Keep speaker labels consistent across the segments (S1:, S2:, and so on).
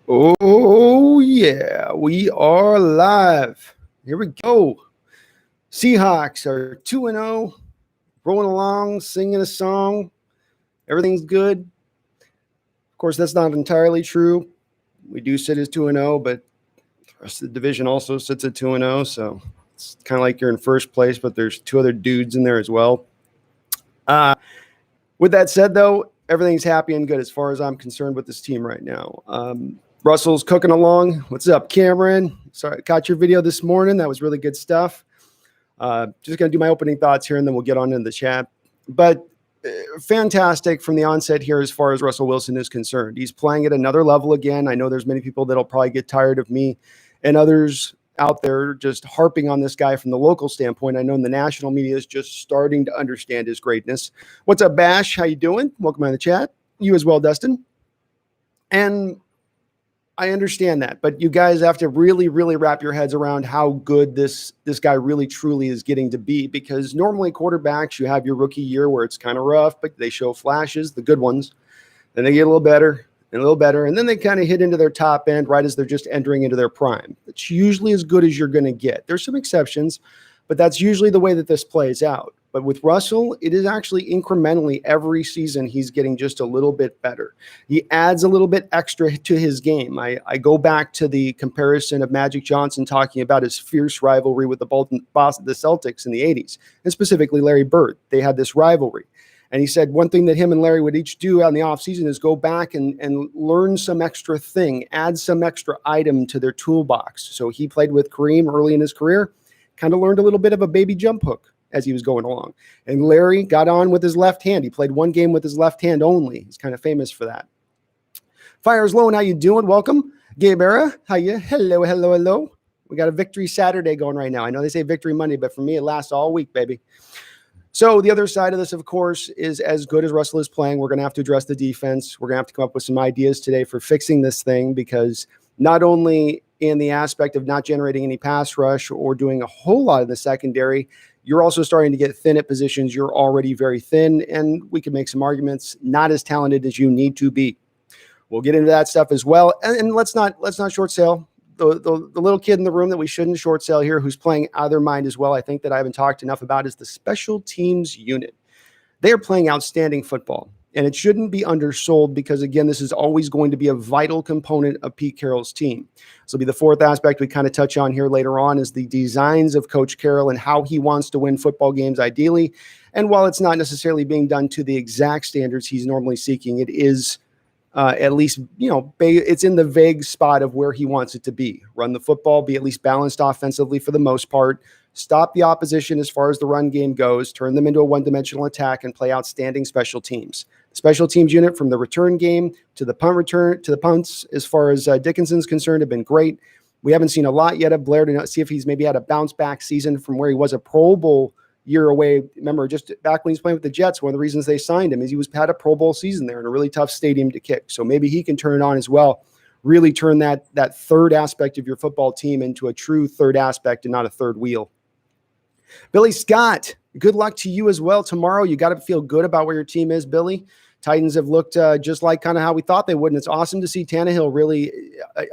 S1: Oh, yeah, we are live. Here we go. Seahawks are 2-0, rolling along, singing a song. Everything's good. Of course, that's not entirely true. We do sit as 2-0, but the rest of the division also sits at 2-0. So it's kind of like you're in first place, but there's two other dudes in there as well. With that said, though, everything's happy and good as far as I'm concerned with this team right now. Russell's cooking along. What's up, Cameron? Sorry, I caught your video this morning. That was really good stuff. Just going to do my opening thoughts here, and then we'll get on into the chat. But fantastic from the onset here as far as Russell Wilson is concerned. He's playing at another level again. I know there's many people that'll probably get tired of me and others out there just harping on this guy from the local standpoint. I know in the national media is just starting to understand his greatness. What's up, Bash? How you doing? Welcome in the chat. You as well, Dustin. And I understand that, but you guys have to really, really wrap your heads around how good this guy really truly is getting to be, because normally quarterbacks, you have your rookie year where it's kind of rough, but they show flashes, the good ones. Then they get a little better and a little better, and then they kind of hit into their top end right as they're just entering into their prime. It's usually as good as you're going to get. There's some exceptions, but that's usually the way that this plays out. But with Russell, it is actually incrementally every season he's getting just a little bit better. He adds a little bit extra to his game. I go back to the comparison of Magic Johnson talking about his fierce rivalry with the Celtics in the 80s, and specifically Larry Bird. They had this rivalry. And he said one thing that him and Larry would each do out in the offseason is go back and learn some extra thing, add some extra item to their toolbox. So he played with Kareem early in his career, kind of learned a little bit of a baby jump hook as he was going along. And Larry got on with his left hand. He played one game with his left hand only. He's kind of famous for that. Fires Loan, how you doing? Welcome. Gabe Era, how you? Hello, hello, hello. We got a Victory Saturday going right now. I know they say Victory Monday, but for me, it lasts all week, baby. So the other side of this, of course, is as good as Russell is playing, we're going to have to address the defense. We're going to have to come up with some ideas today for fixing this thing, because not only in the aspect of not generating any pass rush or doing a whole lot in the secondary, you're also starting to get thin at positions you're already very thin, and we can make some arguments not as talented as you need to be. We'll get into that stuff as well, and let's not short sale the little kid in the room that we shouldn't short sell here, who's playing out of their mind as well. I think that I haven't talked enough about is the special teams unit. They are playing outstanding football, and it shouldn't be undersold, because, again, this is always going to be a vital component of Pete Carroll's team. This will be the fourth aspect we kind of touch on here later on, is the designs of Coach Carroll and how he wants to win football games ideally. And while it's not necessarily being done to the exact standards he's normally seeking, it is at least, it's in the vague spot of where he wants it to be. Run the football, be at least balanced offensively for the most part, stop the opposition as far as the run game goes, turn them into a one-dimensional attack, and play outstanding special teams. The special teams unit, from the return game to the punt return to the punts, as far as Dickinson's concerned, have been great. We haven't seen a lot yet of Blair to see if he's maybe had a bounce-back season from where he was a Pro Bowl year away. Remember, just back when he was playing with the Jets, one of the reasons they signed him is he had a Pro Bowl season there in a really tough stadium to kick. So maybe he can turn it on as well, really turn that third aspect of your football team into a true third aspect and not a third wheel. Billy Scott, good luck to you as well tomorrow. You got to feel good about where your team is, Billy. Titans have looked just like kind of how we thought they would, and it's awesome to see Tannehill really,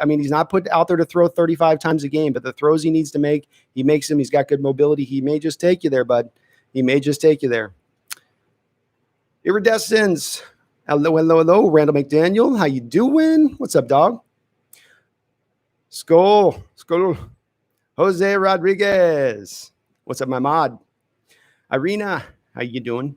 S1: he's not put out there to throw 35 times a game, but the throws he needs to make, he makes them. He's got good mobility. He may just take you there, bud. He may just take you there. Iridescence. Hello, hello, hello. Randall McDaniel, how you doing? What's up, dog? Skull. Jose Rodriguez. What's up, my mod? Irina, how you doing?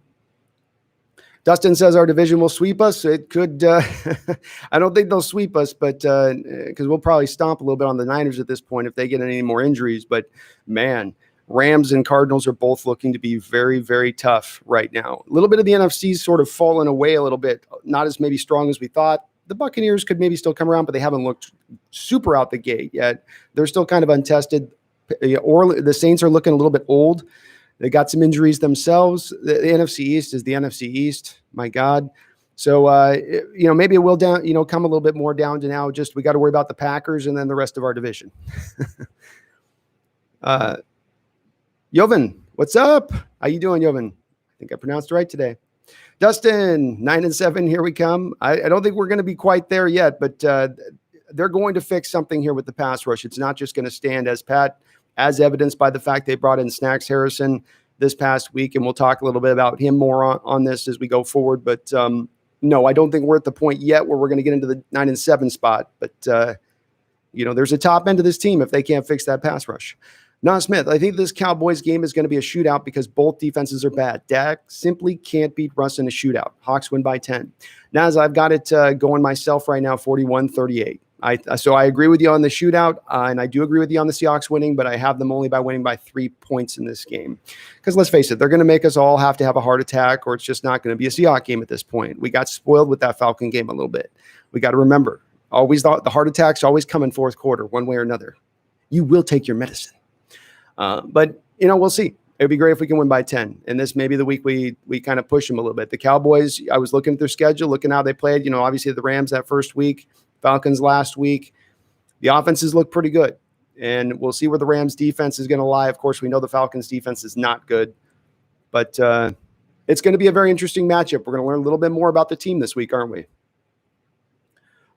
S1: Dustin says our division will sweep us. It could. I don't think they'll sweep us, but because we'll probably stomp a little bit on the Niners at this point if they get any more injuries. But, man, Rams and Cardinals are both looking to be very, very tough right now. A little bit of the NFC's sort of fallen away a little bit, not as maybe strong as we thought. The Buccaneers could maybe still come around, but they haven't looked super out the gate yet. They're still kind of untested. Or the Saints are looking a little bit old. They got some injuries themselves. The NFC East is the NFC East. My God. So, maybe it will come a little bit more down to now. Just we got to worry about the Packers and then the rest of our division. Jovan, what's up? How you doing, Jovan? I think I pronounced it right today. Dustin, 9-7. Here we come. I don't think we're going to be quite there yet, but they're going to fix something here with the pass rush. It's not just going to stand as pat, as evidenced by the fact they brought in Snacks Harrison this past week. And we'll talk a little bit about him more on this as we go forward. But no, I don't think we're at the point yet where we're going to get into the 9-7 spot. But, there's a top end of this team if they can't fix that pass rush. Nah, Smith, I think this Cowboys game is going to be a shootout because both defenses are bad. Dak simply can't beat Russ in a shootout. Hawks win by 10. Naz, I've got it going myself right now, 41-38. So I agree with you on the shootout, and I do agree with you on the Seahawks winning, but I have them only by winning by 3 points in this game. Because let's face it, they're going to make us all have to have a heart attack, or it's just not going to be a Seahawks game at this point. We got spoiled with that Falcon game a little bit. We got to remember, always the heart attacks always come in fourth quarter, one way or another. You will take your medicine. But, we'll see. It'd be great if we can win by 10. And this may be the week we kind of push them a little bit. The Cowboys, I was looking at their schedule, looking how they played. Obviously the Rams that first week, Falcons last week. The offenses look pretty good. And we'll see where the Rams defense is going to lie. Of course, we know the Falcons defense is not good. But it's going to be a very interesting matchup. We're going to learn a little bit more about the team this week, aren't we?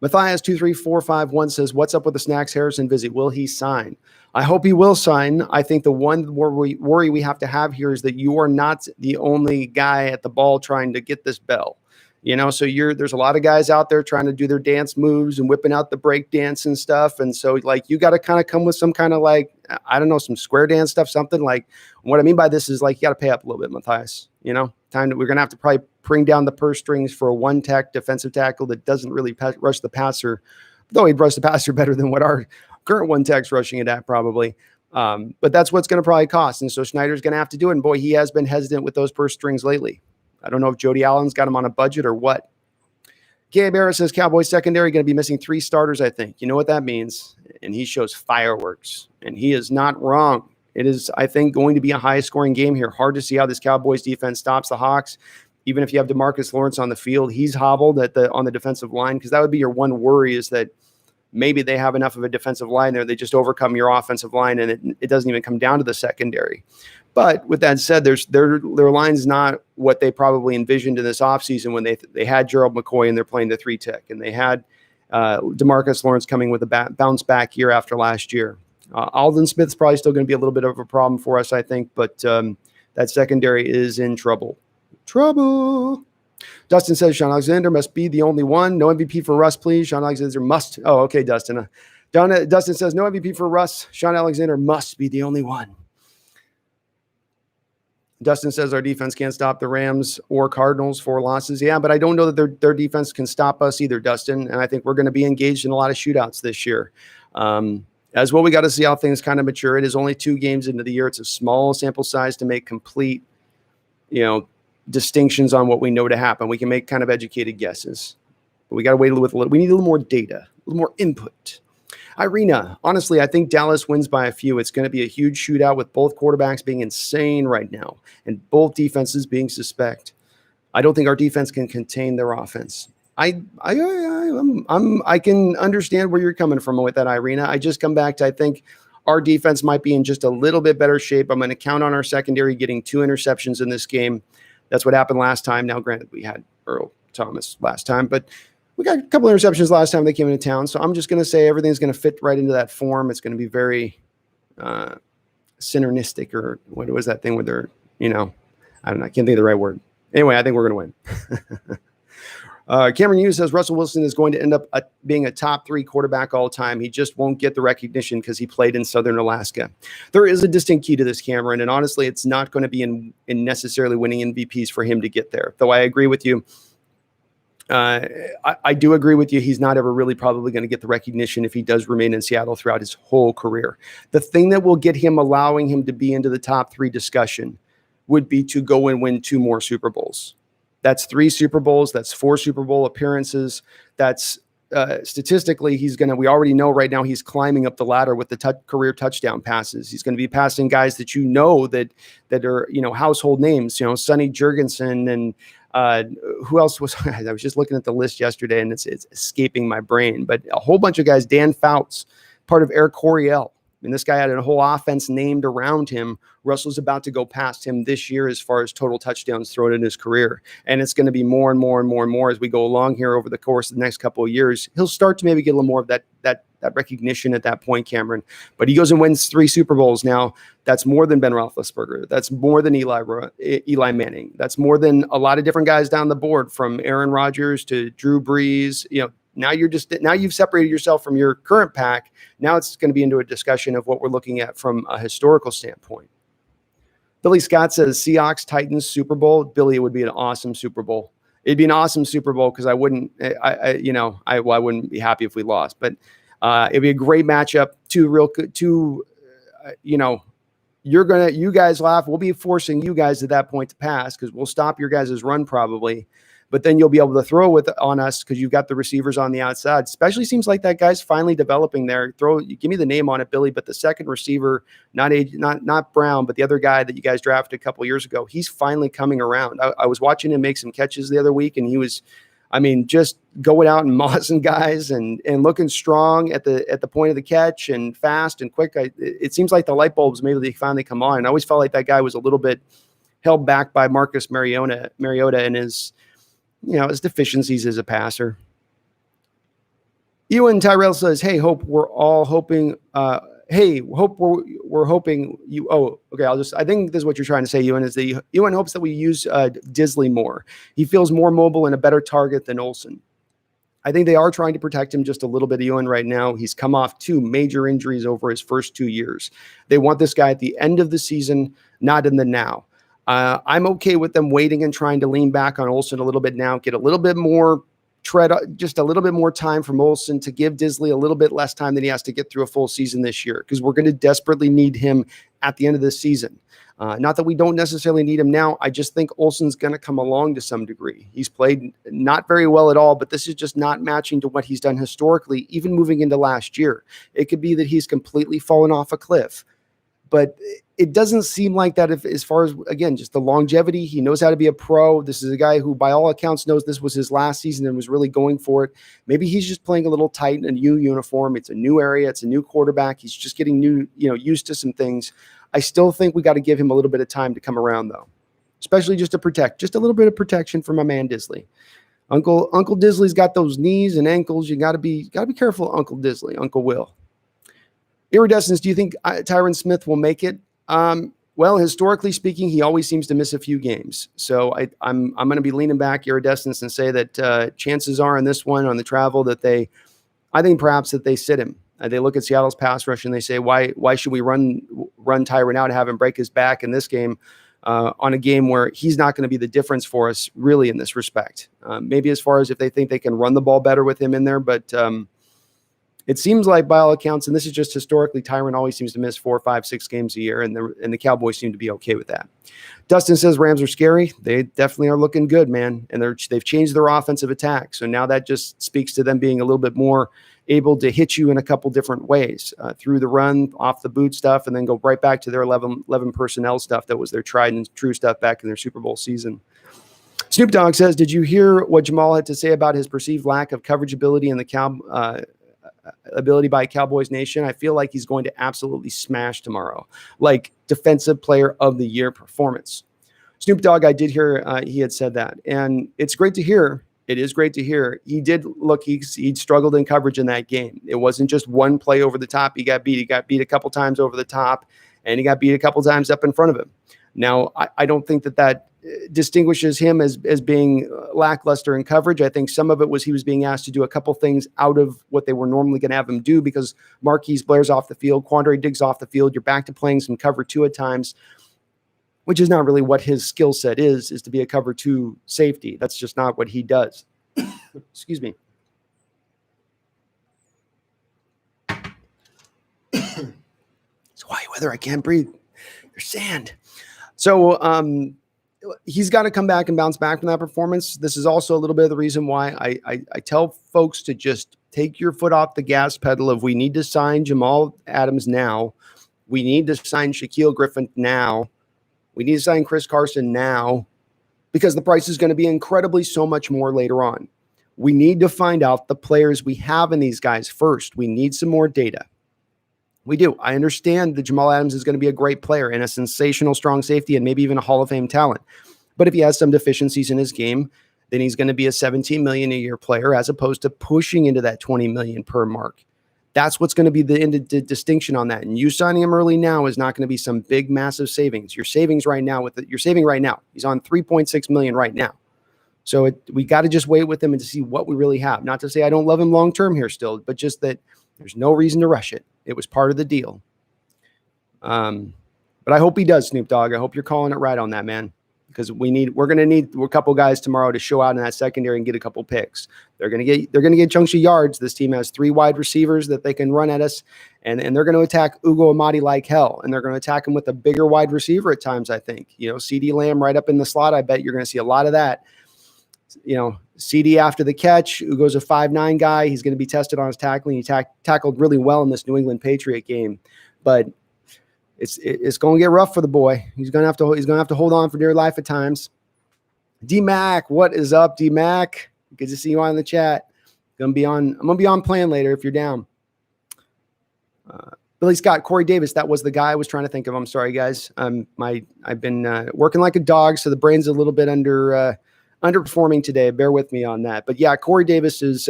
S1: Matthias 23451 says, what's up with the Snacks Harrison visit? Will he sign? I hope he will sign. I think the one worry we have to have here is that you are not the only guy at the ball trying to get this bell. So there's a lot of guys out there trying to do their dance moves and whipping out the break dance and stuff. And so you got to kind of come with some kind of some square dance stuff, something like. What I mean by this is you got to pay up a little bit, Matthias. We're going to have to probably bring down the purse strings for a one-tech defensive tackle that doesn't really rush the passer, though he'd rush the passer better than what our current one-tech's rushing it at probably. But that's what's going to probably cost. And so Schneider's going to have to do it. And boy, he has been hesitant with those purse strings lately. I don't know if Jody Allen's got him on a budget or what. Gabe Harris says Cowboys secondary going to be missing 3 starters, I think. You know what that means? And he shows fireworks. And he is not wrong. It is, I think, going to be a high-scoring game here. Hard to see how this Cowboys defense stops the Hawks. Even if you have DeMarcus Lawrence on the field, he's hobbled on the defensive line, because that would be your one worry, is that maybe they have enough of a defensive line there. They just overcome your offensive line, and it doesn't even come down to the secondary. But with that said, their line's not what they probably envisioned in this offseason when they had Gerald McCoy and they're playing the 3-tech, and they had DeMarcus Lawrence coming with a bounce back year after last year. Aldon Smith's probably still going to be a little bit of a problem for us, I think, but that secondary is in trouble. Dustin says Sean Alexander must be the only one. No MVP for Russ, please. Sean Alexander must. Oh, okay, Dustin. Dustin says no MVP for Russ. Sean Alexander must be the only one. Dustin says our defense can't stop the Rams or Cardinals for losses. Yeah, but I don't know that their defense can stop us either, Dustin. And I think we're going to be engaged in a lot of shootouts this year. As well, we got to see how things kind of mature. It is only 2 games into the year. It's a small sample size to make complete, distinctions on what we know to happen. We can make kind of educated guesses, but we got to wait we need a little more data, a little more input. Irina, honestly, I think Dallas wins by a few. It's going to be a huge shootout with both quarterbacks being insane right now and both defenses being suspect. I don't think our defense can contain their offense. I can understand where you're coming from with that, Irina. I just come back to, I think our defense might be in just a little bit better shape. I'm going to count on our secondary getting 2 interceptions in this game. That's what happened last time. Now, granted, we had Earl Thomas last time, but we got a couple of interceptions last time they came into town. So I'm just going to say everything's going to fit right into that form. It's going to be very synergistic, or what was that thing where they're, I don't know. I can't think of the right word. Anyway, I think we're going to win. Cameron Hughes says Russell Wilson is going to end up being a top 3 quarterback all time. He just won't get the recognition because he played in Southern Alaska. There is a distinct key to this, Cameron, and honestly, it's not going to be in necessarily winning MVPs for him to get there. Though I agree with you. I do agree with you. He's not ever really probably going to get the recognition if he does remain in Seattle throughout his whole career. The thing that will get him, allowing him to be into the top 3 discussion, would be to go and win 2 more Super Bowls. That's 3 Super Bowls. That's 4 Super Bowl appearances. That's statistically, we already know right now he's climbing up the ladder with the career touchdown passes. He's going to be passing guys that that are, household names, Sonny Jurgensen and who else was, I was just looking at the list yesterday and it's escaping my brain, but a whole bunch of guys, Dan Fouts, part of Air Coryell. mean, this guy had a whole offense named around him. Russell's about to go past him this year as far as total touchdowns thrown in his career. And it's going to be more and more and more and more as we go along here over the course of the next couple of years. He'll start to maybe get a little more of that recognition at that point, Cameron. But he goes and wins 3 Super Bowls now. That's more than Ben Roethlisberger. That's more than Eli Manning. That's more than a lot of different guys down the board, from Aaron Rodgers to Drew Brees. Now you've separated yourself from your current pack. Now it's going to be into a discussion of what we're looking at from a historical standpoint. Billy Scott says Seahawks Titans Super Bowl. Billy, it would be an awesome Super Bowl. It'd be an awesome Super Bowl because I wouldn't be happy if we lost, but it'd be a great matchup. You guys laugh. We'll be forcing you guys at that point to pass because we'll stop your guys' run probably. But then you'll be able to throw on us because you've got the receivers on the outside. Especially seems like that guy's finally developing there. Give me the name on it, Billy. But the second receiver, not Brown, but the other guy that you guys drafted a couple years ago, he's finally coming around. I was watching him make some catches the other week, and he was, just going out and mossing guys and looking strong at the point of the catch and fast and quick. It seems like the light bulbs maybe they finally come on. I always felt like that guy was a little bit held back by Marcus Mariota and his deficiencies as a passer. Ewan Tyrell says, "Hey, Hope, we're all hoping. We're hoping you." Oh, okay. I think this is what you're trying to say, Ewan. Ewan hopes that we use Disley more. He feels more mobile and a better target than Olsen. I think they are trying to protect him just a little bit, Ewan, right now. He's come off 2 major injuries over his first 2 years. They want this guy at the end of the season, not in the now. I'm okay with them waiting and trying to lean back on Olsen a little bit now, get a little bit more just a little bit more time from Olsen to give Disley a little bit less time than he has to get through a full season this year, because we're going to desperately need him at the end of the season. Not that we don't necessarily need him now. I just think Olsen's going to come along to some degree. He's played not very well at all, but this is just not matching to what he's done historically, even moving into last year. It could be that he's completely fallen off a cliff. But it doesn't seem like that as far as, again, just the longevity. He knows how to be a pro. This is a guy who, by all accounts, knows this was his last season and was really going for it. Maybe he's just playing a little tight in a new uniform. It's a new area. It's a new quarterback. He's just getting used to some things. I still think we got to give him a little bit of time to come around, though, especially just to protect, just a little bit of protection for my man Disley. Uncle Disley's got those knees and ankles. You got to be careful, Uncle Disley, Uncle Will. Iridescence, do you think Tyron Smith will make it? Well, historically speaking, he always seems to miss a few games. So I'm going to be leaning back, Iridescence, and say that chances are in this one on the travel that I think perhaps that they sit him. They look at Seattle's pass rush and they say, why should we run Tyron out, have him break his back in this game on a game where he's not going to be the difference for us really in this respect. Maybe as far as if they think they can run the ball better with him in there, but it seems like, by all accounts, and this is just historically, Tyron always seems to miss 4, 5, 6 games a year, and the Cowboys seem to be okay with that. Dustin says Rams are scary. They definitely are looking good, man, and they've changed their offensive attack. So now that just speaks to them being a little bit more able to hit you in a couple different ways, through the run, off the boot stuff, and then go right back to their 11 personnel stuff that was their tried and true stuff back in their Super Bowl season. Snoop Dogg says, did you hear what Jamal had to say about his perceived lack of coverage ability in the ability by Cowboys Nation? I feel like he's going to absolutely smash tomorrow, like defensive player of the year performance. Snoop Dogg, I did hear he had said that, and it's great to hear. It is great to hear. He did look, he struggled in coverage in that game. It wasn't just one play over the top. He got beat. He got beat a couple times over the top, and he got beat a couple times up in front of him. Now, I don't think that distinguishes him as being lackluster in coverage. I think some of it was he was being asked to do a couple things out of what they were normally going to have him do, because Marquise Blair's off the field, Quandre Diggs off the field. You're back to playing some cover 2 at times, which is not really what his skill set is to be a cover 2 safety. That's just not what he does. Excuse me. It's Hawaii weather. I can't breathe. There's sand. So he's got to come back and bounce back from that performance. This is also a little bit of the reason why I tell folks to just take your foot off the gas pedal of we need to sign Jamal Adams now. We need to sign Shaquille Griffin now. We need to sign Chris Carson now, because the price is going to be incredibly so much more later on. We need to find out the players we have in these guys first. We need some more data. We do. I understand that Jamal Adams is going to be a great player and a sensational strong safety and maybe even a Hall of Fame talent. But if he has some deficiencies in his game, then he's going to be a 17 million a year player as opposed to pushing into that 20 million per mark. That's what's going to be the distinction on that. And you signing him early now is not going to be some big, massive savings. You're saving right now. He's on 3.6 million right now. So we got to just wait with him and to see what we really have. Not to say I don't love him long-term here still, but just that there's no reason to rush it. It was part of the deal. But I hope he does, Snoop Dogg. I hope you're calling it right on that, man. Because we're going to need a couple guys tomorrow to show out in that secondary and get a couple picks. They're going to get chunks of yards. This team has 3 wide receivers that they can run at us, and they're going to attack Ugo Amadi like hell, and they're going to attack him with a bigger wide receiver at times. I think CeeDee Lamb right up in the slot. I bet you're going to see a lot of that. CeeDee after the catch. Ugo's a 5'9" guy. He's going to be tested on his tackling. He tackled really well in this New England Patriot game, but it's going to get rough for the boy. He's going to have to hold on for dear life at times. D-Mac, what is up, D-Mac? Good to see you on the chat. I'm going to be on plan later if you're down. Billy Scott, Corey Davis, that was the guy I was trying to think of. I'm sorry, guys. I've been working like a dog, so the brain's a little bit underperforming today. Bear with me on that. But yeah, Corey Davis is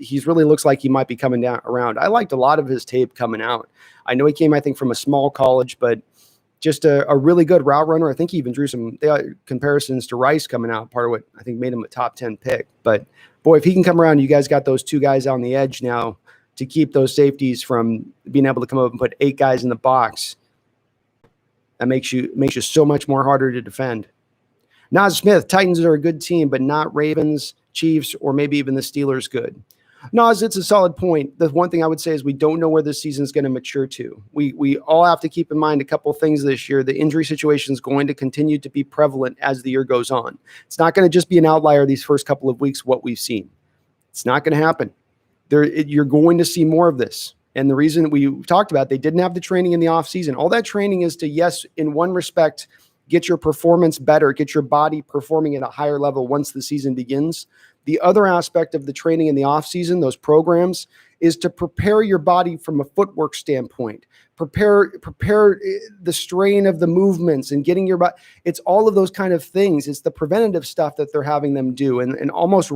S1: he's really looks like he might be coming down around. I liked a lot of his tape coming out. I know he came, I think, from a small college, but just a really good route runner. I think he even drew some comparisons to Rice coming out, part of what I think made him a top 10 pick. But boy, if he can come around, you guys got those 2 guys on the edge now to keep those safeties from being able to come up and put 8 guys in the box. That makes you so much more harder to defend. Nas Smith, Titans are a good team, but not Ravens, Chiefs, or maybe even the Steelers good. Nas, it's a solid point. The one thing I would say is we don't know where this season is going to mature to. We all have to keep in mind a couple things this year. The injury situation is going to continue to be prevalent as the year goes on. It's not going to just be an outlier these first couple of weeks, what we've seen. It's not going to happen. You're going to see more of this. And the reason we talked about, they didn't have the training in the offseason. All that training is to, yes, in one respect, get your performance better, get your body performing at a higher level once the season begins. The other aspect of the training in the offseason, those programs, is to prepare your body from a footwork standpoint, prepare the strain of the movements and getting your body. It's all of those kind of things. It's the preventative stuff that they're having them do and almost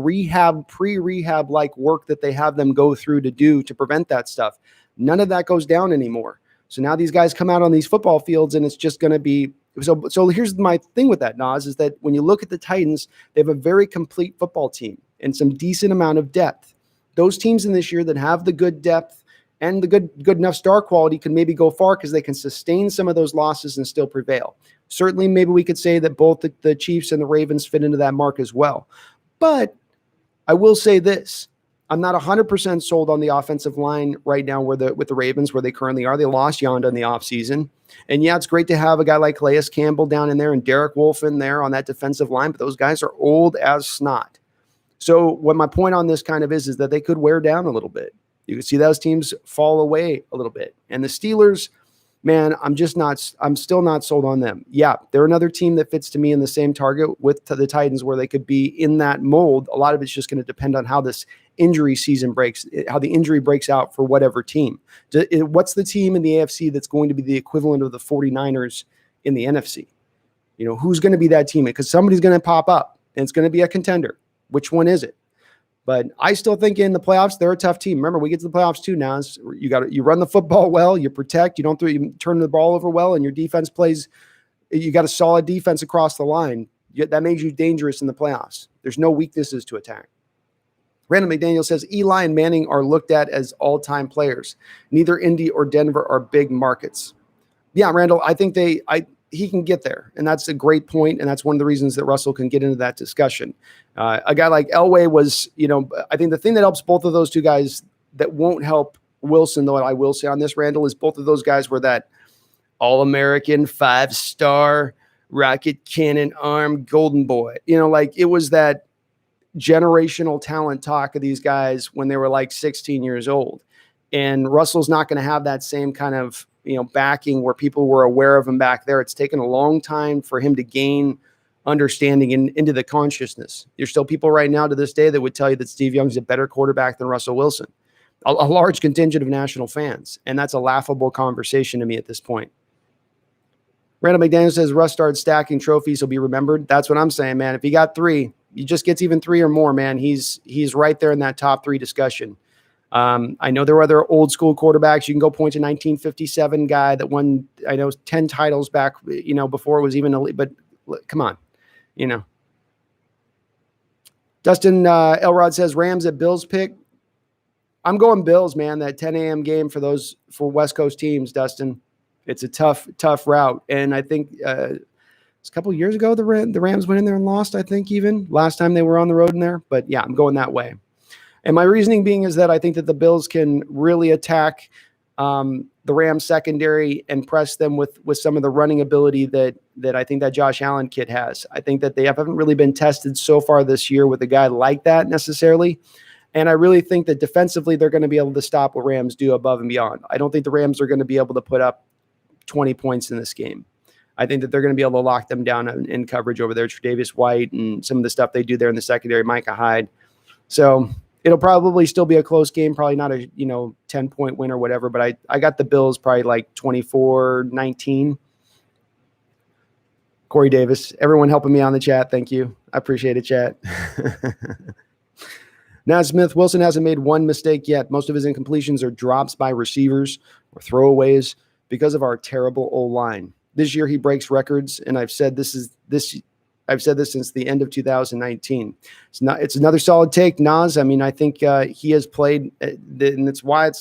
S1: pre-rehab like work that they have them go through to do to prevent that stuff. None of that goes down anymore. So now these guys come out on these football fields and it's just going to be so here's my thing with that, Nas, is that when you look at the Titans, they have a very complete football team and some decent amount of depth. Those teams in this year that have the good depth and the good enough star quality can maybe go far because they can sustain some of those losses and still prevail. Certainly, maybe we could say that both the Chiefs and the Ravens fit into that mark as well. But I will say this. I'm not 100% sold on the offensive line right now with the Ravens where they currently are. They lost Yonda in the offseason. And yeah, it's great to have a guy like Calais Campbell down in there and Derek Wolfe in there on that defensive line, but those guys are old as snot. So what my point on this kind of is that they could wear down a little bit. You can see those teams fall away a little bit. And the Steelers, man, I'm still not sold on them. Yeah, they're another team that fits to me in the same target with the Titans where they could be in that mold. A lot of it's just going to depend on how this injury season how the injury breaks out for whatever team. What's the team in the AFC that's going to be the equivalent of the 49ers in the NFC? Who's going to be that team? Because somebody's going to pop up and it's going to be a contender. Which one is it? But I still think in the playoffs, they're a tough team. Remember, we get to the playoffs too now. You run the football well, you protect, you turn the ball over well, and your defense plays. You got a solid defense across the line. That makes you dangerous in the playoffs. There's no weaknesses to attack. Randall McDaniel says Eli and Manning are looked at as all-time players. Neither Indy or Denver are big markets. Yeah, Randall, I think he can get there, and that's a great point, and that's one of the reasons that Russell can get into that discussion. A guy like Elway was, I think the thing that helps both of those two guys that won't help Wilson, though I will say on this, Randall, is both of those guys were that All-American 5-star rocket cannon arm golden boy. It was that generational talent talk of these guys when they were like 16 years old. And Russell's not going to have that same kind of, backing where people were aware of him back there. It's taken a long time for him to gain understanding into the consciousness. There's still people right now to this day that would tell you that Steve Young's a better quarterback than Russell Wilson. a large contingent of national fans. And that's a laughable conversation to me at this point. Randall McDaniel says Russ started stacking trophies, he'll be remembered. That's what I'm saying, man. If he got 3, he just gets even 3 or more, man. He's right there in that top 3 discussion. I know there were other old school quarterbacks. You can go point to 1957 guy that won, 10 titles back, before it was even elite, but come on, Dustin Elrod says Rams at Bills pick. I'm going Bills, man. That 10 a.m. game for West Coast teams, Dustin. It's a tough route. And I think it's a couple of years ago, the Rams went in there and lost, I think, even last time they were on the road in there. But yeah, I'm going that way. And my reasoning being is that I think that the Bills can really attack the Rams secondary and press them with some of the running ability that I think that Josh Allen kid has. I think that they haven't really been tested so far this year with a guy like that necessarily. And I really think that defensively, they're going to be able to stop what Rams do above and beyond. I don't think the Rams are going to be able to put up 20 points in this game. I think that they're going to be able to lock them dodown in coverage over there. Tre'Davious White and some of the stuff they do there in the secondary, Micah Hyde. So it'll probably still be a close game, probably not a 10-point win or whatever, but I got the Bills probably like 24-19. Corey Davis, everyone helping me on the chat. Thank you. I appreciate it, chat. Now Smith, Wilson hasn't made one mistake yet. Most of his incompletions are drops by receivers or throwaways because of our terrible O-line. This year he breaks records, and I've said this since the end of 2019. It's another solid take, Nas. I mean, I think he has played, and it's why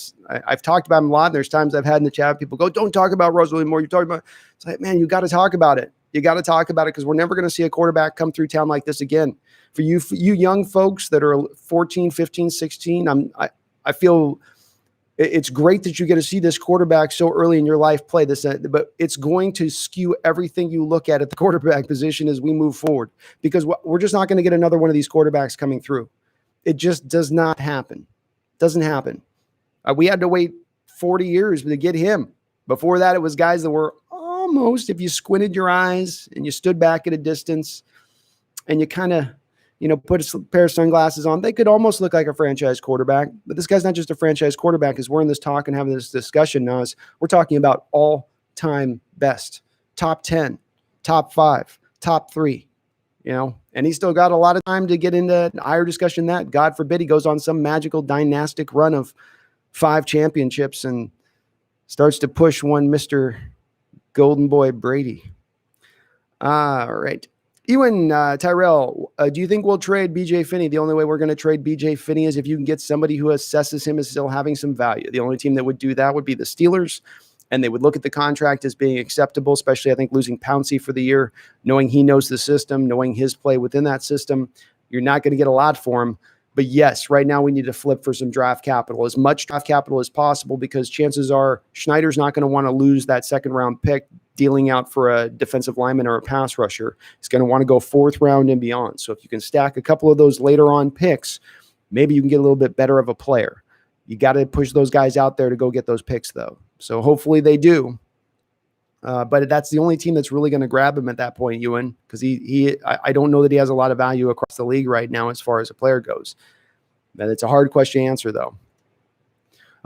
S1: I've talked about him a lot. And there's times I've had in the chat, people go, don't talk about Russell anymore. You're talking about, it's like, man, you got to talk about it. You got to talk about it because we're never going to see a quarterback come through town like this again. For you young folks that are 14, 15, 16, I feel it's great that you get to see this quarterback so early in your life play this, but it's going to skew everything you look at the quarterback position as we move forward, because we're just not going to get another one of these quarterbacks coming through. It just does not happen. Doesn't happen. We had to wait 40 years to get him. Before that, it was guys that were almost, if you squinted your eyes and you stood back at a distance and you kind of, put a pair of sunglasses on, they could almost look like a franchise quarterback. But this guy's not just a franchise quarterback. As we're in this talk and having this discussion now, we're talking about all-time best, top 10, top 5, top 3, and he's still got a lot of time to get into a higher discussion than that. God forbid he goes on some magical dynastic run of 5 championships and starts to push one Mr. Golden Boy Brady. All right. Ewan Tyrell, do you think we'll trade BJ Finney? The only way we're going to trade BJ Finney is if you can get somebody who assesses him as still having some value. The only team that would do that would be the Steelers, and they would look at the contract as being acceptable, especially I think losing Pouncey for the year, knowing he knows the system, knowing his play within that system. You're not going to get a lot for him. But yes, right now we need to flip for some draft capital, as much draft capital as possible, because chances are Schneider's not going to want to lose that second round pick dealing out for a defensive lineman or a pass rusher. He's going to want to go 4th round and beyond. So if you can stack a couple of those later on picks, maybe you can get a little bit better of a player. You got to push those guys out there to go get those picks, though. So hopefully they do. But that's the only team that's really going to grab him at that point, Ewan, because I don't know that he has a lot of value across the league right now as far as a player goes. And it's a hard question to answer, though.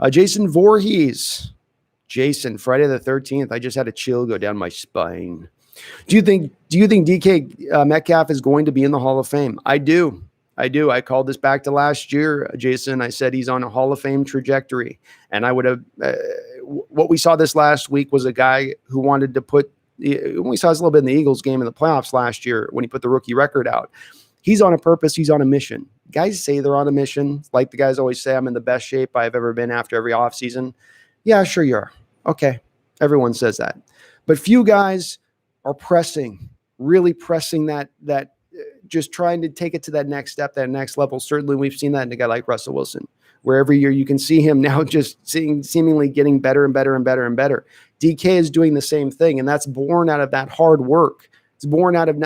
S1: Jason Voorhees. Jason, Friday the 13th. I just had a chill go down my spine. Do you think DK Metcalf is going to be in the Hall of Fame? I do. I called this back to last year, Jason. I said he's on a Hall of Fame trajectory. And I would have what we saw this last week was a guy who wanted to put – we saw this a little bit in the Eagles game in the playoffs last year when he put the rookie record out. He's on a purpose. He's on a mission. Guys say they're on a mission. Like the guys always say, I'm in the best shape I've ever been after every offseason. Yeah, sure you are. Okay. Everyone says that. But few guys are really pressing that just trying to take it to that next step, that next level. Certainly we've seen that in a guy like Russell Wilson, where every year you can see him now just seemingly getting better and better and better and better. DK is doing the same thing, and that's born out of that hard work. It's born out of,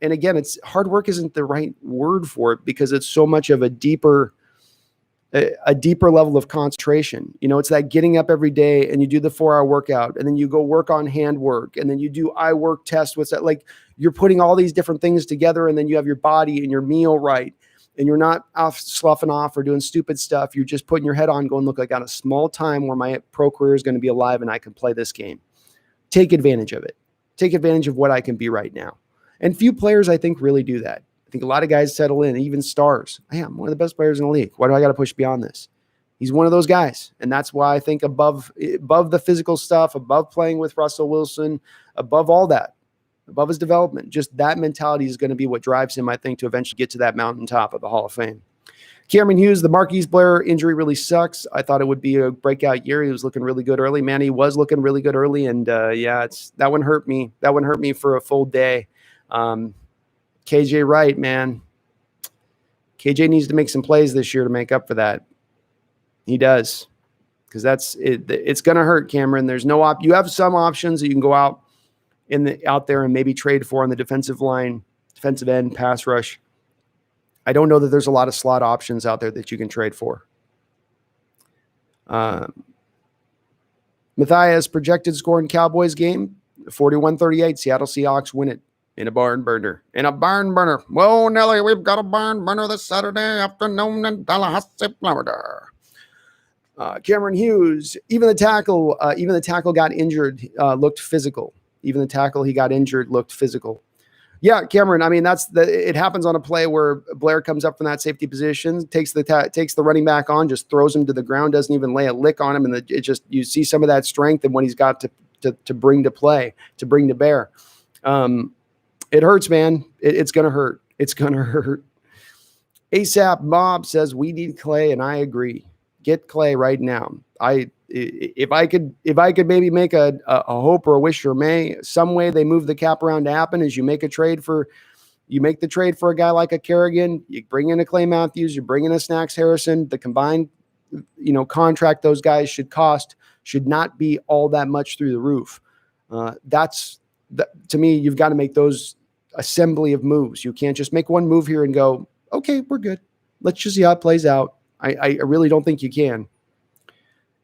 S1: and again, it's hard work isn't the right word for it because it's so much of a deeper level of concentration. It's that getting up every day and you do the 4-hour workout and then you go work on hand work and then you do eye work tests. What's that? Like you're putting all these different things together and then you have your body and your meal right. and you're not off sloughing off or doing stupid stuff, you're just putting your head on going, look, I got a small time where my pro career is going to be alive and I can play this game. Take advantage of it. Take advantage of what I can be right now. And few players, I think, really do that. I think a lot of guys settle in, even stars. Hey, I'm one of the best players in the league. Why do I got to push beyond this? He's one of those guys. And that's why I think above the physical stuff, above playing with Russell Wilson, above all that, above his development, just that mentality is going to be what drives him, I think, to eventually get to that mountaintop of the Hall of Fame. Cameron Hughes, the Marquise Blair injury really sucks. I thought it would be a breakout year. He was looking really good early. Man, he was looking really good early. And that one hurt me. That one hurt me for a full day. KJ Wright, man. KJ needs to make some plays this year to make up for that. He does. Because that's it. It's going to hurt, Cameron. There's no you have some options that you can go out there and maybe trade for on the defensive line, defensive end, pass rush. I don't know that there's a lot of slot options out there that you can trade for. Matthias, projected score in Cowboys game, 41-38. Seattle Seahawks win it in a barn burner. Whoa, Nelly, we've got a barn burner this Saturday afternoon in Tallahassee, Florida. Cameron Hughes, even the tackle got injured, looked physical. Even the tackle he got injured looked physical. Yeah, Cameron, I mean, it happens on a play where Blair comes up from that safety position, takes the running back on, just throws him to the ground, doesn't even lay a lick on him. And you see some of that strength and what he's got to bring to play, to bring to bear. It hurts, man. It's going to hurt. It's going to hurt. ASAP Mob says, we need Clay, and I agree. Get Clay right now. If I could maybe make a hope or a wish or may, some way they move the cap around to happen is you make the trade for a guy like a Kerrigan, you bring in a Clay Matthews, you bring in a Snacks Harrison, the combined, contract those guys should not be all that much through the roof. To me, you've got to make those assembly of moves. You can't just make one move here and go, okay, we're good. Let's just see how it plays out. I really don't think you can.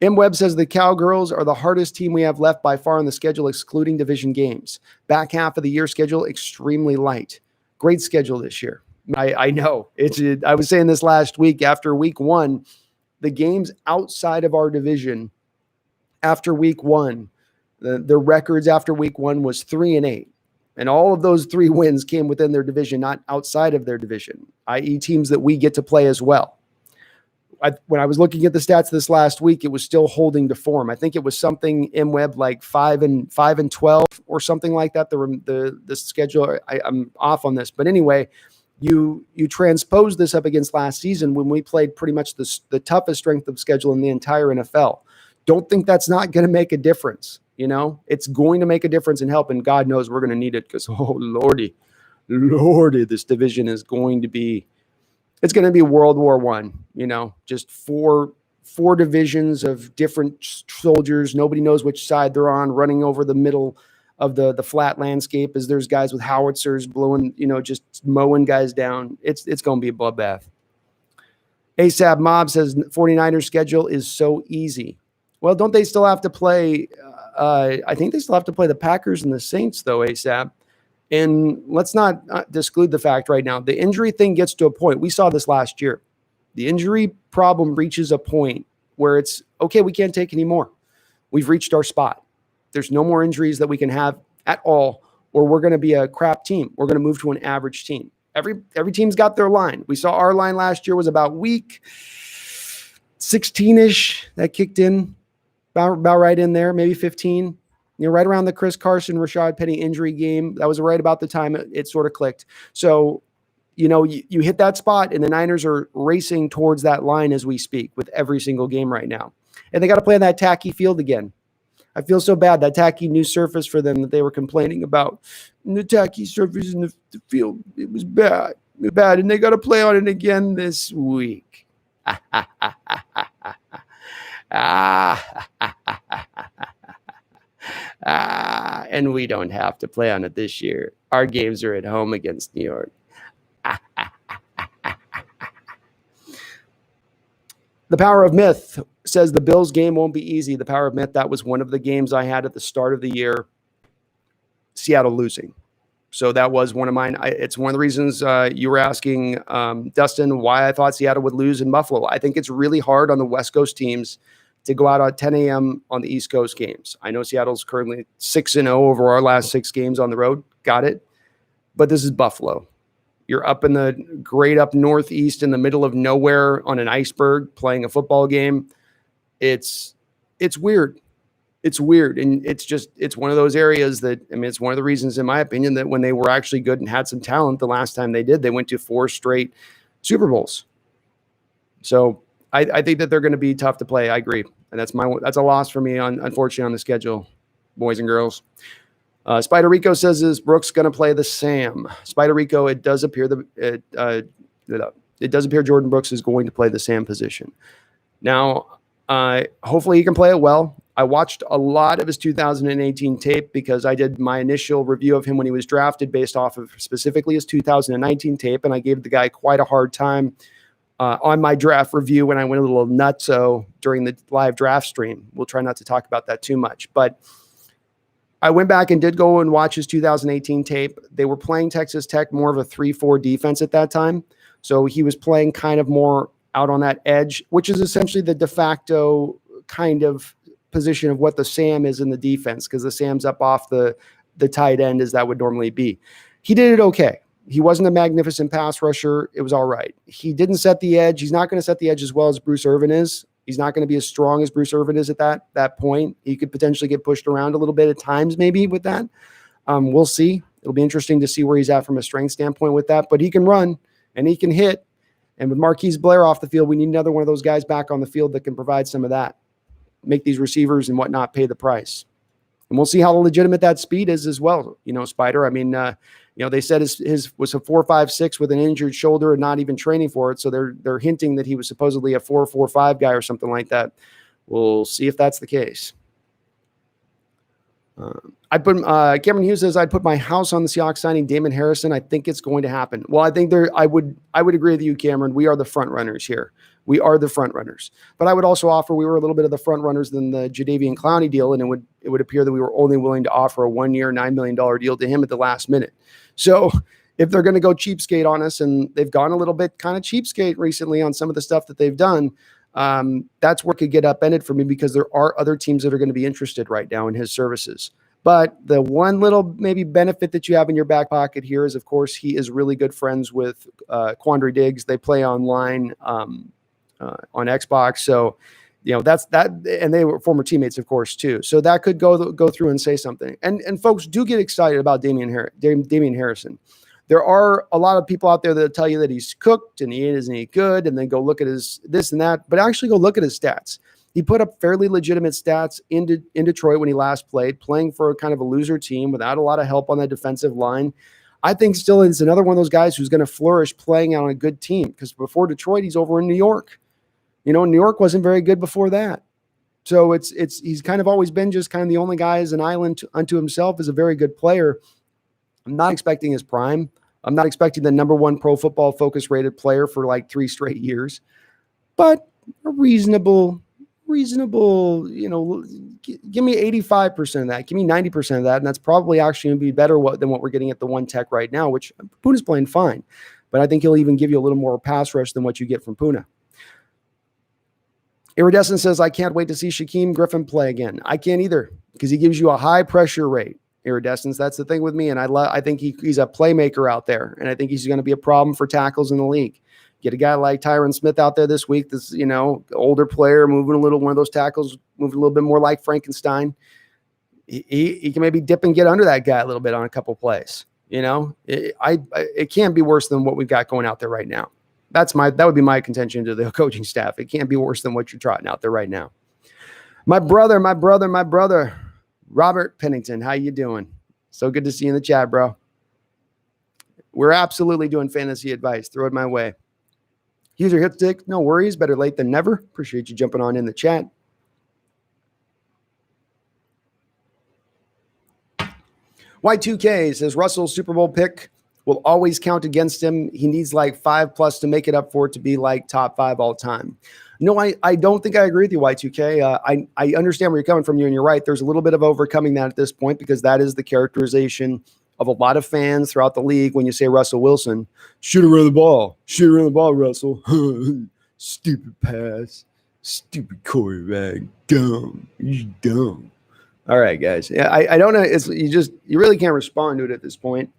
S1: M. Webb says the Cowgirls are the hardest team we have left by far on the schedule, excluding division games. Back half of the year schedule, extremely light. Great schedule this year. I know. I was saying this last week after week one, the games outside of our division after week one, the records after week one was 3-8. And all of those 3 wins came within their division, not outside of their division, i.e. teams that we get to play as well. When I was looking at the stats this last week, it was still holding to form. I think it was something in Web like 5-12 or something like that. The schedule, I'm off on this, but anyway, you transpose this up against last season when we played pretty much the toughest strength of schedule in the entire NFL. Don't think that's not going to make a difference. It's going to make a difference and help, and God knows we're going to need it because, oh Lordy, this division is going to be. It's going to be World War I, just four divisions of different soldiers. Nobody knows which side they're on, running over the middle of the flat landscape as there's guys with howitzers blowing, just mowing guys down. It's going to be a bloodbath. ASAP Mob says 49ers schedule is so easy. Well, don't they still have to play? I think they still have to play the Packers and the Saints, though, ASAP. And let's not exclude the fact right now, the injury thing gets to a point. We saw this last year. The injury problem reaches a point where it's, okay, we can't take any more. We've reached our spot. There's no more injuries that we can have at all, or we're going to be a crap team. We're going to move to an average team. Every team's got their line. We saw our line last year was about week 16-ish. That kicked in about right in there, maybe 15. Right around the Chris Carson, Rashad Penny injury game. That was right about the time it sort of clicked. So, you hit that spot, and the Niners are racing towards that line as we speak with every single game right now. And they got to play on that tacky field again. I feel so bad. That tacky new surface for them that they were complaining about. The tacky surface in the field, it was bad. And they got to play on it again this week. And we don't have to play on it this year. Our games are at home against New York. The Power of Myth says the Bills game won't be easy. The Power of Myth, that was one of the games I had at the start of the year. Seattle losing. So that was one of mine. It's one of the reasons you were asking, Dustin, why I thought Seattle would lose in Buffalo. I think it's really hard on the West Coast teams to go out at 10 a.m. on the East Coast games. I know Seattle's currently 6-0 over our last 6 games on the road. Got it. But this is Buffalo. You're up in the great up northeast in the middle of nowhere on an iceberg playing a football game. It's weird. It's weird. And it's one of those areas that, I mean, it's one of the reasons, in my opinion, that when they were actually good and had some talent the last time they did, they went to 4 straight Super Bowls. So I think that they're going to be tough to play. I agree. And that's a loss for me, unfortunately, on the schedule, boys and girls. Spider Rico says, is Brooks going to play the Sam? Spider Rico, it does appear Jordan Brooks is going to play the Sam position. Now, hopefully he can play it well. I watched a lot of his 2018 tape because I did my initial review of him when he was drafted based off of specifically his 2019 tape, and I gave the guy quite a hard time on my draft review when I went a little nutso during the live draft stream. We'll try not to talk about that too much, but I went back and did go and watch his 2018 tape. They were playing Texas Tech more of a 3-4 defense at that time. So he was playing kind of more out on that edge, which is essentially the de facto kind of position of what the Sam is in the defense, because the Sam's up off the tight end as that would normally be. He did it okay. He wasn't a magnificent pass rusher. It was all right. He didn't set the edge. He's not going to set the edge as well as Bruce Irvin is. He's not going to be as strong as Bruce Irvin is at that point. He could potentially get pushed around a little bit at times maybe with that. We'll see. It'll be interesting to see where he's at from a strength standpoint with that. But he can run and he can hit. And with Marquise Blair off the field, we need another one of those guys back on the field that can provide some of that. Make these receivers and whatnot pay the price. And we'll see how legitimate that speed is as well. Spider, I mean, they said his was a 4.56 with an injured shoulder and not even training for it. So they're hinting that he was supposedly a 4.45 guy or something like that. We'll see if that's the case. Cameron Hughes says, I'd put my house on the Seahawks signing Damon Harrison. I think it's going to happen. Well, I think I would agree with you, Cameron. We are the front runners here. We are the front runners. But I would also offer we were a little bit of the front runners than the Jadeveon Clowney deal, and it would appear that we were only willing to offer a 1-year, $9 million deal to him at the last minute. So if they're going to go cheapskate on us, and they've gone a little bit kind of cheapskate recently on some of the stuff that they've done, that's where it could get upended for me, because there are other teams that are going to be interested right now in his services. But the one little maybe benefit that you have in your back pocket here is, of course, he is really good friends with Quandre Diggs. They play online on Xbox. So, that's that. And they were former teammates, of course, too. So that could go through and say something. And folks, do get excited about Damian Harrison. There are a lot of people out there that tell you that he's cooked and he isn't any good, and then go look at his this and that, but actually go look at his stats. He put up fairly legitimate stats in Detroit when he last played, playing for a kind of a loser team without a lot of help on the defensive line. I think still is another one of those guys who's going to flourish playing on a good team, because before Detroit, he's over in New York. New York wasn't very good before that. So he's kind of always been just kind of the only guy as an island unto himself, as a very good player. I'm not expecting his prime. I'm not expecting the number 1 Pro Football Focus rated player for like 3 straight years, but a reasonable, give me 85% of that. Give me 90% of that. And that's probably actually going to be better than what we're getting at the 1 Tech right now, which Puna's playing fine, but I think he'll even give you a little more pass rush than what you get from Puna. Iridescent says, I can't wait to see Shaquem Griffin play again. I can't either, because he gives you a high pressure rate. Iridescence, that's the thing with me. And I think he's a playmaker out there. And I think he's going to be a problem for tackles in the league. Get a guy like Tyron Smith out there this week, this, older player, moving a little, one of those tackles, moving a little bit more like Frankenstein. He can maybe dip and get under that guy a little bit on a couple plays. It can't be worse than what we've got going out there right now. That would be my contention to the coaching staff. It can't be worse than what you're trotting out there right now. My brother, Robert Pennington, how you doing? So good to see you in the chat, bro. We're absolutely doing fantasy advice. Throw it my way. User hit stick, no worries. Better late than never. Appreciate you jumping on in the chat. Y2K says Russell's Super Bowl pick will always count against him. He needs like 5+ to make it up for it to be like top 5 all time. No, I don't think I agree with you, Y2K. I understand where you're coming from, and you're right. There's a little bit of overcoming that at this point, because that is the characterization of a lot of fans throughout the league when you say Russell Wilson. Should have run the ball. Should have run the ball, Russell. Stupid pass. Stupid quarterback. Dumb. He's dumb. All right, guys. Yeah, I don't know. You really can't respond to it at this point.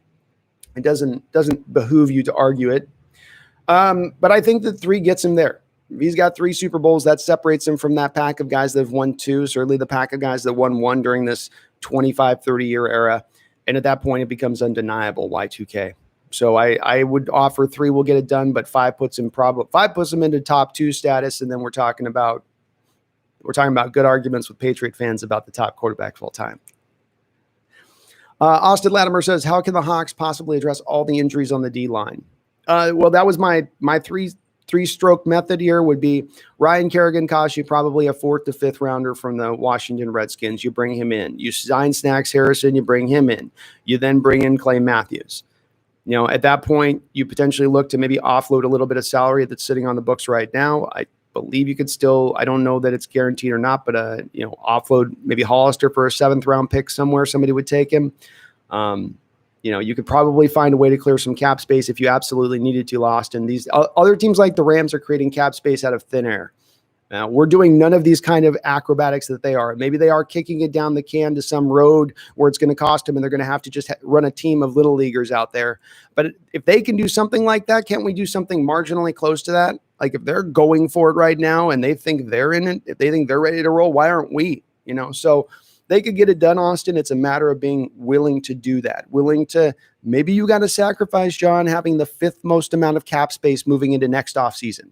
S1: It doesn't behoove you to argue it. But I think that 3 gets him there. He's got 3 Super Bowls. That separates him from that pack of guys that have won 2, certainly the pack of guys that won 1 during this 25, 30-year era. And at that point, it becomes undeniable Y2K. So I would offer 3 will get it done, but 5 puts him into top 2 status, and then we're talking about good arguments with Patriot fans about the top quarterback of all time. Austin Latimer says, how can the Hawks possibly address all the injuries on the D-line? Well, that was my 3-stroke method here would be Ryan Kerrigan costs you probably a 4th to 5th rounder from the Washington Redskins. You bring him in. You sign Snacks Harrison, you bring him in. You then bring in Clay Matthews. At that point, you potentially look to maybe offload a little bit of salary that's sitting on the books right now. I believe you could still, I don't know that it's guaranteed or not, but offload maybe Hollister for a 7th round pick somewhere. Somebody would take him. You could probably find a way to clear some cap space if you absolutely needed to, Austin. These other teams like the Rams are creating cap space out of thin air. We're doing none of these kind of acrobatics that they are. Maybe they are kicking it down the can to some road where it's going to cost them and they're going to have to just run a team of little leaguers out there. But if they can do something like that, can't we do something marginally close to that? Like if they're going for it right now and they think they're in it, if they think they're ready to roll, why aren't we? So they could get it done, Austin. It's a matter of being willing to do that. Maybe you got to sacrifice, John, having the 5th most amount of cap space moving into next offseason.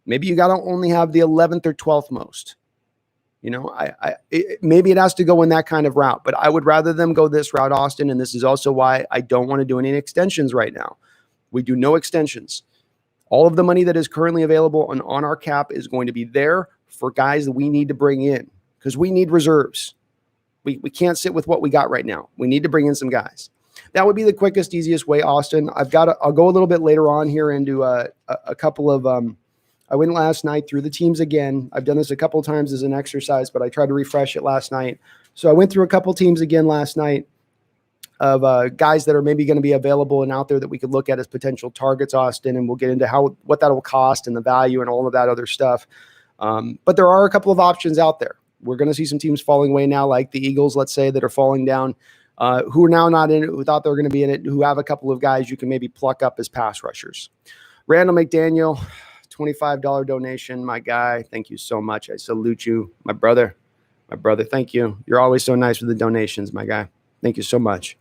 S1: Maybe you got to only have the 11th or 12th most. Maybe it has to go in that kind of route, but I would rather them go this route, Austin. And this is also why I don't want to do any extensions right now. We do no extensions. All of the money that is currently available on our cap is going to be there for guys that we need to bring in because we need reserves. We can't sit with what we got right now. We need to bring in some guys. That would be the quickest, easiest way, Austin. I'll go a little bit later on here into a couple of I went last night through the teams again. I've done this a couple of times as an exercise, but I tried to refresh it last night. So I went through a couple teams again last night of guys that are maybe going to be available and out there that we could look at as potential targets, Austin, and we'll get into what that will cost and the value and all of that other stuff. But there are a couple of options out there. We're going to see some teams falling away now, like the Eagles, let's say, that are falling down, who are now not in it, who thought they were going to be in it, who have a couple of guys you can maybe pluck up as pass rushers. Randall McDaniel, $25 donation, my guy. Thank you so much. I salute you, my brother. Thank you. You're always so nice with the donations, my guy. Thank you so much.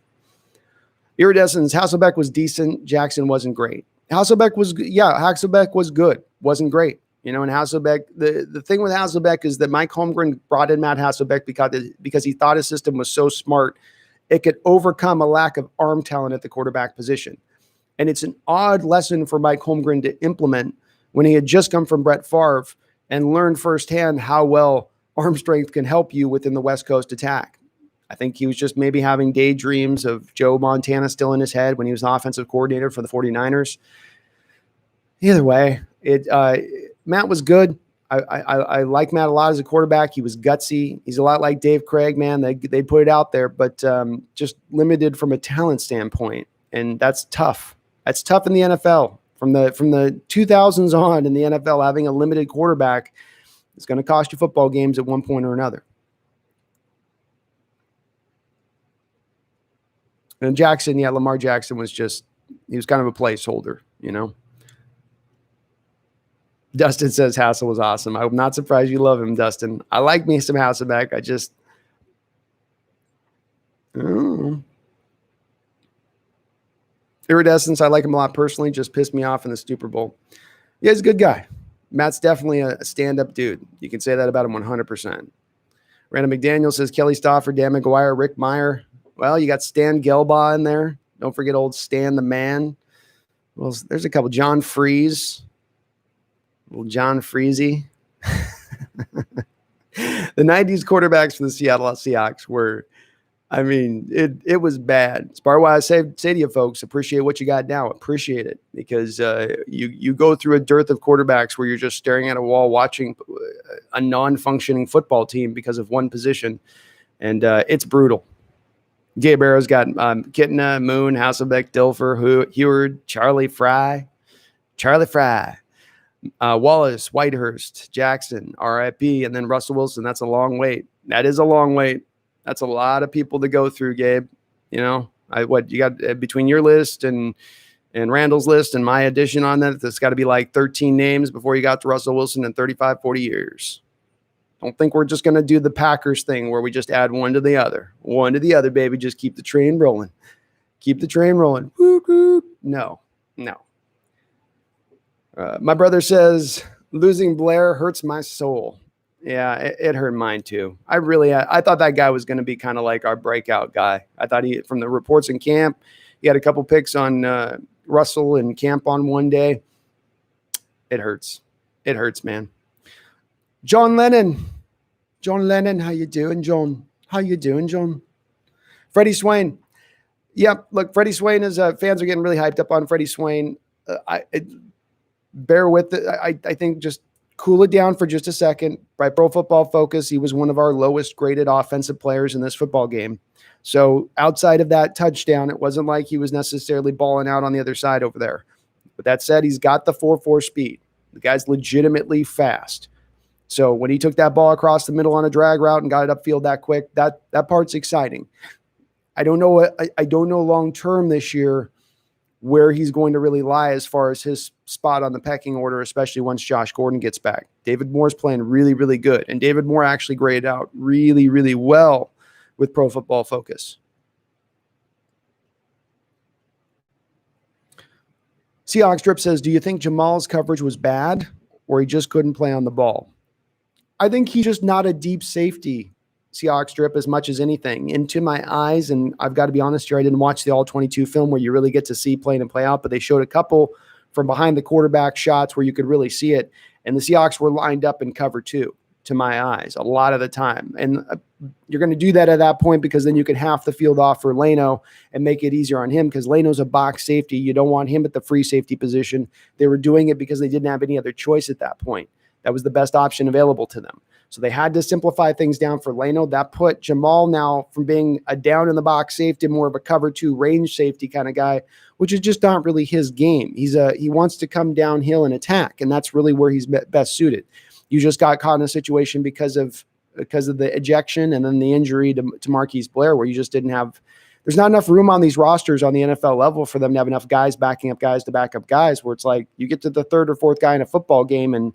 S1: Iridescence, Hasselbeck was decent. Jackson wasn't great. Hasselbeck was good. Wasn't great. And Hasselbeck, the thing with Hasselbeck is that Mike Holmgren brought in Matt Hasselbeck because he thought his system was so smart, it could overcome a lack of arm talent at the quarterback position. And it's an odd lesson for Mike Holmgren to implement when he had just come from Brett Favre and learned firsthand how well arm strength can help you within the West Coast attack. I think he was just maybe having daydreams of Joe Montana still in his head when he was the offensive coordinator for the 49ers. Either way, Matt was good. I like Matt a lot as a quarterback. He was gutsy. He's a lot like Dave Craig, man. They put it out there, but just limited from a talent standpoint. And that's tough. That's tough in the NFL. From the 2000s on in the NFL, having a limited quarterback is going to cost you football games at one point or another. And Jackson, Lamar Jackson he was kind of a placeholder, Dustin says Hassel was awesome. I'm not surprised you love him, Dustin. I like me some Hasselbeck. Iridescence, I like him a lot personally. Just pissed me off in the Super Bowl. Yeah, he's a good guy. Matt's definitely a stand-up dude. You can say that about him 100%. Randall McDaniel says Kelly Stafford, Dan McGuire, Rick Meyer. Well, you got Stan Gelbaugh in there. Don't forget old Stan the Man. Well, there's a couple. John Freeze. Little John Freezy. The 90s quarterbacks for the Seattle Seahawks were, it was bad. It's part of why I say to you folks, appreciate what you got now. Appreciate it because you go through a dearth of quarterbacks where you're just staring at a wall watching a non-functioning football team because of one position, and it's brutal. Gabe Arrow's got Kitna, Moon, Hasselbeck, Dilfer, Heward, Charlie Fry, Wallace, Whitehurst, Jackson, RIP, and then Russell Wilson. That's a long wait. That is a long wait. That's a lot of people to go through, Gabe. You know, what you got between your list and Randall's list and my addition on that, there's got to be like 13 names before you got to Russell Wilson in 35, 40 years. Don't think we're just going to do the Packers thing where we just add one to the other. One to the other, baby. Just keep the train rolling. Keep the train rolling. No. My brother says, losing Blair hurts my soul. Yeah, it hurt mine too. I thought that guy was going to be kind of like our breakout guy. I thought from the reports in camp, he had a couple picks on Russell in camp on one day. It hurts. It hurts, man. John Lennon, how you doing, John? How you doing, John? Freddie Swain. Yep, look, Freddie Swain is fans are getting really hyped up on Freddie Swain. Bear with it. I think just cool it down for just a second. By Pro Football Focus, he was one of our lowest graded offensive players in this football game. So outside of that touchdown, it wasn't like he was necessarily balling out on the other side over there. But that said, he's got the 4.4 speed. The guy's legitimately fast. So when he took that ball across the middle on a drag route and got it upfield that quick, that part's exciting. I don't know long term this year where he's going to really lie as far as his spot on the pecking order, especially once Josh Gordon gets back. David Moore's playing really, really good. And David Moore actually graded out really, really well with Pro Football Focus. Seahawks Drip says, do you think Jamal's coverage was bad or he just couldn't play on the ball? I think he's just not a deep safety, Seahawks Drip, as much as anything. Into my eyes, and I've got to be honest here, I didn't watch the All-22 film where you really get to see play in and play out, but they showed a couple from behind the quarterback shots where you could really see it, and the Seahawks were lined up in cover two, to my eyes, a lot of the time. And you're going to do that at that point because then you can half the field off for Leno and make it easier on him because Leno's a box safety. You don't want him at the free safety position. They were doing it because they didn't have any other choice at that point. That was the best option available to them. So they had to simplify things down for Leno. That put Jamal now from being a down in the box safety, more of a cover two range safety kind of guy, which is just not really his game. He wants to come downhill and attack, and that's really where he's best suited. You just got caught in a situation because of the ejection and then the injury to Marquise Blair, where you just didn't have. There's not enough room on these rosters on the NFL level for them to have enough guys backing up guys to back up guys, where it's like you get to the third or fourth guy in a football game and.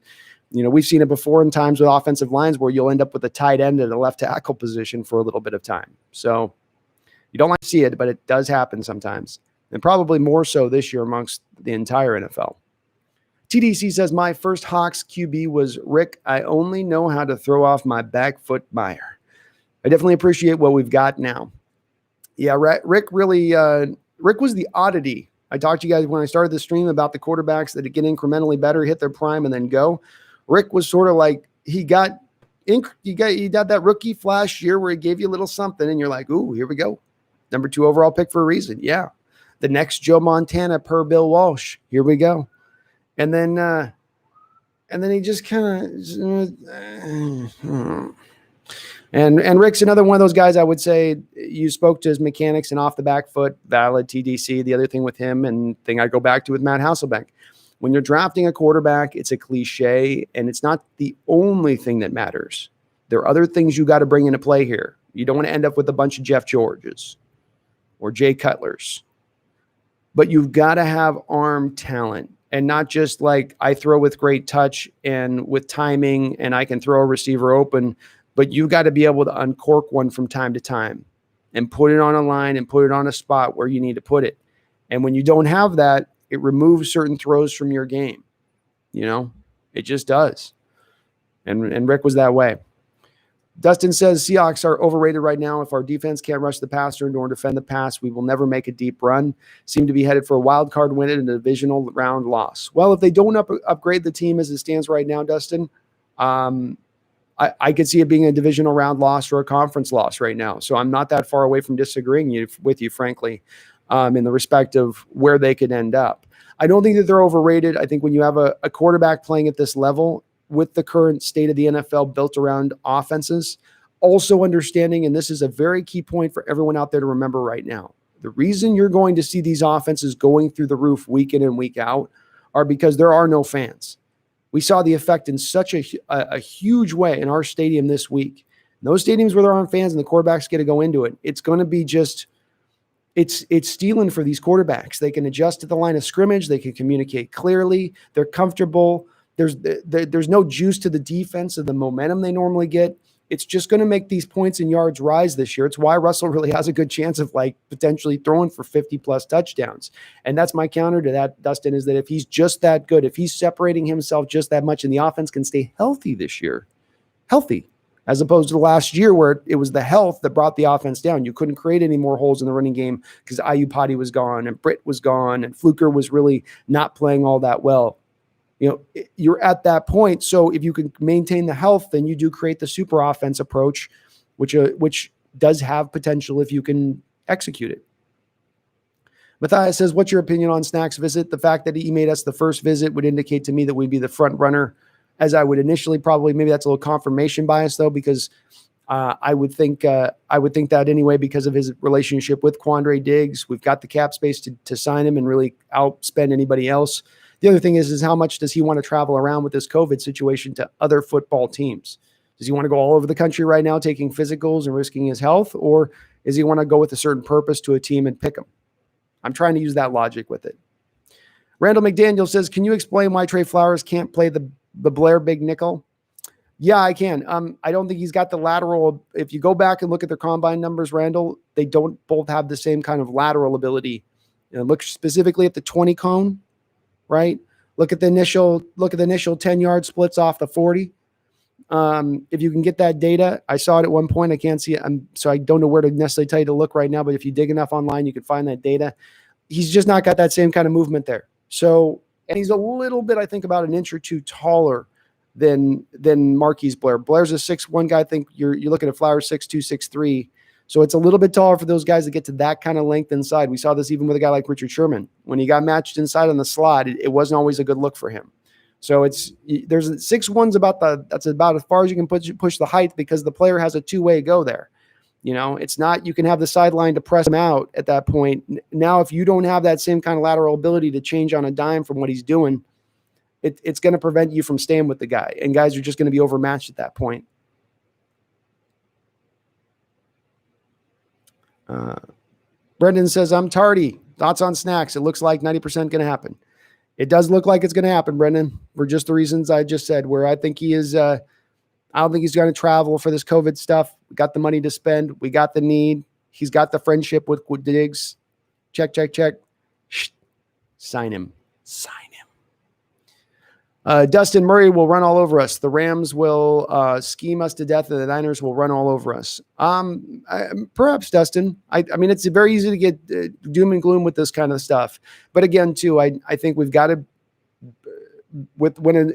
S1: You know, we've seen it before in times with offensive lines where you'll end up with a tight end at a left tackle position for a little bit of time. So you don't like to see it, but it does happen sometimes. And probably more so this year amongst the entire NFL. TDC says, my first Hawks QB was Rick. I only know how to throw off my back foot mire. I definitely appreciate what we've got now. Yeah, Rick really, Rick was the oddity. I talked to you guys when I started the stream about the quarterbacks that get incrementally better, hit their prime, and then go. Rick was sort of like he had that rookie flash year where he gave you a little something, and you're like, ooh, here we go. Number 2 overall pick for a reason. Yeah. The next Joe Montana per Bill Walsh. Here we go. And then he just kind of and Rick's another one of those guys I would say you spoke to his mechanics and off the back foot, valid TDC. The other thing with him and thing I go back to with Matt Hasselbeck. When you're drafting a quarterback, it's a cliche, and it's not the only thing that matters. There are other things you got to bring into play here. You don't want to end up with a bunch of Jeff Georges or Jay Cutlers. But you've got to have arm talent, and not just like I throw with great touch and with timing, and I can throw a receiver open, but you got to be able to uncork one from time to time and put it on a line and put it on a spot where you need to put it. And when you don't have that, it removes certain throws from your game. You know, it just does. And Rick was that way. Dustin says Seahawks are overrated right now. If our defense can't rush the passer nor defend the pass, we will never make a deep run. Seem to be headed for a wild card win and a divisional round loss. Well, if they don't upgrade the team as it stands right now, Dustin, I could see it being a divisional round loss or a conference loss right now. So I'm not that far away from disagreeing with you, frankly. In the respect of where they could end up. I don't think that they're overrated. I think when you have a quarterback playing at this level with the current state of the NFL built around offenses, also understanding, and this is a very key point for everyone out there to remember right now, the reason you're going to see these offenses going through the roof week in and week out are because there are no fans. We saw the effect in such a huge way in our stadium this week. Those stadiums where there aren't fans and the quarterbacks get to go into it, it's going to be just, it's stealing for these quarterbacks. They can adjust to the line of scrimmage. They can communicate clearly. They're comfortable. There's no juice to the defense of the momentum they normally get. It's just going to make these points and yards rise this year. It's why Russell really has a good chance of like potentially throwing for 50 plus touchdowns. And that's my counter to that, Dustin, is that if he's just that good, if he's separating himself just that much and the offense can stay healthy this year, healthy, as opposed to last year where it was the health that brought the offense down. You couldn't create any more holes in the running game because Ayupati was gone and Britt was gone and Fluker was really not playing all that well. You know, you're at that point. So if you can maintain the health, then you do create the super offense approach, which does have potential if you can execute it. Matthias says, what's your opinion on Snack's visit? The fact that he made us the first visit would indicate to me that we'd be the front runner, as I would initially probably. Maybe that's a little confirmation bias though, because I would think that anyway, because of his relationship with Quandre Diggs. We've got the cap space to sign him and really outspend anybody else. The other thing is how much does he want to travel around with this COVID situation to other football teams? Does he want to go all over the country right now taking physicals and risking his health? Or does he want to go with a certain purpose to a team and pick them? I'm trying to use that logic with it. Randall McDaniel says, can you explain why Trey Flowers can't play the Blair big nickel? Yeah, I can. I don't think he's got the lateral. If you go back and look at their combine numbers, Randall, they don't both have the same kind of lateral ability. You know, look specifically at the 20 cone. Right? Look at the initial 10-yard splits off the 40. If you can get that data, I saw it at one point. I can't see it. So I don't know where to necessarily tell you to look right now, but if you dig enough online, you can find that data. He's just not got that same kind of movement there. So, and he's a little bit, I think, about an inch or two taller than Marquise Blair. Blair's a 6'1" guy. I think you're looking at Flowers 6'2", 6'3". So it's a little bit taller for those guys to get to that kind of length inside. We saw this even with a guy like Richard Sherman. When he got matched inside on the slot, it wasn't always a good look for him. So there's 6'1" that's about as far as you can push the height, because the player has a two-way go there. You know, it's not, you can have the sideline to press him out at that point. Now, if you don't have that same kind of lateral ability to change on a dime from what he's doing, it's going to prevent you from staying with the guy. And guys are just going to be overmatched at that point. Brendan says, I'm tardy. Thoughts on Snacks? It looks like 90% going to happen. It does look like it's going to happen, Brendan, for just the reasons I just said, where I think he is, I don't think he's going to travel for this COVID stuff. We got the money to spend. We got the need. He's got the friendship with Diggs. Check. Shh. Sign him. Dustin Murray will run all over us. The Rams will scheme us to death, and the Niners will run all over us. Perhaps, Dustin. I mean, it's very easy to get doom and gloom with this kind of stuff. But again, too, I think we've got to,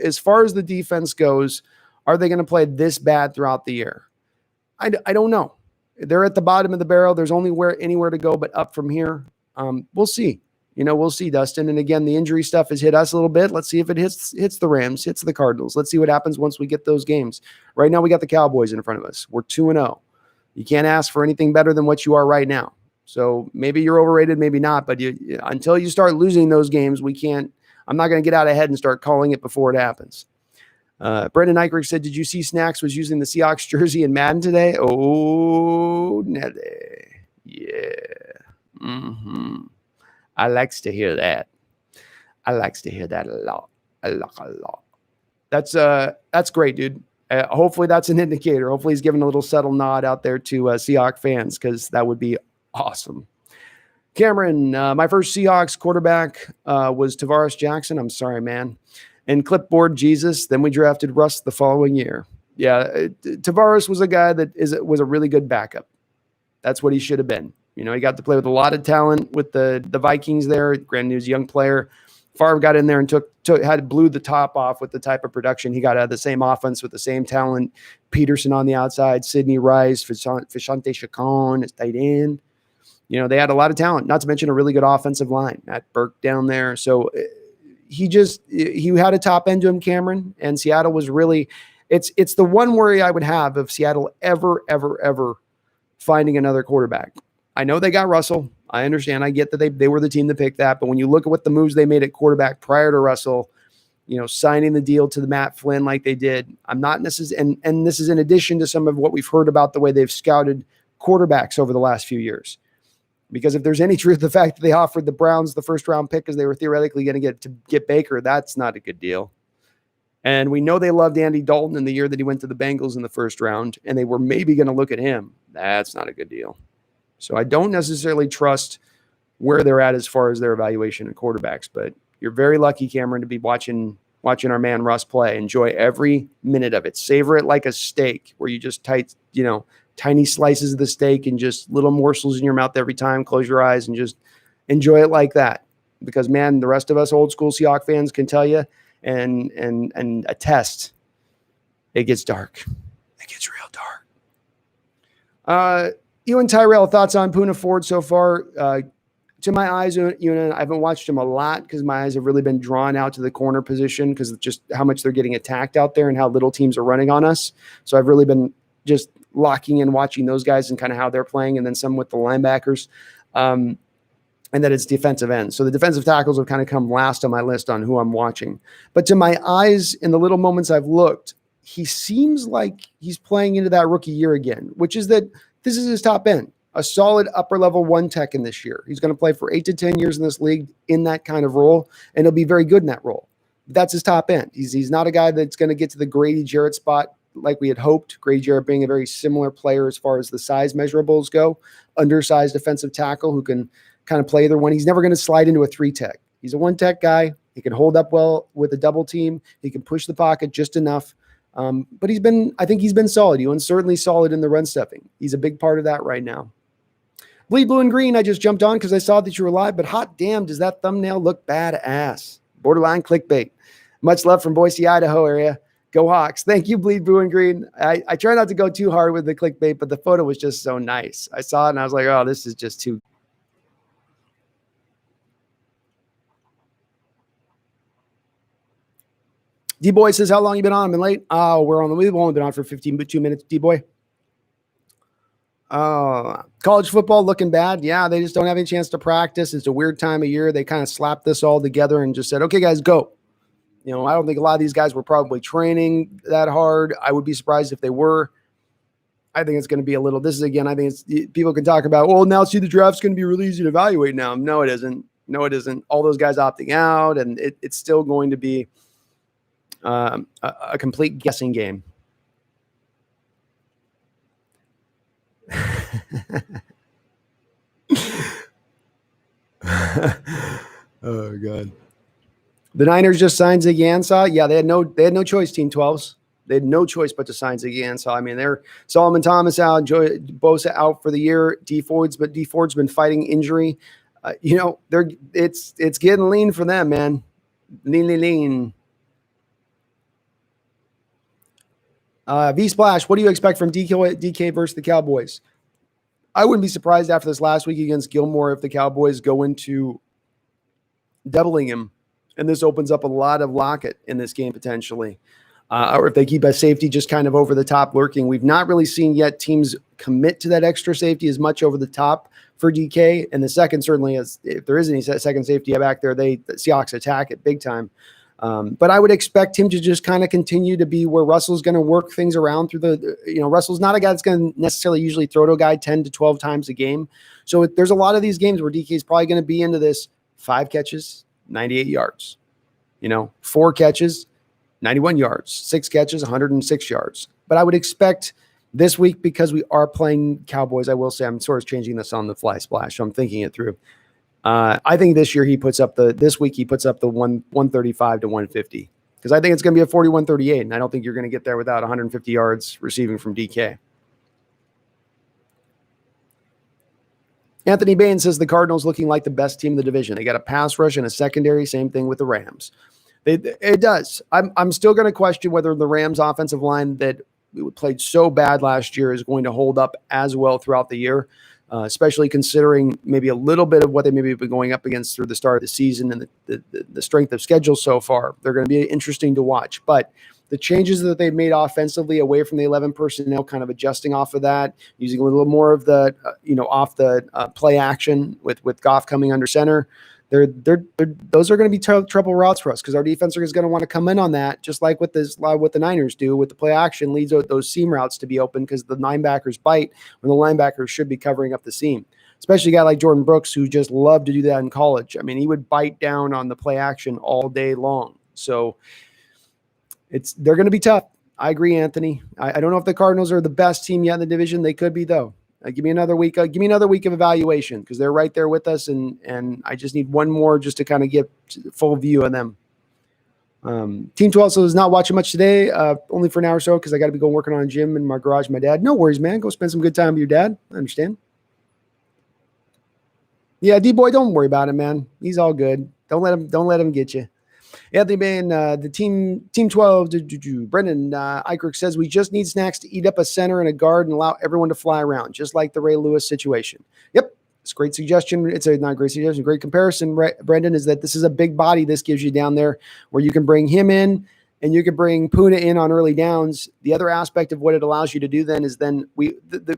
S1: as far as the defense goes, are they going to play this bad throughout the year? I don't know. They're at the bottom of the barrel. There's only anywhere to go but up from here. We'll see. We'll see, Dustin. And again, the injury stuff has hit us a little bit. Let's see if it hits the Rams, hits the Cardinals. Let's see what happens once we get those games. Right now, we got the Cowboys in front of us. We're 2-0. You can't ask for anything better than what you are right now. So maybe you're overrated, maybe not. But until you start losing those games, we can't. I'm not going to get out ahead and start calling it before it happens. Brendan Eichrick said, did you see Snacks was using the Seahawks jersey in Madden today? Oh, Nelly. Yeah. Mm-hmm. I likes to hear that. I likes to hear that a lot. A lot. That's great, dude. Hopefully that's an indicator. Hopefully he's giving a little subtle nod out there to Seahawks fans, because that would be awesome. Cameron, my first Seahawks quarterback was Tavares Jackson. I'm sorry, man. And clipboard Jesus. Then we drafted Russ the following year. Yeah, Tavares was a guy that was a really good backup. That's what he should have been. He got to play with a lot of talent with the Vikings there. Granted, he was a young player. Favre got in there and blew the top off with the type of production he got out of the same offense with the same talent. Peterson on the outside, Sidney Rice, Fashante Chacon as tight end. They had a lot of talent, not to mention a really good offensive line. Matt Burke down there. So he had a top end to him, Cameron, and Seattle was really It's the one worry I would have of Seattle ever finding another quarterback. I know they got Russell. I understand. I get that they were the team to pick that. But when you look at what the moves they made at quarterback prior to Russell, signing the deal to the Matt Flynn like they did, I'm not necessarily, and this is in addition to some of what we've heard about the way they've scouted quarterbacks over the last few years. Because if there's any truth to the fact that they offered the Browns the first round pick because they were theoretically going to get Baker, that's not a good deal. And we know they loved Andy Dalton in the year that he went to the Bengals in the first round, and they were maybe going to look at him. That's not a good deal. So I don't necessarily trust where they're at as far as their evaluation of quarterbacks, but you're very lucky, Cameron, to be watching our man Russ play. Enjoy every minute of it. Savor it like a steak, where you just tiny slices of the steak and just little morsels in your mouth every time. Close your eyes and just enjoy it like that. Because, man, the rest of us old school Seahawks fans can tell you and attest, it gets dark. It gets real dark. You and Tyrell, thoughts on Poona Ford so far? To my eyes, I haven't watched him a lot because my eyes have really been drawn out to the corner position because of just how much they're getting attacked out there and how little teams are running on us. So I've really been just locking in, watching those guys and kind of how they're playing, and then some with the linebackers. And that it's defensive ends. So the defensive tackles have kind of come last on my list on who I'm watching. But to my eyes, in the little moments I've looked, he seems like he's playing into that rookie year again, which is that this is his top end, a solid upper level one tech in this year. He's going to play for 8 to 10 years in this league in that kind of role, and he'll be very good in that role. That's his top end. He's not a guy that's going to get to the Grady Jarrett spot like we had hoped. Grady Jarrett being a very similar player as far as the size measurables go, undersized defensive tackle who can kind of play either one. He's never going to slide into a 3-tech. He's a 1-tech guy. He can hold up well with a double team. He can push the pocket just enough. But I think he's been solid. Ewan's certainly solid in the run stuffing. He's a big part of that right now. Bleed Blue and Green, I just jumped on because I saw that you were live, but hot damn, does that thumbnail look badass? Borderline clickbait. Much love from Boise, Idaho area. Go Hawks. Thank you, Bleed Blue and Green. I try not to go too hard with the clickbait, but the photo was just so nice. I saw it and I was like, oh, this is just too. D-Boy says, how long you been on? I've been late. Oh, we've only been on for 15-2 minutes, D-Boy. College football looking bad. Yeah, they just don't have any chance to practice. It's a weird time of year. They kind of slapped this all together and just said, okay, guys, go. I don't think a lot of these guys were probably training that hard. I would be surprised if they were. I think it's going to be I think people can talk about, well, now see the draft's going to be really easy to evaluate now. No, it isn't. No, it isn't. All those guys opting out, and it's still going to be a complete guessing game. Oh God. The Niners just signed Zig Ansah. Yeah, they had no choice, Team 12s. They had no choice but to sign Zig Ansah. I mean, they're Solomon Thomas out, Bosa out for the year. D Ford's been fighting injury. It's getting lean for them, man. Lean. V Splash, what do you expect from DK versus the Cowboys? I wouldn't be surprised after this last week against Gilmore if the Cowboys go into doubling him, and this opens up a lot of Lockett in this game potentially. Or if they keep a safety just kind of over the top lurking. We've not really seen yet teams commit to that extra safety as much over the top for DK. And the second certainly is, if there is any second safety back there, the Seahawks attack it big time. But I would expect him to just kind of continue to be where Russell's going to work things around through Russell's not a guy that's going to necessarily usually throw to a guy 10 to 12 times a game. So there's a lot of these games where DK is probably going to be into this 5 catches, 98 yards, 4 catches, 91 yards, 6 catches, 106 yards. But I would expect this week, because we are playing Cowboys, I will say I'm sort of changing this on the fly, Splash. So I'm thinking it through. I think this year he puts up the 135 to 150, because I think it's going to be a 41-38, and I don't think you're going to get there without 150 yards receiving from DK. Anthony Bain says the Cardinals looking like the best team in the division. They got a pass rush and a secondary. Same thing with the Rams. It does. I'm still going to question whether the Rams offensive line that played so bad last year is going to hold up as well throughout the year. Especially considering maybe a little bit of what they maybe have been going up against through the start of the season and the strength of schedule so far. They're going to be interesting to watch. But the changes that they've made offensively away from the 11 personnel, kind of adjusting off of that, using a little more of the, off the play action with Goff coming under center. Those are going to be trouble routes for us because our defense is going to want to come in on that, just like what the Niners do with the play action leads those seam routes to be open because the linebackers bite when the linebackers should be covering up the seam. Especially a guy like Jordan Brooks who just loved to do that in college. I mean, he would bite down on the play action all day long. So they're going to be tough. I agree, Anthony. I don't know if the Cardinals are the best team yet in the division. They could be, though. Give me another week. Give me another week of evaluation because they're right there with us, and I just need one more just to kind of get full view of them. Team 12 so is not watching much today, only for an hour or so because I got to be going working on a gym in my garage. My dad. No worries, man. Go spend some good time with your dad. I understand. Yeah, D-boy, don't worry about it, man. He's all good. Don't let him get you. Anthony Bain, the team 12, Brendan Eichert says we just need snacks to eat up a center and a guard and allow everyone to fly around, just like the Ray Lewis situation. Yep, it's a great suggestion. It's a not great suggestion, great comparison, Brendan, is that this is a big body this gives you down there where you can bring him in and you can bring Puna in on early downs. The other aspect of what it allows you to do then is we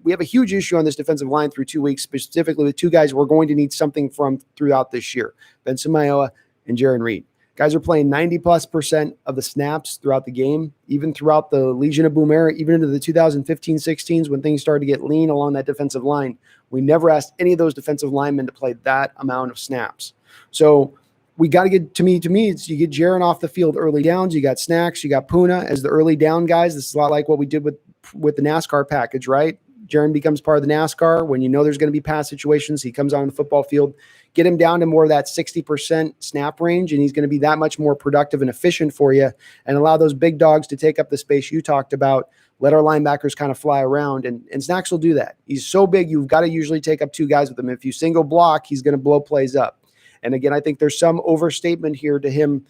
S1: have a huge issue on this defensive line through 2 weeks, specifically with two guys we're going to need something from throughout this year, Benson Mayowa and Jaron Reed. Guys are playing 90+% of the snaps throughout the game, even throughout the Legion of Boom era, even into the 2015-16s when things started to get lean along that defensive line. We never asked any of those defensive linemen to play that amount of snaps. So we got to get, to me, it's you get Jaron off the field early downs, you got Snacks, you got Puna as the early down guys. This is a lot like what we did with the NASCAR package, right? Jaron becomes part of the NASCAR. When you know there's going to be pass situations, he comes on the football field. Get him down to more of that 60% snap range, and he's going to be that much more productive and efficient for you and allow those big dogs to take up the space you talked about. Let our linebackers kind of fly around, and Snacks will do that. He's so big, you've got to usually take up two guys with him. If you single block, he's going to blow plays up. And again, I think there's some overstatement here to him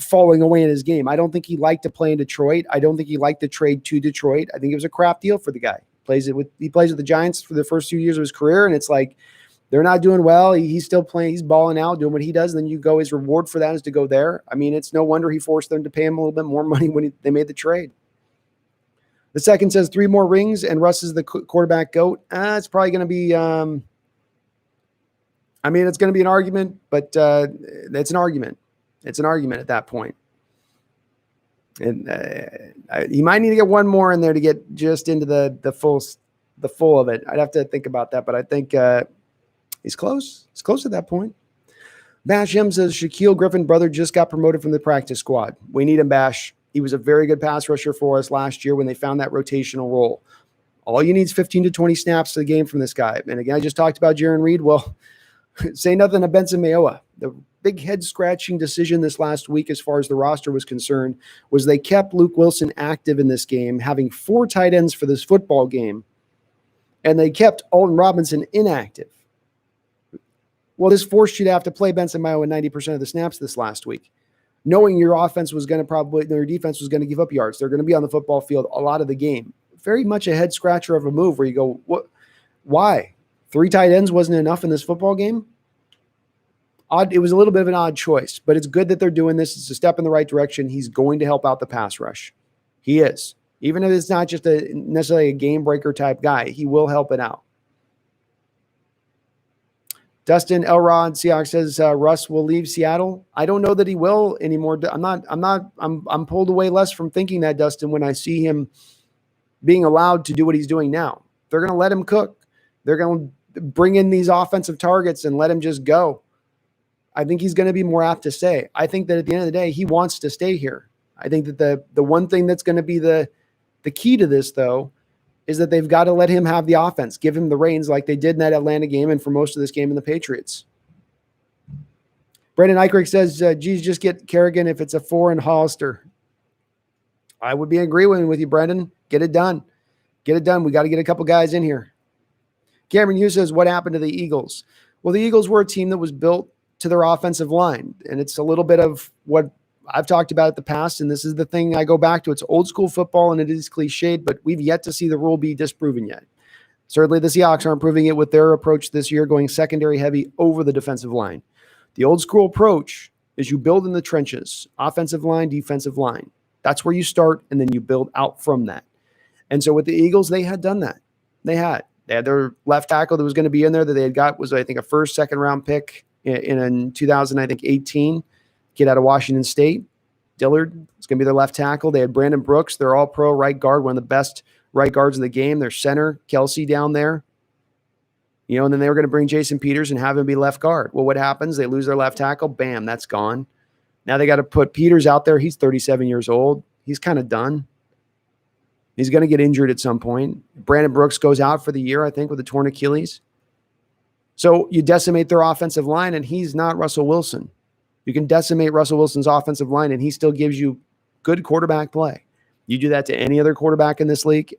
S1: falling away in his game. I don't think he liked to play in Detroit. I don't think he liked to trade to Detroit. I think it was a crap deal for the guy. He plays with the Giants for the first few years of his career, and it's like they're not doing well. He's still playing. He's balling out, doing what he does, and then you go, his reward for that is to go there. I mean, it's no wonder he forced them to pay him a little bit more money when they made the trade. The second says 3 more rings, and Russ is the quarterback GOAT. It's probably going to be it's going to be an argument, but it's an argument. It's an argument at that point. And he might need to get one more in there to get just into the full of it. I'd have to think about that, but I think he's close. He's close at that point. Bash M says Shaquille Griffin brother just got promoted from the practice squad. We need him, Bash. He was a very good pass rusher for us last year when they found that rotational role. All you need is 15 to 20 snaps to the game from this guy. And again, I just talked about Jaron Reed. Well, say nothing to Benson Mayowa. The big head-scratching decision this last week as far as the roster was concerned was they kept Luke Wilson active in this game, having 4 tight ends for this football game, and they kept Alton Robinson inactive. Well, this forced you to have to play Benson Mayowa 90% of the snaps this last week, knowing your offense was going to their defense was going to give up yards. They're going to be on the football field a lot of the game. Very much a head-scratcher of a move where you go, what? Why? 3 tight ends wasn't enough in this football game? It was a little bit of an odd choice, but it's good that they're doing this. It's a step in the right direction. He's going to help out the pass rush. He is. Even if it's not just necessarily a game breaker type guy, he will help it out. Dustin Elrod Seahawks says Russ will leave Seattle. I don't know that he will anymore. I'm pulled away less from thinking that, Dustin, when I see him being allowed to do what he's doing now. They're going to let him cook. They're going to bring in these offensive targets and let him just go. I think he's going to be more apt to stay. I think that at the end of the day, he wants to stay here. I think that the one thing that's going to be the key to this, though, is that they've got to let him have the offense, give him the reins like they did in that Atlanta game and for most of this game in the Patriots. Brandon Eichrick says, geez, just get Kerrigan if it's a 4 and Hollister. I would be agreeing with you, Brendan. Get it done. Get it done. We got to get a couple guys in here. Cameron Hughes says, what happened to the Eagles? Well, the Eagles were a team that was built to their offensive line, and it's a little bit of what I've talked about in the past, and this is the thing I go back to. It's old school football, and it is cliched, but we've yet to see the rule be disproven yet. Certainly the Seahawks aren't proving it with their approach this year, going secondary heavy over the defensive line. The old school approach is you build in the trenches, offensive line, defensive line. That's where you start, and then you build out from that. And so with the Eagles, they had done that. They had their left tackle that was going to be in there that they had got was, I think, a first, second round pick in 2018, kid out of Washington State. Dillard is going to be their left tackle. They had Brandon Brooks, their all-pro right guard, one of the best right guards in the game. Their center, Kelsey, down there. And then they were going to bring Jason Peters and have him be left guard. Well, what happens? They lose their left tackle. Bam, that's gone. Now they got to put Peters out there. He's 37 years old. He's kind of done. He's going to get injured at some point. Brandon Brooks goes out for the year, I think, with a torn Achilles. So you decimate their offensive line, and he's not Russell Wilson. You can decimate Russell Wilson's offensive line, and he still gives you good quarterback play. You do that to any other quarterback in this league,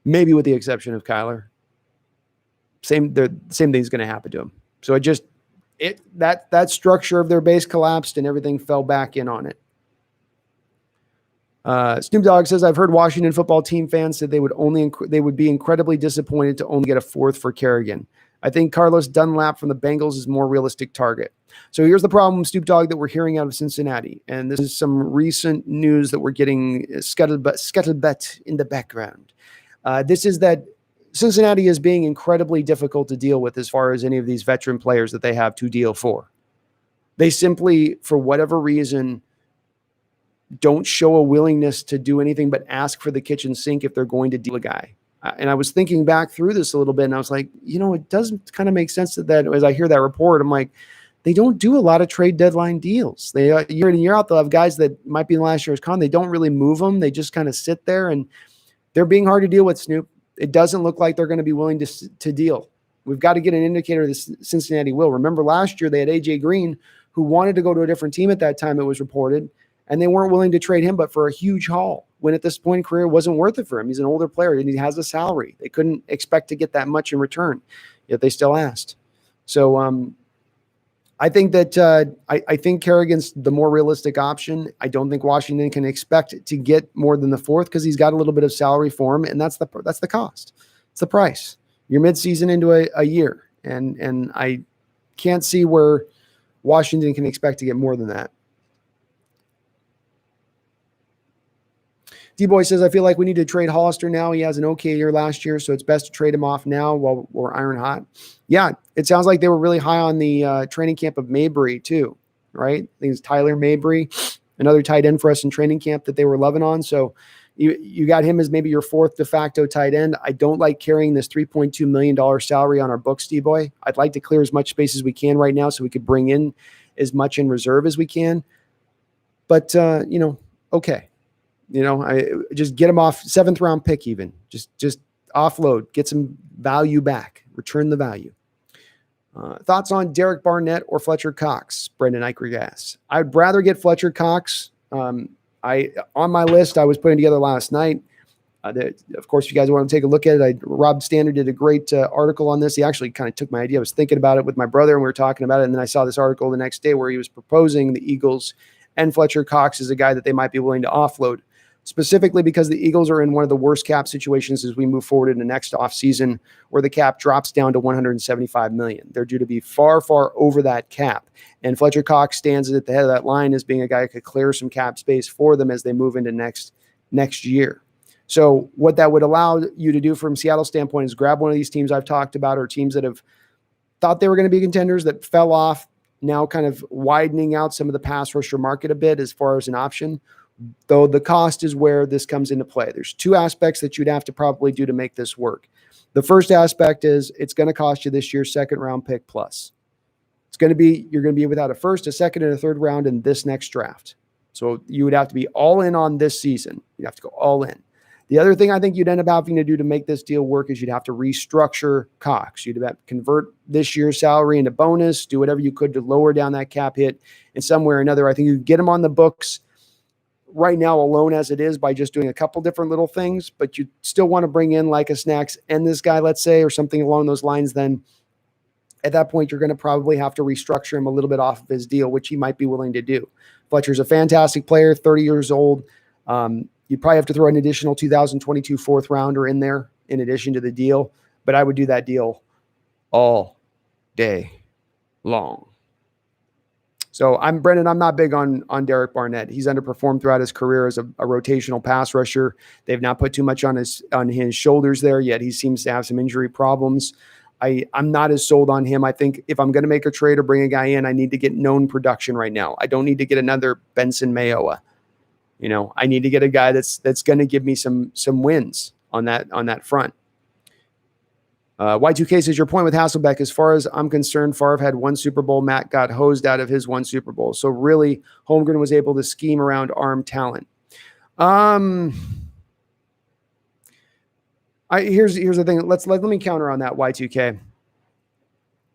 S1: maybe with the exception of Kyler. Same thing's going to happen to him. So that structure of their base collapsed and everything fell back in on it. Snoop Dogg says, I've heard Washington football team fans said they would be incredibly disappointed to only get a fourth for Kerrigan. I think Carlos Dunlap from the Bengals is a more realistic target. So here's the problem, Snoop Dogg, that we're hearing out of Cincinnati. And this is some recent news that we're getting scuttlebutt in the background. This is that Cincinnati is being incredibly difficult to deal with as far as any of these veteran players that they have to deal for. They simply, for whatever reason, don't show a willingness to do anything but ask for the kitchen sink if they're going to deal a guy. And I was thinking back through this a little bit, and I was like, it does kind of make sense that as I hear that report, I'm like, they don't do a lot of trade deadline deals. They year in and year out, they'll have guys that might be in last year's con. They don't really move them. They just kind of sit there, and they're being hard to deal with, Snoop. It doesn't look like they're going to be willing to deal. We've got to get an indicator that Cincinnati will. Remember last year they had A.J. Green, who wanted to go to a different team at that time, it was reported, and they weren't willing to trade him but for a huge haul, when at this point in career it wasn't worth it for him. He's an older player, and he has a salary. They couldn't expect to get that much in return, yet they still asked. So I think that I think Kerrigan's the more realistic option. I don't think Washington can expect to get more than the fourth because he's got a little bit of salary for him, and that's the cost. It's the price. You're midseason into a year, and I can't see where Washington can expect to get more than that. D-Boy says, I feel like we need to trade Hollister now. He has an okay year last year, so it's best to trade him off now while we're iron hot. Yeah, it sounds like they were really high on the training camp of Mabry too, right? I think it's Tyler Mabry, another tight end for us in training camp that they were loving on. So you got him as maybe your fourth de facto tight end. I don't like carrying this $3.2 million salary on our books, D-Boy. I'd like to clear as much space as we can right now so we could bring in as much in reserve as we can. But, okay. I just get him off, 7th round pick even. Just offload, get some value back, return the value. Thoughts on Derek Barnett or Fletcher Cox? Brendan Eichberg asks. I'd rather get Fletcher Cox. On my list I was putting together last night. Of course, if you guys want to take a look at it, Rob Standard did a great article on this. He actually kind of took my idea. I was thinking about it with my brother, and we were talking about it, and then I saw this article the next day where he was proposing the Eagles and Fletcher Cox as a guy that they might be willing to offload, specifically because the Eagles are in one of the worst cap situations as we move forward in the next offseason, where the cap drops down to $175 million. They're due to be far, far over that cap. And Fletcher Cox stands at the head of that line as being a guy who could clear some cap space for them as they move into next year. So what that would allow you to do from Seattle's standpoint is grab one of these teams I've talked about, or teams that have thought they were going to be contenders that fell off, now kind of widening out some of the pass rusher market a bit as far as an option. Though the cost is where this comes into play. There's two aspects that you'd have to probably do to make this work. The first aspect is it's going to cost you this year's 2nd round pick plus. You're going to be without a 1st, a 2nd, and a 3rd round in this next draft. So you would have to be all in on this season. You'd have to go all in. The other thing I think you'd end up having to do to make this deal work is you'd have to restructure Cox. You'd have to convert this year's salary into bonus, do whatever you could to lower down that cap hit in some way or another. I think you get him on the books right now alone as it is by just doing a couple different little things, but you still want to bring in like a Snacks and this guy, let's say, or something along those lines. Then at that point, you're going to probably have to restructure him a little bit off of his deal, which he might be willing to do. Fletcher's a fantastic player, 30 years old. You'd probably have to throw an additional 2022 4th rounder in there in addition to the deal, but I would do that deal all day long. So Brendan, I'm not big on Derek Barnett. He's underperformed throughout his career as a rotational pass rusher. They've not put too much on his shoulders there, yet he seems to have some injury problems. I'm not as sold on him. I think if I'm going to make a trade or bring a guy in, I need to get known production right now. I don't need to get another Benson Mayowa. I need to get a guy that's going to give me some wins on that front. Y2K says, your point with Hasselbeck, as far as I'm concerned, Favre had one Super Bowl. Matt got hosed out of his one Super Bowl. So really, Holmgren was able to scheme around arm talent. Here's the thing. Let me counter on that, Y2K.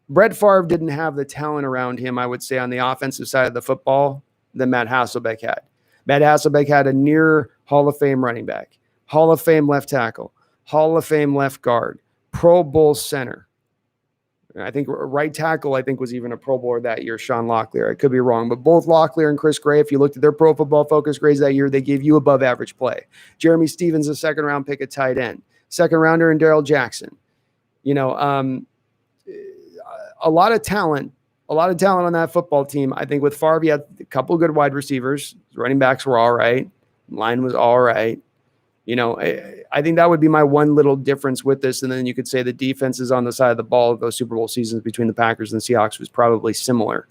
S1: Brett Favre didn't have the talent around him, I would say, on the offensive side of the football that Matt Hasselbeck had. Matt Hasselbeck had a near Hall of Fame running back, Hall of Fame left tackle, Hall of Fame left guard, Pro Bowl center. I think right tackle, was even a Pro Bowler that year, Sean Locklear. I could be wrong, but both Locklear and Chris Gray, if you looked at their Pro Football Focus grades that year, they gave you above average play. Jeremy Stevens, a second-round pick at tight end. Second rounder in Darrell Jackson. A lot of talent on that football team. I think with Favre, he had a couple of good wide receivers. Running backs were all right. Line was all right. I think that would be my one little difference with this. And then you could say the defenses on the side of the ball of those Super Bowl seasons between the Packers and the Seahawks was probably similar.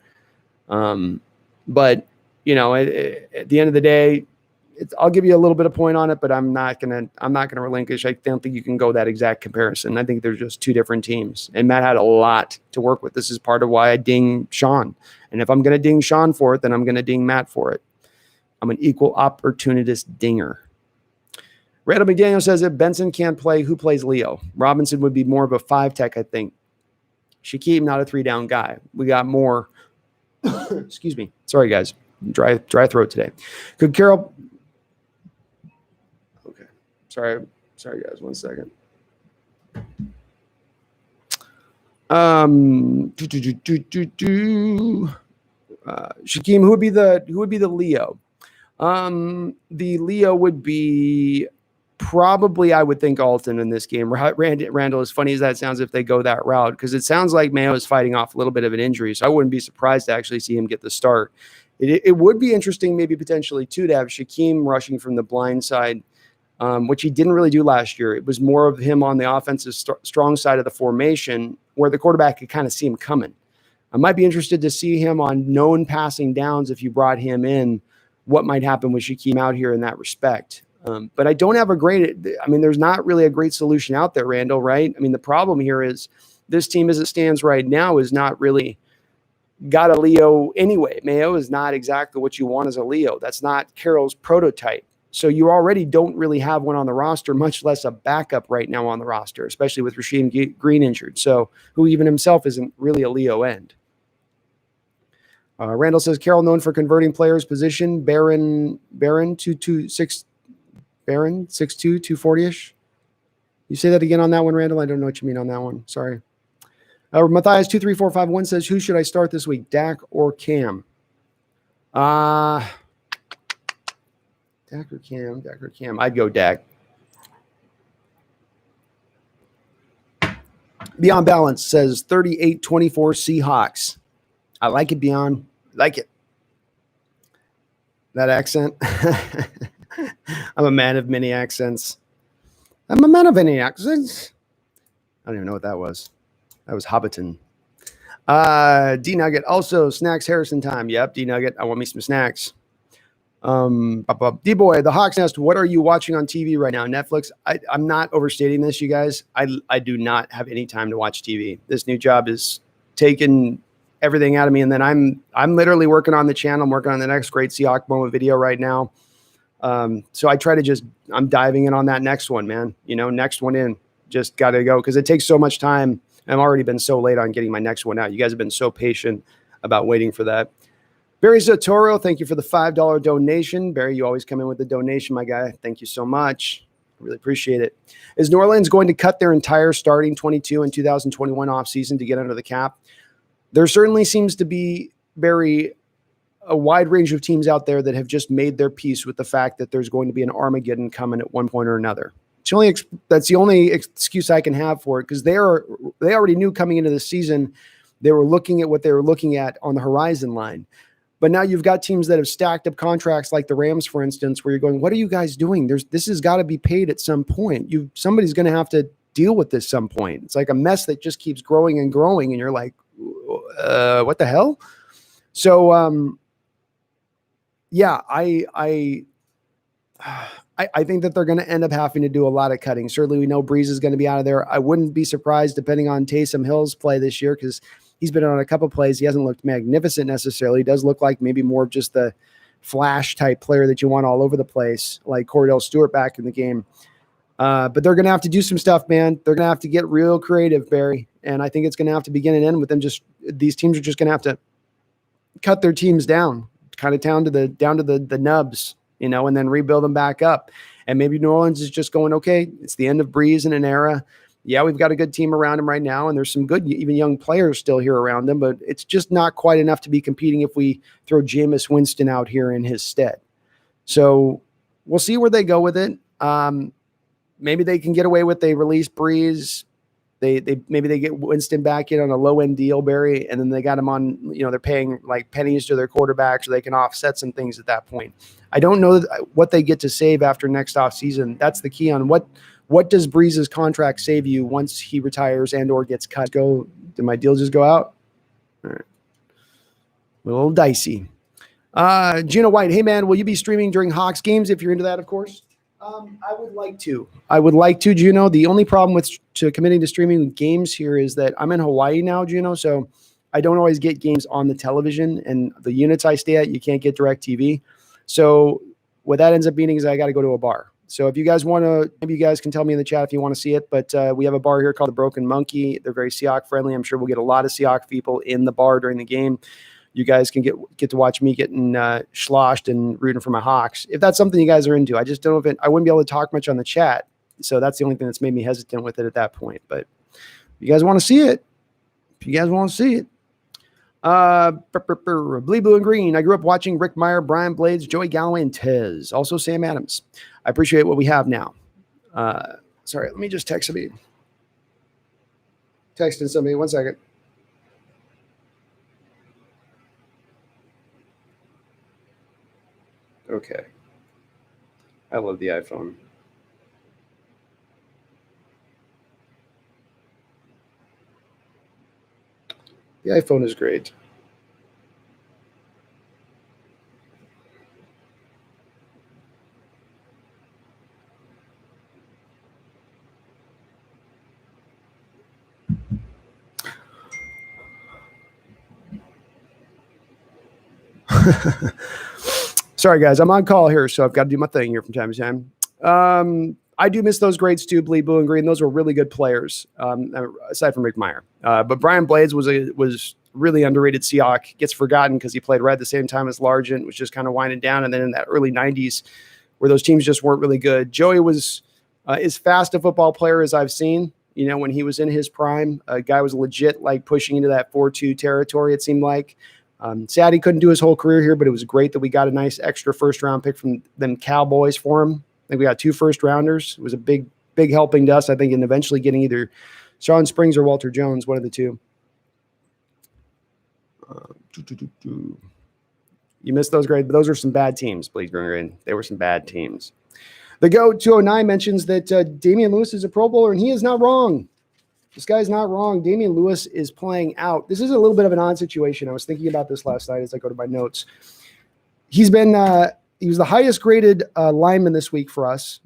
S1: But, at the end of the day, I'll give you a little bit of point on it, but I'm not gonna relinquish. I don't think you can go that exact comparison. I think they're just two different teams, and Matt had a lot to work with. This is part of why I ding Sean, and if I'm gonna ding Sean for it, then I'm gonna ding Matt for it. I'm an equal opportunist dinger. Randall McDaniel says if Benson can't play, who plays Leo? Robinson would be more of a 5-tech, I think. Shaquem, not a 3-down guy. We got more. Excuse me. Sorry, guys. Dry throat today. Could Carroll? Okay. Sorry, guys. 1 second. Shaquem, who would be the Leo? The Leo would be probably, I would think, Alton in this game. Randall, as funny as that sounds, if they go that route, because it sounds like Mayo is fighting off a little bit of an injury, so I wouldn't be surprised to actually see him get the start. It would be interesting, maybe potentially too, to have Shaquem rushing from the blind side, which he didn't really do last year. It was more of him on the offensive strong side of the formation, where the quarterback could kind of see him coming. I might be interested to see him on known passing downs if you brought him in. What might happen with Shaquem out here in that respect. But I don't have there's not really a great solution out there, Randall, right? The problem here is this team as it stands right now is not really got a Leo anyway. Mayo is not exactly what you want as a Leo. That's not Carroll's prototype. So you already don't really have one on the roster, much less a backup right now on the roster, especially with Rasheem Green injured. So who even himself isn't really a Leo end. Randall says Carroll known for converting players position. Barron 226. Barron 6'2", 240-ish. You say that again on that one, Randall? I don't know what you mean on that one. Sorry. Matthias 23451 says, who should I start this week, Dak or Cam? Dak or Cam? I'd go Dak. Beyond Balance says 38-24 Seahawks. I like it, Beyond. Like it. That accent. I'm a man of many accents. I don't even know what that was. That was Hobbiton. D-Nugget. Also, snacks Harrison time. Yep, D-Nugget. I want me some snacks. D-Boy, the Hawks Nest, what are you watching on TV right now? Netflix? I'm not overstating this, you guys. I do not have any time to watch TV. This new job is taking everything out of me, and then I'm literally working on the channel. I'm working on the next great Seahawk moment video right now. So I try to I'm diving in on that next one, man. Next one in. Just got to go because it takes so much time. I've already been so late on getting my next one out. You guys have been so patient about waiting for that. Barry Zotoro, thank you for the $5 donation. Barry, you always come in with the donation, my guy. Thank you so much. I really appreciate it. Is New Orleans going to cut their entire starting 22 and 2021 offseason to get under the cap? There certainly seems to be, Barry, a wide range of teams out there that have just made their peace with the fact that there's going to be an Armageddon coming at one point or another. That's the only excuse I can have for it, because they already knew coming into the season they were looking at what they were looking at on the horizon line. But now you've got teams that have stacked up contracts like the Rams, for instance, where you're going, what are you guys doing? This has got to be paid at some point. Somebody's going to have to deal with this some point. It's like a mess that just keeps growing and growing. And you're like, what the hell? So, yeah, I think that they're going to end up having to do a lot of cutting. Certainly we know Breeze is going to be out of there. I wouldn't be surprised depending on Taysom Hill's play this year, because he's been on a couple plays. He hasn't looked magnificent necessarily. He does look like maybe more of just the flash type player that you want all over the place, like Cordell Stewart back in the game. But they're going to have to do some stuff, man. They're going to have to get real creative, Barry. And I think it's going to have to begin and end with them. These teams are just going to have to cut their teams down, kind of down to the nubs, and then rebuild them back up. And maybe New Orleans is just going, okay, it's the end of Breeze in an era. Yeah, we've got a good team around him right now, and there's some good, even young players still here around them, but it's just not quite enough to be competing if we throw Jameis Winston out here in his stead. So we'll see where they go with it. Maybe they can get away with, they release Breeze. Maybe they get Winston back in on a low end deal, Barry, and then they got him on, they're paying like pennies to their quarterback so they can offset some things at that point. I don't know what they get to save after next offseason. That's the key on what does Breeze's contract save you once he retires and or gets cut? Did my deal just go out? All right. A little dicey. Gina White, hey man, will you be streaming during Hawks games if you're into that, of course? I would like to, Juno. The only problem with committing to streaming games here is that I'm in Hawaii now, Juno, so I don't always get games on the television, and the units I stay at, you can't get direct TV. So what that ends up meaning is I got to go to a bar. So if you guys want to, maybe you guys can tell me in the chat if you want to see it, but we have a bar here called the Broken Monkey. They're very Seahawks friendly. I'm sure we'll get a lot of Seahawks people in the bar during the game. You guys can get to watch me getting sloshed and rooting for my Hawks. If that's something you guys are into, I just don't know if I wouldn't be able to talk much on the chat. So that's the only thing that's made me hesitant with it at that point. But if you guys want to see it, Bleed Blue and Green. I grew up watching Rick Meyer, Brian Blades, Joey Galloway, and Tez. Also Sam Adams. I appreciate what we have now. Sorry, let me just text somebody. Texting somebody. 1 second. Okay. I love the iPhone. The iPhone is great. Sorry, guys. I'm on call here, so I've got to do my thing here from time to time. I do miss those grades too, Bleed Blue and Green. Those were really good players, aside from Rick Meyer. But Brian Blades was really underrated Seahawk. Gets forgotten because he played right at the same time as Largent, was just kind of winding down. And then in that early 90s, where those teams just weren't really good, Joey was as fast a football player as I've seen. When he was in his prime, a guy was legit like pushing into that 4-2 territory, it seemed like. Sad he couldn't do his whole career here, but it was great that we got a nice extra first-round pick from them Cowboys for him. I think we got 2 first-rounders. It was a big helping to us, I think, in eventually getting either Sean Springs or Walter Jones, one of the two. You missed those grades, but those are some bad teams, please, Green. They were some bad teams. The Go 209 mentions that Damian Lewis is a Pro Bowler, and he is not wrong. This guy's not wrong. Damian Lewis is playing out. This is a little bit of an odd situation. I was thinking about this last night as I go to my notes. He was the highest graded lineman this week for us.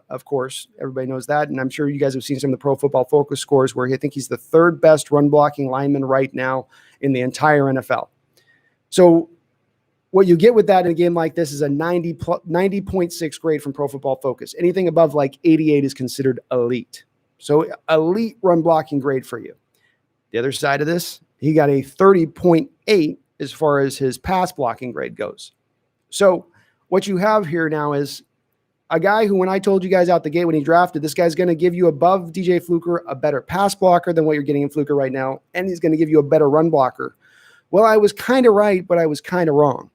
S1: Of course, everybody knows that. And I'm sure you guys have seen some of the Pro Football Focus scores where I think he's the 3rd best run blocking lineman right now in the entire NFL. So what you get with that in a game like this is a 90.6 grade from Pro Football Focus. Anything above like 88 is considered elite. So elite run blocking grade for you. The other side of this, he got a 30.8 as far as his pass blocking grade goes. So what you have here now is a guy who, when I told you guys out the gate when he drafted, this guy's going to give you above DJ Fluker a better pass blocker than what you're getting in Fluker right now, and he's going to give you a better run blocker. Well, I was kind of right, but I was kind of wrong.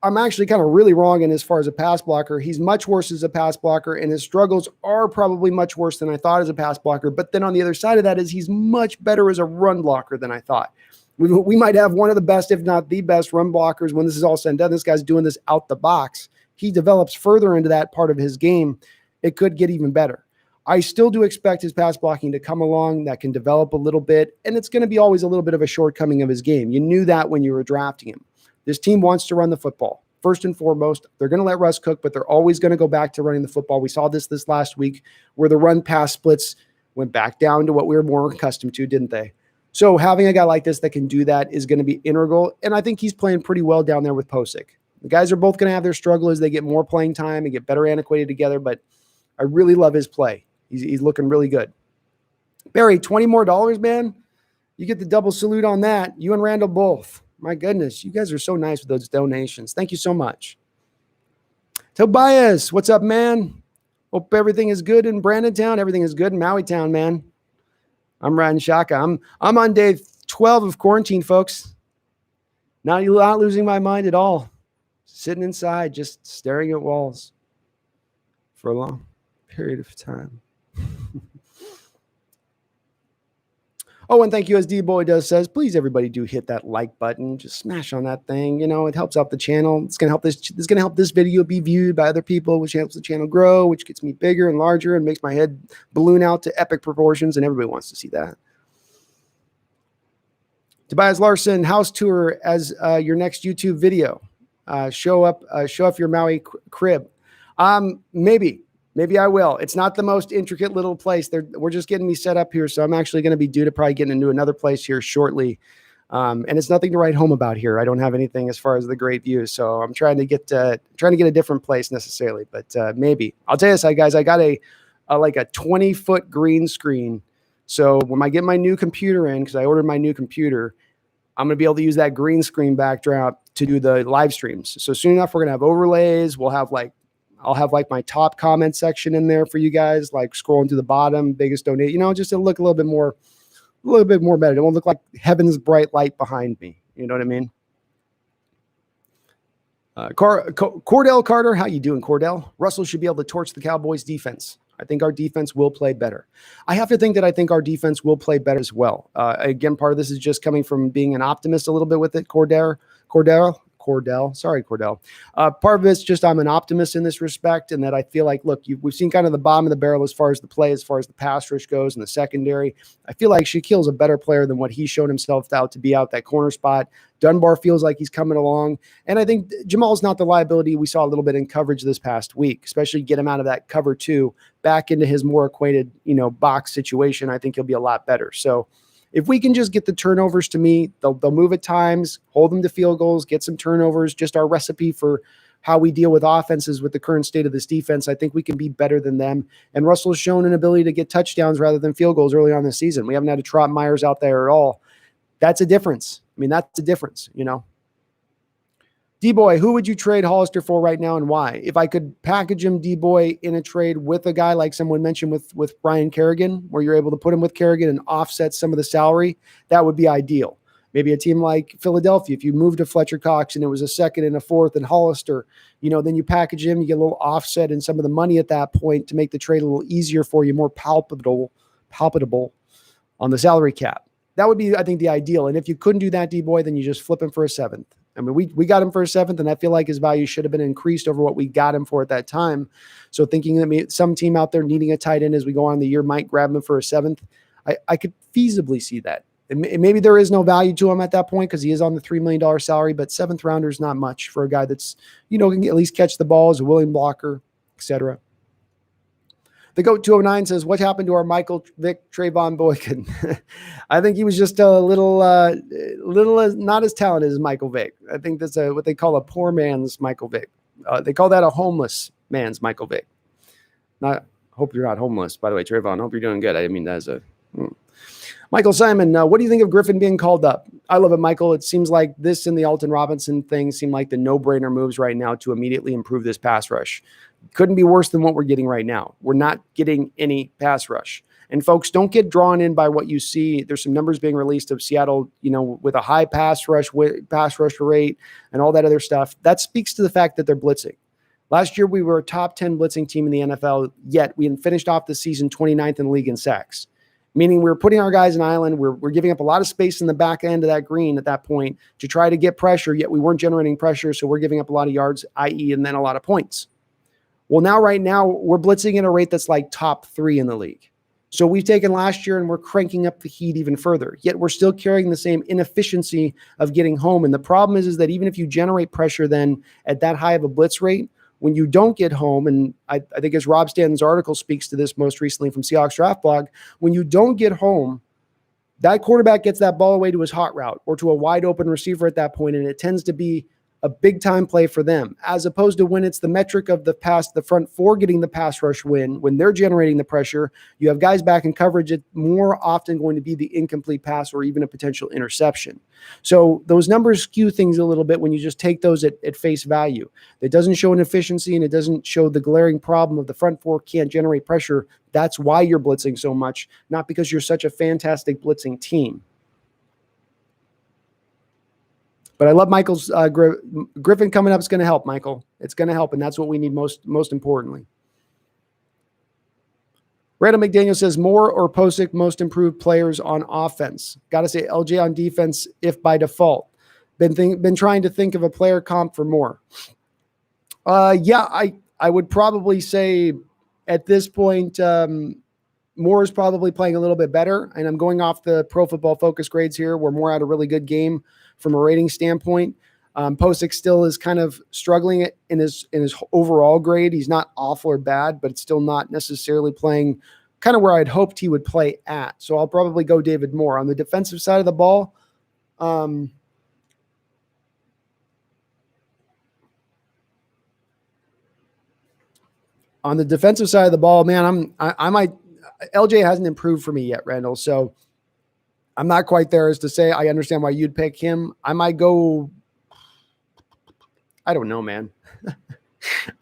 S1: I'm actually kind of really wrong in as far as a pass blocker. He's much worse as a pass blocker, and his struggles are probably much worse than I thought as a pass blocker. But then on the other side of that is he's much better as a run blocker than I thought. We might have one of the best, if not the best, run blockers when this is all said and done. This guy's doing this out the box. He develops further into that part of his game. It could get even better. I still do expect his pass blocking to come along. That can develop a little bit, and it's going to be always a little bit of a shortcoming of his game. You knew that when you were drafting him. This team wants to run the football. First and foremost, they're going to let Russ cook, but they're always going to go back to running the football. We saw this last week where the run-pass splits went back down to what we were more accustomed to, didn't they? So having a guy like this that can do that is going to be integral, and I think he's playing pretty well down there with Posick. The guys are both going to have their struggle as they get more playing time and get better antiquated together, but I really love his play. He's looking really good. Barry, $20 more, man. You get the double salute on that. You and Randall both. My goodness, you guys are so nice with those donations. Thank you so much. Tobias, what's up, man? Hope everything is good in Brandontown. Everything is good in Mauitown, man. I'm riding shaka. I'm on day 12 of quarantine, folks. Not losing my mind at all. Sitting inside, just staring at walls for a long period of time. Oh, and thank you, as D-Boy says, please everybody do hit that like button. Just smash on that thing. You know, it helps out the channel. It's gonna help this video be viewed by other people, which helps the channel grow, which gets me bigger and larger and makes my head balloon out to epic proportions, and everybody wants to see that. Tobias Larson, house tour as your next YouTube video. Show up your Maui crib. Maybe I will. It's not the most intricate little place. We're just getting me set up here, so I'm actually going to be due to probably getting into another place here shortly. And it's nothing to write home about here. I don't have anything as far as the great views, so I'm trying to get a different place necessarily. But maybe I'll tell you this, guys. I got a 20-foot green screen. So when I get my new computer in, because I ordered my new computer, I'm going to be able to use that green screen backdrop to do the live streams. So soon enough, we're going to have overlays. I'll have my top comment section in there for you guys, like scrolling to the bottom, biggest donate, just to look a little bit more better. It won't look like heaven's bright light behind me. You know what I mean? Cordell Carter, how you doing, Cordell? Russell should be able to torch the Cowboys defense. I think our defense will play better. I have to think that I think our defense will play better as well. Again, part of this is just coming from being an optimist a little bit with it, Cordell. Sorry, Cordell. Part of it's just I'm an optimist in this respect, and that I feel like, look, we've seen kind of the bottom of the barrel as far as the play, as far as the pass rush goes and the secondary. I feel like Shaquille's a better player than what he's shown himself out to be out that corner spot. Dunbar feels like he's coming along, and I think Jamal's not the liability we saw a little bit in coverage this past week, especially get him out of that cover 2 back into his more acquainted, box situation. I think he'll be a lot better. So if we can just get the turnovers to me, they'll move at times, hold them to field goals, get some turnovers, just our recipe for how we deal with offenses with the current state of this defense. I think we can be better than them. And Russell's shown an ability to get touchdowns rather than field goals early on this season. We haven't had to trot Myers out there at all. That's a difference. That's a difference, D-Boy, who would you trade Hollister for right now and why? If I could package him, D-Boy, in a trade with a guy like someone mentioned with Brian Kerrigan, where you're able to put him with Kerrigan and offset some of the salary, that would be ideal. Maybe a team like Philadelphia, if you moved to Fletcher Cox and it was a second and a fourth and Hollister, then you package him, you get a little offset in some of the money at that point to make the trade a little easier for you, more palpable on the salary cap. That would be, I think, the ideal. And if you couldn't do that, D-Boy, then you just flip him for a 7th. We got him for a 7th, and I feel like his value should have been increased over what we got him for at that time. So thinking that some team out there needing a tight end as we go on the year might grab him for a 7th, I could feasibly see that. And maybe there is no value to him at that point because he is on the $3 million salary, but 7th rounder is not much for a guy that's, can at least catch the ball, is a willing blocker, etc. The GOAT 209 says, what happened to our Michael Vick Trayvon Boykin? I think he was just a little not as talented as Michael Vick. I think that's what they call a poor man's Michael Vick. They call that a homeless man's Michael Vick. Hope you're not homeless, by the way, Trayvon. Hope you're doing good. I mean, that's a... Michael Simon, what do you think of Griffin being called up? I love it, Michael. It seems like this and the Alton Robinson thing seem like the no-brainer moves right now to immediately improve this pass rush. Couldn't be worse than what we're getting right now. We're not getting any pass rush. And folks, don't get drawn in by what you see. There's some numbers being released of Seattle, with a high pass rush rate and all that other stuff. That speaks to the fact that they're blitzing. Last year, we were a top 10 blitzing team in the NFL, yet we finished off the season 29th in the league in sacks. meaning we're putting our guys in island. We're giving up a lot of space in the back end of that green at that point to try to get pressure, yet we weren't generating pressure, so we're giving up a lot of yards, i.e., and then a lot of points. Well, right now, we're blitzing at a rate that's like top 3 in the league. So we've taken last year and we're cranking up the heat even further, yet we're still carrying the same inefficiency of getting home. And the problem is that even if you generate pressure then at that high of a blitz rate, when you don't get home, and I think as Rob Stanton's article speaks to this most recently from Seahawks Draft Blog, when you don't get home, that quarterback gets that ball away to his hot route or to a wide open receiver at that point, and it tends to be a big time play for them, as opposed to when it's the metric of the front 4 getting the pass rush win, when they're generating the pressure, you have guys back in coverage, it's more often going to be the incomplete pass or even a potential interception. So those numbers skew things a little bit when you just take those at face value. It doesn't show an efficiency, and it doesn't show the glaring problem of the front 4 can't generate pressure. That's why you're blitzing so much, not because you're such a fantastic blitzing team. But I love Michael's Griffin coming up. It's going to help, Michael. It's going to help, and that's what we need most importantly. Randall McDaniel says, Moore or Posick, most improved players on offense. Got to say LJ on defense, if by default. Been trying to think of a player comp for Moore. Yeah, I would probably say at this point, Moore is probably playing a little bit better, and I'm going off the Pro Football Focus grades here, where Moore had a really good game from a rating standpoint. Posick still is kind of struggling in his overall grade. He's not awful or bad, but it's still not necessarily playing kind of where I'd hoped he would play at. So I'll probably go David Moore. On the defensive side of the ball, on the defensive side of the ball, man, I might LJ hasn't improved for me yet, Randall. So I'm not quite there as to say I understand why you'd pick him. I might go. I don't know, man.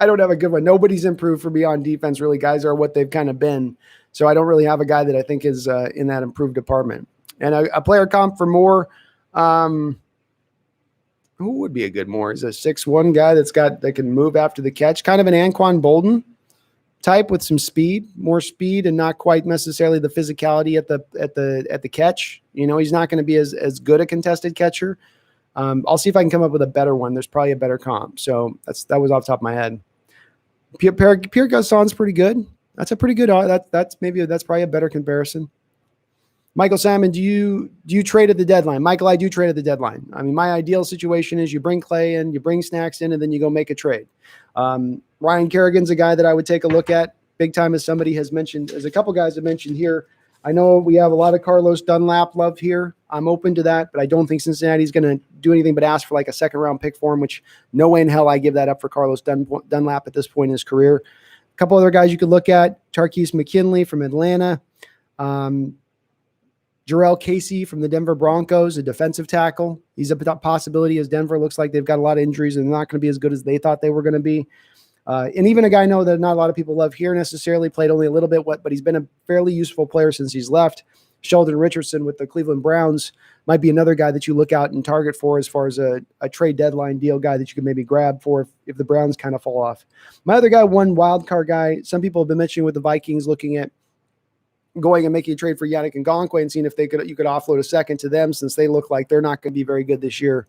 S1: I don't have a good one. Nobody's improved for me on defense, really. Guys are what they've kind of been. So I don't really have a guy that I think is in that improved department. And a player comp for Moore, who would be a good Moore? Is a 6'1" guy that can move after the catch, kind of an Anquan Bolden type with some speed, more speed, and not quite necessarily the physicality at the catch. You know, he's not going to be as good a contested catcher. I'll see if I can come up with a better one. There's probably a better comp. So that was off the top of my head. Pierre Gasson's pretty good. That's a pretty good. That's probably a better comparison. Michael Simon, do you trade at the deadline? Michael, I do trade at the deadline. I mean, my ideal situation is you bring Clay in, you bring Snacks in, and then you go make a trade. Ryan Kerrigan's a guy that I would take a look at big time, as somebody has mentioned, as a couple guys have mentioned here. I know we have a lot of Carlos Dunlap love here. I'm open to that, but I don't think Cincinnati's going to do anything but ask for like a second-round pick for him, which no way in hell I give that up for Carlos Dunlap at this point in his career. A couple other guys you could look at, Tarquise McKinley from Atlanta, Jarrell Casey from the Denver Broncos, a defensive tackle. He's a possibility, as Denver looks like they've got a lot of injuries and they're not going to be as good as they thought they were going to be. And even a guy I know that not a lot of people love here necessarily, played only a little bit, but he's been a fairly useful player since he's left. Sheldon Richardson with the Cleveland Browns might be another guy that you look out and target for as far as a trade deadline deal guy that you could maybe grab for if the Browns kind of fall off. My other guy, one wild card guy, some people have been mentioning with the Vikings looking at going and making a trade for Yannick Ngakoue and seeing if you could offload a second to them, since they look like they're not going to be very good this year.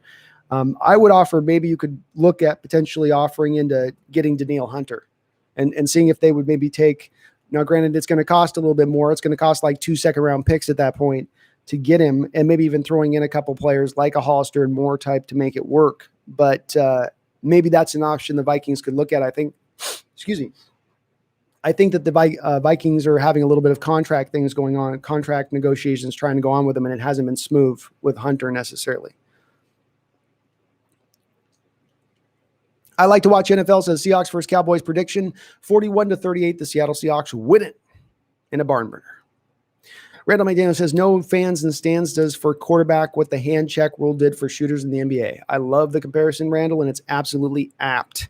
S1: I would offer, maybe you could look at potentially offering into getting Danielle Hunter and seeing if they would maybe take, now granted it's going to cost a little bit more. It's going to cost like 2 second-round picks at that point to get him, and maybe even throwing in a couple players like a Hollister and Moore type to make it work. But maybe that's an option the Vikings could look at. I think that the Vikings are having a little bit of contract things going on, contract negotiations trying to go on with them, and it hasn't been smooth with Hunter necessarily. I like to watch NFL, says Seahawks versus Cowboys prediction, 41-38. The Seattle Seahawks win it in a barn burner. Randall McDaniel says no fans in the stands does for quarterback what the hand check rule did for shooters in the NBA. I love the comparison, Randall, and it's absolutely apt.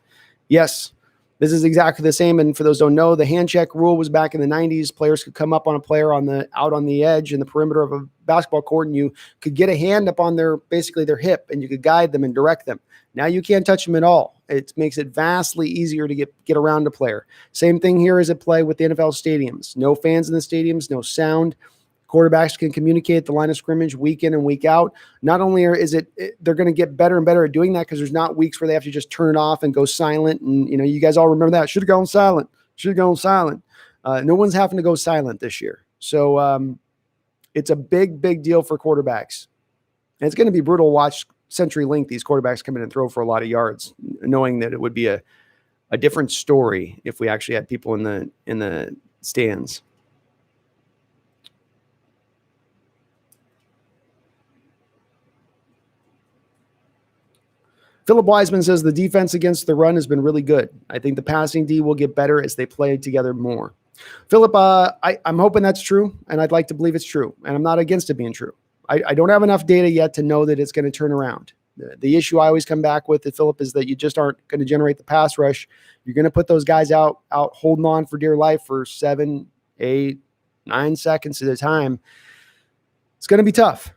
S1: Yes, this is exactly the same. And for those who don't know, the hand check rule was back in the 90s. Players could come up on a player out on the edge in the perimeter of a basketball court, and you could get a hand up on their hip, and you could guide them and direct them. Now you can't touch them at all. It makes it vastly easier to get around a player. Same thing here is at play with the NFL stadiums. No fans in the stadiums, no sound. quarterbacks can communicate the line of scrimmage week in and week out, not only they're going to get better and better at doing that because there's not weeks where they have to just turn it off and go silent. And, you guys all remember that. Should have gone silent. No one's having to go silent this year. So it's a big, big deal for quarterbacks. And it's going to be brutal to watch CenturyLink these quarterbacks come in and throw for a lot of yards, knowing that it would be a different story if we actually had people in the stands. Philip Wiseman says the defense against the run has been really good. I think the passing D will get better as they play together more. Philip, I'm hoping that's true, and I'd like to believe it's true, and I'm not against it being true. I don't have enough data yet to know that it's going to turn around. The issue I always come back with, Philip, is that you just aren't going to generate the pass rush. You're going to put those guys out holding on for dear life for 7, 8, 9 seconds at a time. It's going to be tough.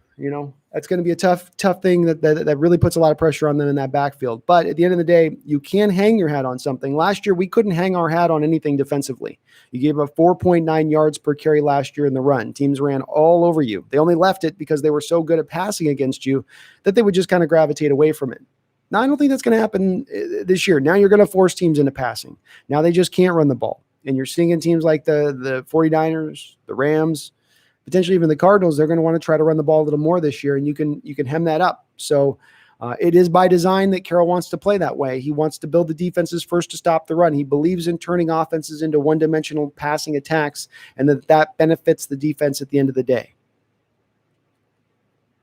S1: That's going to be a tough thing that really puts a lot of pressure on them in that backfield. But at the end of the day, you can hang your hat on something. Last year, we couldn't hang our hat on anything defensively. You gave up 4.9 yards per carry last year in the run. Teams ran all over you. They only left it because they were so good at passing against you that they would just kind of gravitate away from it. Now, I don't think that's going to happen this year. Now you're going to force teams into passing. Now they just can't run the ball. And you're seeing in teams like the 49ers, the Rams, potentially even the Cardinals, they're going to want to try to run the ball a little more this year, and you can hem that up. So it is by design that Carroll wants to play that way. He wants to build the defenses first to stop the run. He believes in turning offenses into one-dimensional passing attacks, and that benefits the defense at the end of the day.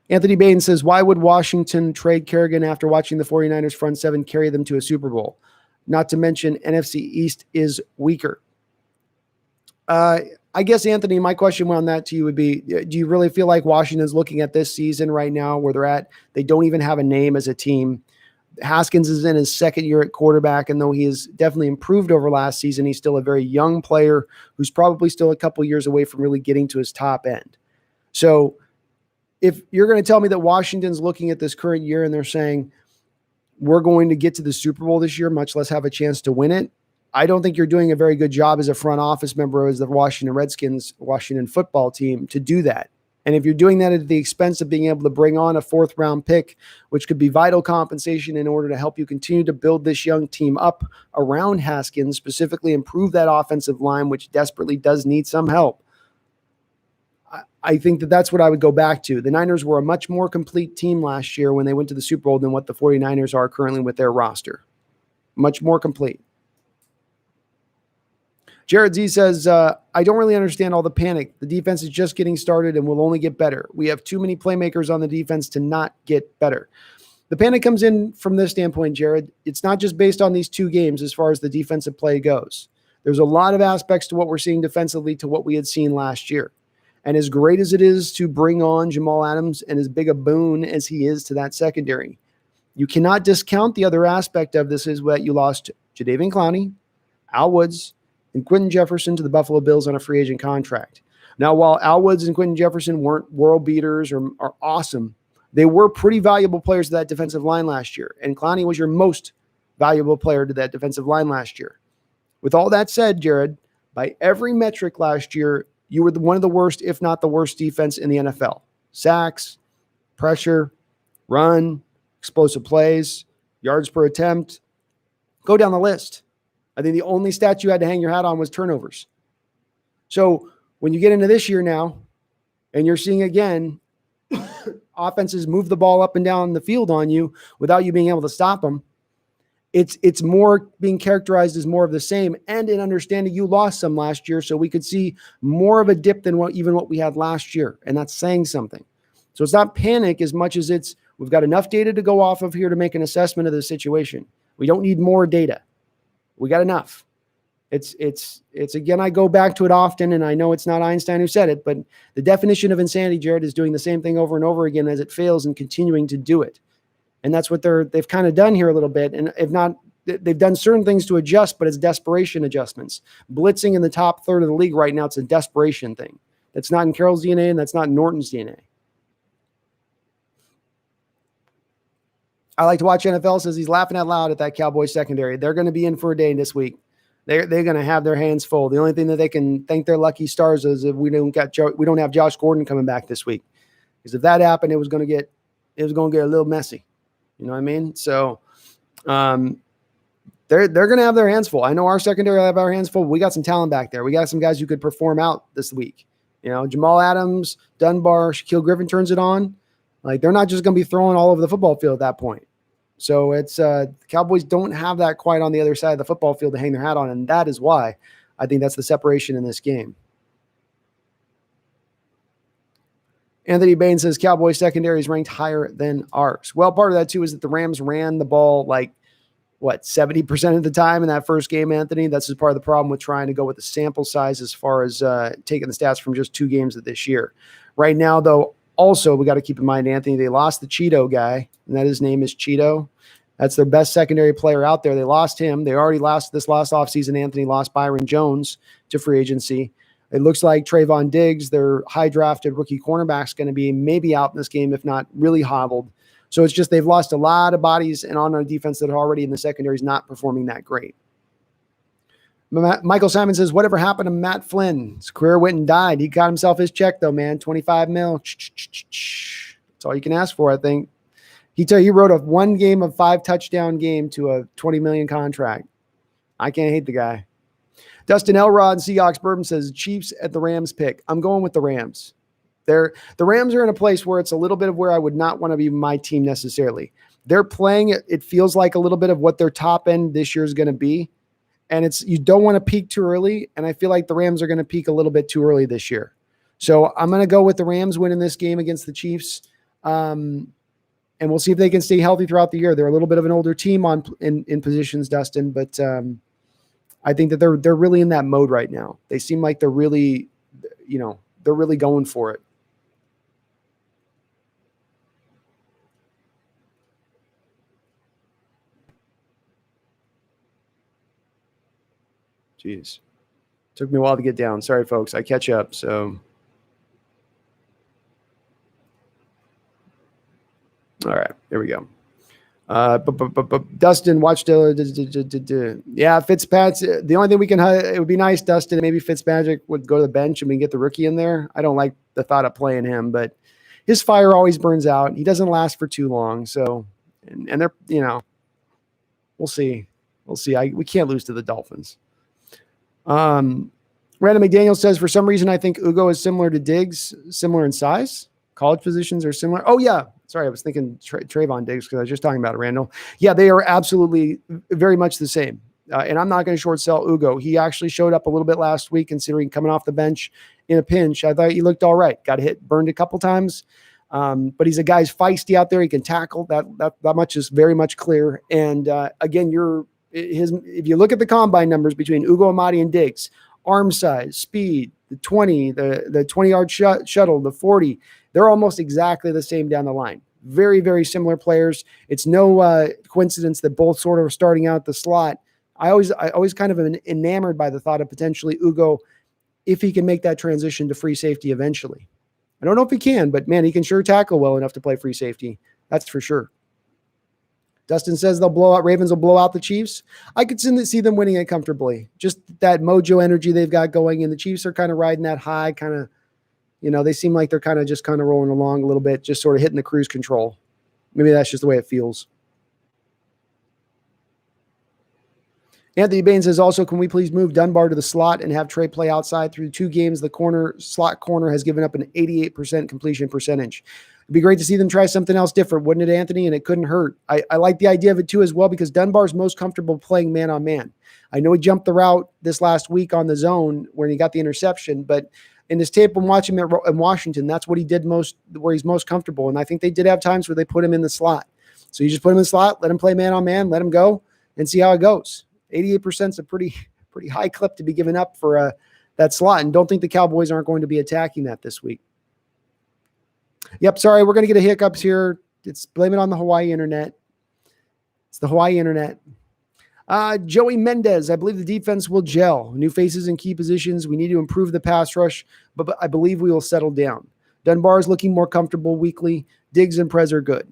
S1: Anthony Bain says, why would Washington trade Kerrigan after watching the 49ers front seven carry them to a Super Bowl? Not to mention NFC East is weaker. I guess, Anthony, my question on that to you would be, do you really feel like Washington's looking at this season right now where they're at? They don't even have a name as a team. Haskins is in his second year at quarterback, and though he has definitely improved over last season, he's still a very young player who's probably still a couple years away from really getting to his top end. So if you're going to tell me that Washington's looking at this current year and they're saying, we're going to get to the Super Bowl this year, much less have a chance to win it, I don't think you're doing a very good job as a front office member as the Washington Redskins, Washington football team to do that. And if you're doing that at the expense of being able to bring on a 4th round pick, which could be vital compensation in order to help you continue to build this young team up around Haskins, specifically improve that offensive line, which desperately does need some help, I think that's what I would go back to. The Niners were a much more complete team last year when they went to the Super Bowl than what the 49ers are currently with their roster. Much more complete. Jared Z says, I don't really understand all the panic. The defense is just getting started and will only get better. We have too many playmakers on the defense to not get better. The panic comes in from this standpoint, Jared. It's not just based on these 2 games as far as the defensive play goes. There's a lot of aspects to what we're seeing defensively to what we had seen last year. And as great as it is to bring on Jamal Adams and as big a boon as he is to that secondary, you cannot discount the other aspect of this is that you lost Jadeveon Clowney, Al Woods, and Quentin Jefferson to the Buffalo Bills on a free agent contract. Now, while Al Woods and Quentin Jefferson weren't world beaters or are awesome, they were pretty valuable players to that defensive line last year. And Clowney was your most valuable player to that defensive line last year. With all that said, Jared, by every metric last year, you were one of the worst, if not the worst defense in the NFL. Sacks, pressure, run, explosive plays, yards per attempt. Go down the list. I think the only stat you had to hang your hat on was turnovers. So when you get into this year now, and you're seeing again, offenses move the ball up and down the field on you without you being able to stop them, it's more being characterized as more of the same. And in understanding you lost some last year, so we could see more of a dip than what we had last year. And that's saying something. So it's not panic as much as it's, we've got enough data to go off of here to make an assessment of the situation. We don't need more data. We got enough. It's again, I go back to it often, and I know it's not Einstein who said it, but the definition of insanity, Jared, is doing the same thing over and over again as it fails and continuing to do it. And that's what they've kind of done here a little bit. And if not, they've done certain things to adjust, but it's desperation adjustments. Blitzing in the top third of the league right now, it's a desperation thing. That's not in Carroll's DNA, and that's not in Norton's DNA. I like to watch NFL, says he's laughing out loud at that Cowboys secondary. They're going to be in for a day this week. They're going to have their hands full. The only thing that they can thank their lucky stars is if we don't have Josh Gordon coming back this week. Because if that happened, it was going to get a little messy. You know what I mean? So they're going to have their hands full. I know our secondary will have our hands full. We got some talent back there. We got some guys who could perform out this week. You know, Jamal Adams, Dunbar, Shaquille Griffin turns it on. Like, they're not just going to be throwing all over the football field at that point. So it's the Cowboys don't have that quite on the other side of the football field to hang their hat on, and that is why I think that's the separation in this game. Anthony Bain says Cowboys secondary is ranked higher than ours. Well, part of that too is that the Rams ran the ball 70% of the time in that first game, Anthony. That's just part of the problem with trying to go with the sample size as far as taking the stats from just 2 games of this year. Right now, though, also, we got to keep in mind, Anthony, they lost the Cheeto guy, and that his name is Cheeto. That's their best secondary player out there. They lost him. They already lost this last offseason. Anthony lost Byron Jones to free agency. It looks like Trayvon Diggs, their high-drafted rookie cornerback, is going to be maybe out in this game, if not really hobbled. So it's just they've lost a lot of bodies, and on a defense that are already in the secondary is not performing that great. Michael Simon says, whatever happened to Matt Flynn? His career went and died. He got himself his check, though, man. $25 million. That's all you can ask for, I think. He wrote a 1 game of 5 touchdown game to a $20 million contract. I can't hate the guy. Dustin Elrod, Seahawks Bourbon says, Chiefs at the Rams pick. I'm going with the Rams. The Rams are in a place where it's a little bit of where I would not want to be my team necessarily. They're playing, it feels like a little bit of what their top end this year is going to be. And you don't want to peak too early. And I feel like the Rams are going to peak a little bit too early this year. So I'm going to go with the Rams winning this game against the Chiefs. And we'll see if they can stay healthy throughout the year. They're a little bit of an older team in positions, Dustin, but I think that they're really in that mode right now. They seem like they're really going for it. Jeez. Took me a while to get down. Sorry, folks. I catch up. So, all right, here we go. Dustin, watch yeah, Fitzpatrick. The only thing we can, it would be nice, Dustin, maybe Fitzpatrick would go to the bench and we can get the rookie in there. I don't like the thought of playing him, but his fire always burns out. He doesn't last for too long. So, and they're, we'll see. We can't lose to the Dolphins. Random McDaniel says, for some reason, I think Ugo is similar to Diggs, similar in size. College positions are similar. Oh, yeah. Sorry, I was thinking Trayvon Diggs because I was just talking about it, Randall. Yeah, they are absolutely very much the same. And I'm not going to short sell Ugo. He actually showed up a little bit last week, considering coming off the bench in a pinch. I thought he looked all right. Got burned a couple times. But he's a guy who's feisty out there. He can tackle. That much is very much clear. And again, if you look at the combine numbers between Ugo Amadi and Diggs, arm size, speed, the 20, the 20-yard shuttle, the 40, they're almost exactly the same down the line. Very, very similar players. It's no coincidence that both sort of are starting out the slot. I always kind of am enamored by the thought of potentially Ugo, if he can make that transition to free safety eventually. I don't know if he can, but man, he can sure tackle well enough to play free safety. That's for sure. Dustin says Ravens will blow out the Chiefs. I could see them winning it comfortably. Just that mojo energy they've got going, and the Chiefs are kind of riding that high, kind of, they seem like they're kind of rolling along a little bit, just sort of hitting the cruise control. Maybe that's just the way it feels. Anthony Bain says also, can we please move Dunbar to the slot and have Trey play outside? Through 2 games, the slot corner has given up an 88% completion percentage. It'd be great to see them try something else different, wouldn't it, Anthony? And it couldn't hurt. I like the idea of it too as well, because Dunbar's most comfortable playing man-on-man. I know he jumped the route this last week on the zone where he got the interception, but in this tape, I'm watching him in Washington, that's what he did most, where he's most comfortable. And I think they did have times where they put him in the slot. So you just put him in the slot, let him play man-on-man, let him go, and see how it goes. 88% is a pretty high clip to be given up for that slot, and don't think the Cowboys aren't going to be attacking that this week. Yep, sorry, we're going to get a hiccups here. Blame it on the Hawaii internet. It's the Hawaii internet. Joey Mendez, I believe the defense will gel. New faces in key positions. We need to improve the pass rush, but I believe we will settle down. Dunbar is looking more comfortable weekly. Diggs and Prez are good.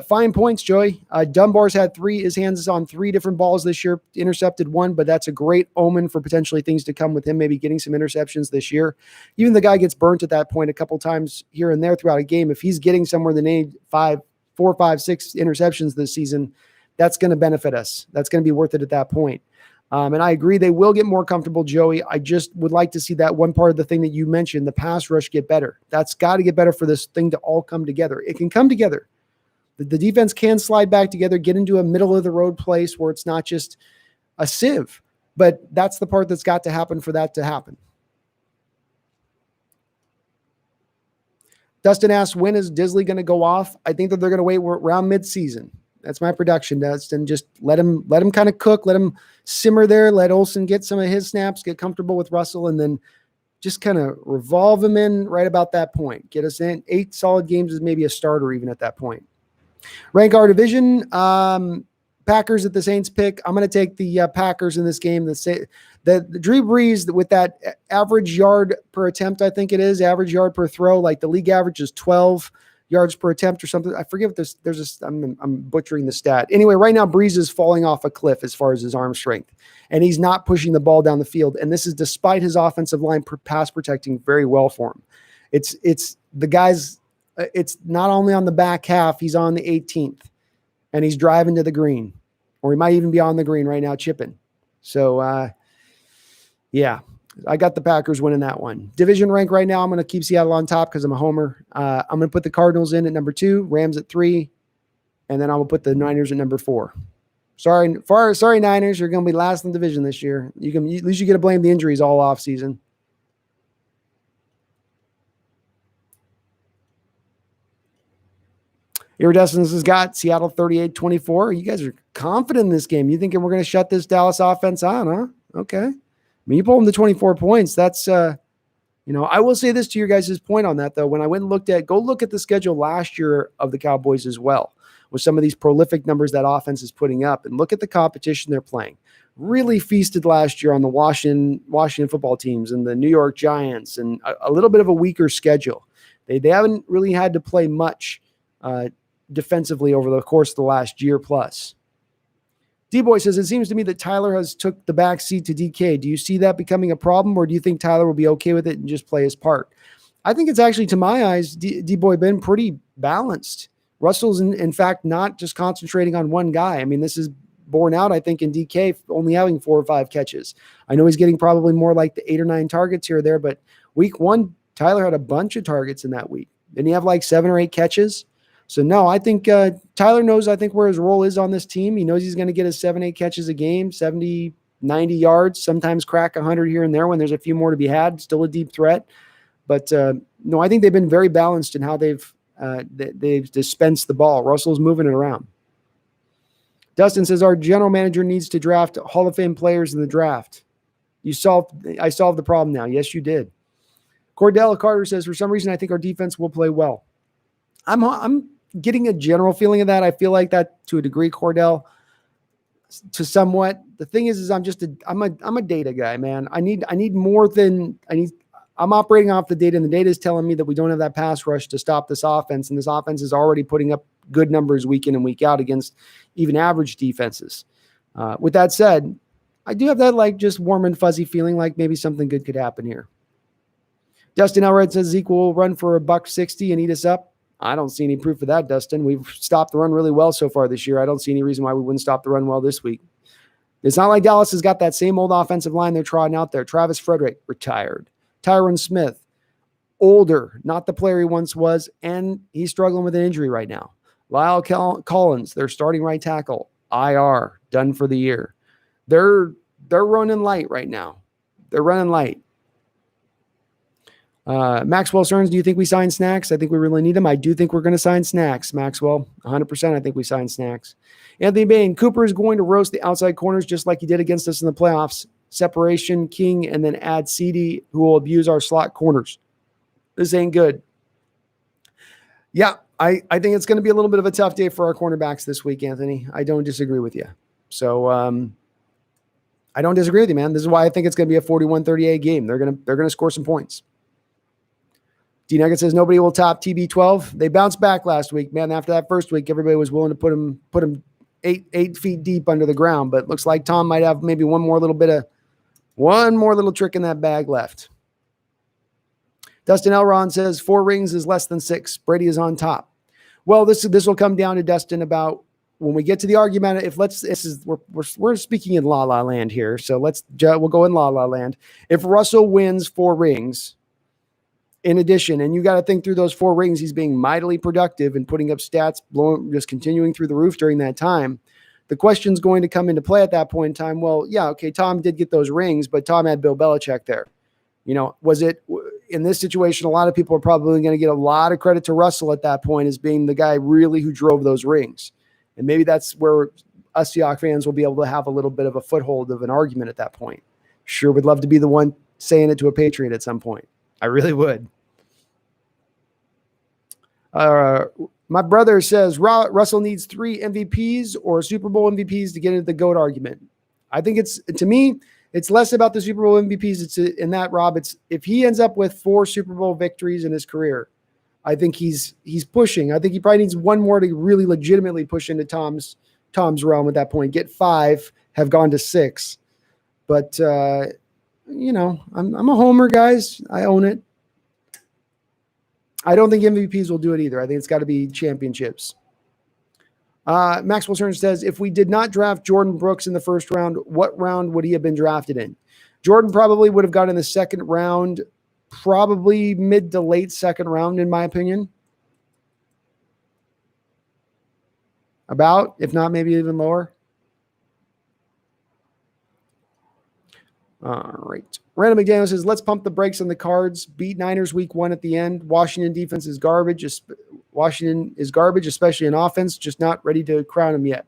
S1: Fine points, Joey. Dunbar's had his hands on 3 different balls this year, intercepted 1, but that's a great omen for potentially things to come with him, maybe getting some interceptions this year. Even the guy gets burnt at that point a couple times here and there throughout a game. If he's getting somewhere in the 4, 5, 6 interceptions this season, that's going to benefit us. That's going to be worth it at that point. And I agree, they will get more comfortable, Joey. I just would like to see that one part of the thing that you mentioned, the pass rush, get better. That's got to get better for this thing to all come together. It can come together. The defense can slide back together, get into a middle-of-the-road place where it's not just a sieve. But that's the part that's got to happen for that to happen. Dustin asks, when is Disley going to go off? I think that they're going to wait around mid-season. That's my prediction, Dustin. Just let him kind of cook, let him simmer there, let Olsen get some of his snaps, get comfortable with Russell, and then just kind of revolve him in right about that point. Get us in 8 solid games as maybe a starter even at that point. Rank our division. Packers at the Saints pick. I'm going to take the Packers in this game. The Drew Brees with that average yard per attempt, I think it is, average yard per throw. Like the league average is 12 yards per attempt or something. I forget what I'm butchering the stat. Anyway, right now Brees is falling off a cliff as far as his arm strength, and he's not pushing the ball down the field. And this is despite his offensive line pass protecting very well for him. It's the guys. It's not only on the back half, he's on the 18th and he's driving to the green, or he might even be on the green right now, chipping. So, yeah, I got the Packers winning that one. Division rank right now, I'm going to keep Seattle on top because I'm a homer. I'm going to put the Cardinals in at number 2, Rams at 3, and then I'm going to put the Niners at number 4. Sorry, Niners, you're going to be last in the division this year. At least you get to blame the injuries all off season. Iridescence has got Seattle 38-24. You guys are confident in this game. You thinking we're going to shut this Dallas offense on, huh? Okay. I mean, you pull them to 24 points. That's, I will say this to your guys' point on that, though. When I went and go look at the schedule last year of the Cowboys as well, with some of these prolific numbers that offense is putting up, and look at the competition they're playing. Really feasted last year on the Washington football teams and the New York Giants, and a little bit of a weaker schedule. They haven't really had to play much defensively over the course of the last year plus. D-Boy says, it seems to me that Tyler has took the back seat to DK. Do you see that becoming a problem, or do you think Tyler will be okay with it and just play his part? I think it's actually, to my eyes, D-Boy been pretty balanced. Russell's, in fact, not just concentrating on one guy. I mean, this is borne out, I think, in DK only having 4 or 5 catches. I know he's getting probably more like the 8 or 9 targets here or there, but week 1, Tyler had a bunch of targets in that week. Didn't he have like 7 or 8 catches? So, no, I think Tyler knows, I think, where his role is on this team. He knows he's going to get his 7, 8 catches a game, 70, 90 yards, sometimes crack 100 here and there when there's a few more to be had, still a deep threat. But, no, I think they've been very balanced in how they've dispensed the ball. Russell's moving it around. Dustin says, our general manager needs to draft Hall of Fame players in the draft. I solved the problem now. Yes, you did. Cordell Carter says, for some reason, I think our defense will play well. I'm getting a general feeling of that. I feel like that to a degree, Cordell, to somewhat. The thing is I'm a data guy, man. I'm operating off the data, and the data is telling me that we don't have that pass rush to stop this offense, and this offense is already putting up good numbers week in and week out against even average defenses. With that said, I do have that like just warm and fuzzy feeling like maybe something good could happen here. Dustin Elred says Zeke will run for $160 and eat us up. I don't see any proof of that, Dustin. We've stopped the run really well so far this year. I don't see any reason why we wouldn't stop the run well this week. It's not like Dallas has got that same old offensive line they're trotting out there. Travis Frederick, retired. Tyron Smith, older, not the player he once was, and he's struggling with an injury right now. Lyle Collins, their starting right tackle, IR, done for the year. They're running light right now. They're running light. Maxwell Stearns, do you think we sign Snacks? I think we really need him. I do think we're going to sign Snacks, Maxwell. 100% I think we sign Snacks. Anthony Bain, Cooper is going to roast the outside corners just like he did against us in the playoffs. Separation, King, and then add CD, who will abuse our slot corners. This ain't good. Yeah, I think it's going to be a little bit of a tough day for our cornerbacks this week, Anthony. I don't disagree with you. So I don't disagree with you, man. This is why I think it's going to be a 41-38 game. They're going to score some points. D-Nugget says nobody will top TB12. They bounced back last week, man. After that first week, everybody was willing to put him 8 feet deep under the ground. But it looks like Tom might have maybe one more little trick in that bag left. Dustin Elron says 4 rings is less than 6. Brady is on top. Well, this will come down to Dustin about when we get to the argument. We're speaking in La La Land here, so we'll go in La La Land. If Russell wins 4 rings, in addition, and you got to think through those 4 rings, he's being mightily productive and putting up stats, just continuing through the roof during that time. The question's going to come into play at that point in time. Well, yeah, okay, Tom did get those rings, but Tom had Bill Belichick there. Was it in this situation? A lot of people are probably going to get a lot of credit to Russell at that point as being the guy really who drove those rings. And maybe that's where us Seahawks fans will be able to have a little bit of a foothold of an argument at that point. Sure would love to be the one saying it to a Patriot at some point. I really would. My brother says Russell needs 3 MVPs or Super Bowl MVPs to get into the GOAT argument. I think to me, it's less about the Super Bowl MVPs. It's in that, Rob. It's if he ends up with 4 Super Bowl victories in his career, I think he's pushing. I think he probably needs 1 more to really legitimately push into Tom's realm at that point. Get 5, have gone to 6. But I'm a homer, guys. I own it. I don't think MVPs will do it either. I think it's got to be championships. Maxwell Stern says, if we did not draft Jordan Brooks in the first round, what round would he have been drafted in? Jordan probably would have gone in the second round, probably mid to late second round, in my opinion. About, if not maybe even lower. All right. Random McDaniel says, let's pump the brakes on the Cards. Beat Niners week 1 at the end. Washington defense is garbage. Washington is garbage, especially in offense. Just not ready to crown him yet.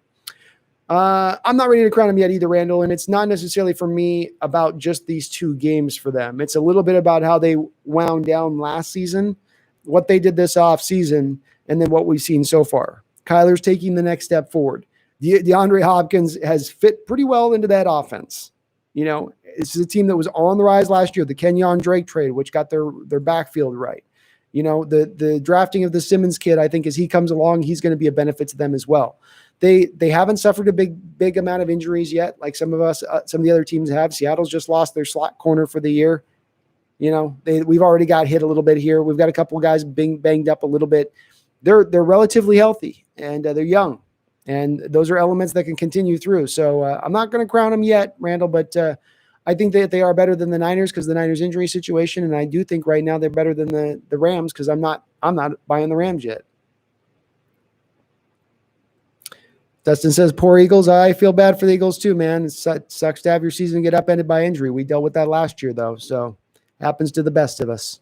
S1: I'm not ready to crown him yet either, Randall. And it's not necessarily for me about just these 2 games for them. It's a little bit about how they wound down last season, what they did this offseason, and then what we've seen so far. Kyler's taking the next step forward. DeAndre Hopkins has fit pretty well into that offense. This is a team that was on the rise last year, the Kenyon Drake trade, which got their backfield right. The drafting of the Simmons kid, I think as he comes along, he's going to be a benefit to them as well. They haven't suffered a big amount of injuries yet, like some of the other teams have. Seattle's just lost their slot corner for the year. We've already got hit a little bit here. We've got a couple of guys being banged up a little bit. They're relatively healthy and they're young, and those are elements that can continue through. So I'm not going to crown them yet, Randall, but I think that they are better than the Niners because the Niners injury situation, and I do think right now they're better than the Rams because I'm not buying the Rams yet. Dustin says, poor Eagles. I feel bad for the Eagles too, man. It sucks to have your season get upended by injury. We dealt with that last year, though, so happens to the best of us.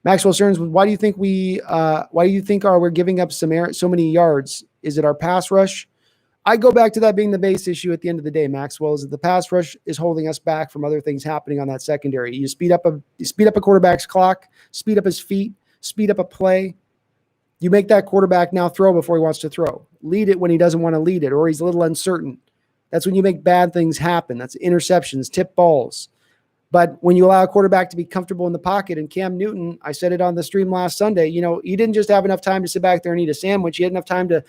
S1: Maxwell Stearns, why do you think we're giving up so many yards? Is it our pass rush? I go back to that being the base issue at the end of the day, Maxwell, is that the pass rush is holding us back from other things happening on that secondary. You speed up a quarterback's clock, speed up his feet, speed up a play. You make that quarterback now throw before he wants to throw. Lead it when he doesn't want to lead it, or he's a little uncertain. That's when you make bad things happen. That's interceptions, tip balls. But when you allow a quarterback to be comfortable in the pocket, and Cam Newton, I said it on the stream last Sunday, he didn't just have enough time to sit back there and eat a sandwich. He had enough time to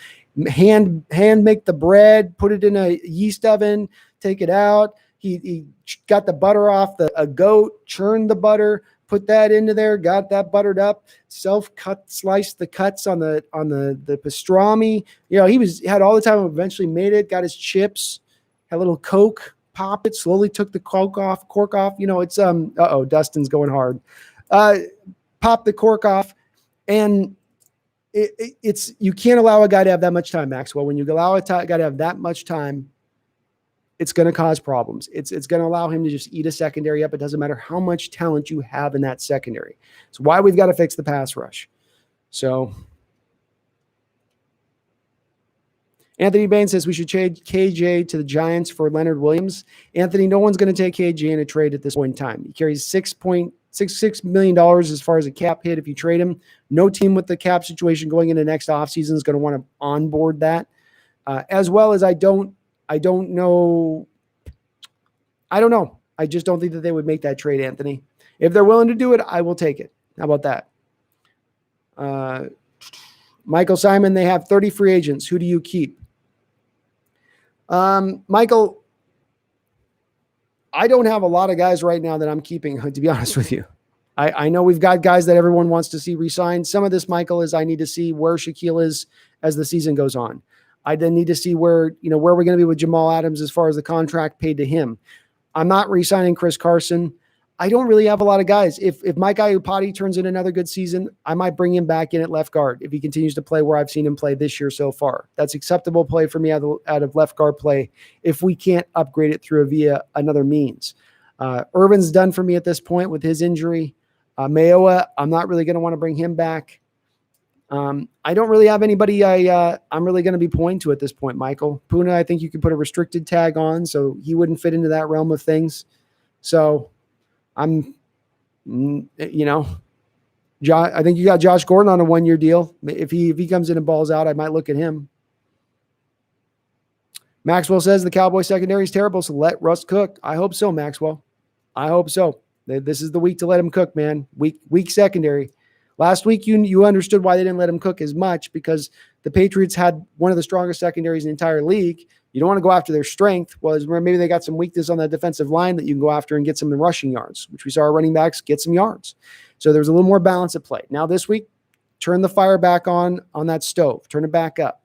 S1: hand make the bread, put it in a yeast oven, take it out. He got the butter off a goat, churned the butter, put that into there, got that buttered up, sliced the cuts on the pastrami. He had all the time, eventually made it, got his chips, had a little Coke, pop it, slowly took the cork off. It's Dustin's going hard. Pop the cork off, and it's you can't allow a guy to have that much time, Maxwell. When you allow a guy to have that much time, it's going to cause problems. It's going to allow him to just eat a secondary up. It doesn't matter how much talent you have in that secondary. It's why we've got to fix the pass rush. So Anthony Bain says we should trade KJ to the Giants for Leonard Williams. Anthony, no one's going to take KJ in a trade at this point in time. He carries $6.66 million as far as a cap hit if you trade him. No team with the cap situation going into next offseason is going to want to onboard that. As well as I don't know. I just don't think that they would make that trade, Anthony. If they're willing to do it, I will take it. How about that? Michael Simon, they have 30 free agents. Who do you keep? Michael, I don't have a lot of guys right now that I'm keeping, to be honest with you. I know we've got guys that everyone wants to see re-sign. Some of this, Michael, is I need to see where Shaquille is as the season goes on. I then need to see where we're going to be with Jamal Adams as far as the contract paid to him. I'm not re-signing Chris Carson. I don't really have a lot of guys. If Mike Iupati turns in another good season, I might bring him back in at left guard if he continues to play where I've seen him play this year so far. That's acceptable play for me out of left guard play if we can't upgrade it via another means. Irvin's done for me at this point with his injury. Mayoa, I'm not really going to want to bring him back. I don't really have anybody I'm really going to be pointing to at this point, Michael. Puna, I think you could put a restricted tag on, so he wouldn't fit into that realm of things. So I think you got Josh Gordon on a 1-year deal. If he comes in and balls out, I might look at him. Maxwell says the Cowboy secondary is terrible, so let Russ cook. I hope so, Maxwell. I hope so. This is the week to let him cook, man. Weak secondary. Last week, you understood why they didn't let him cook as much, because the Patriots had one of the strongest secondaries in the entire league. You don't want to go after their strength. Well, maybe they got some weakness on the defensive line that you can go after and get some rushing yards, which we saw our running backs get some yards. So there's a little more balance at play. Now this week, turn the fire back on that stove. Turn it back up.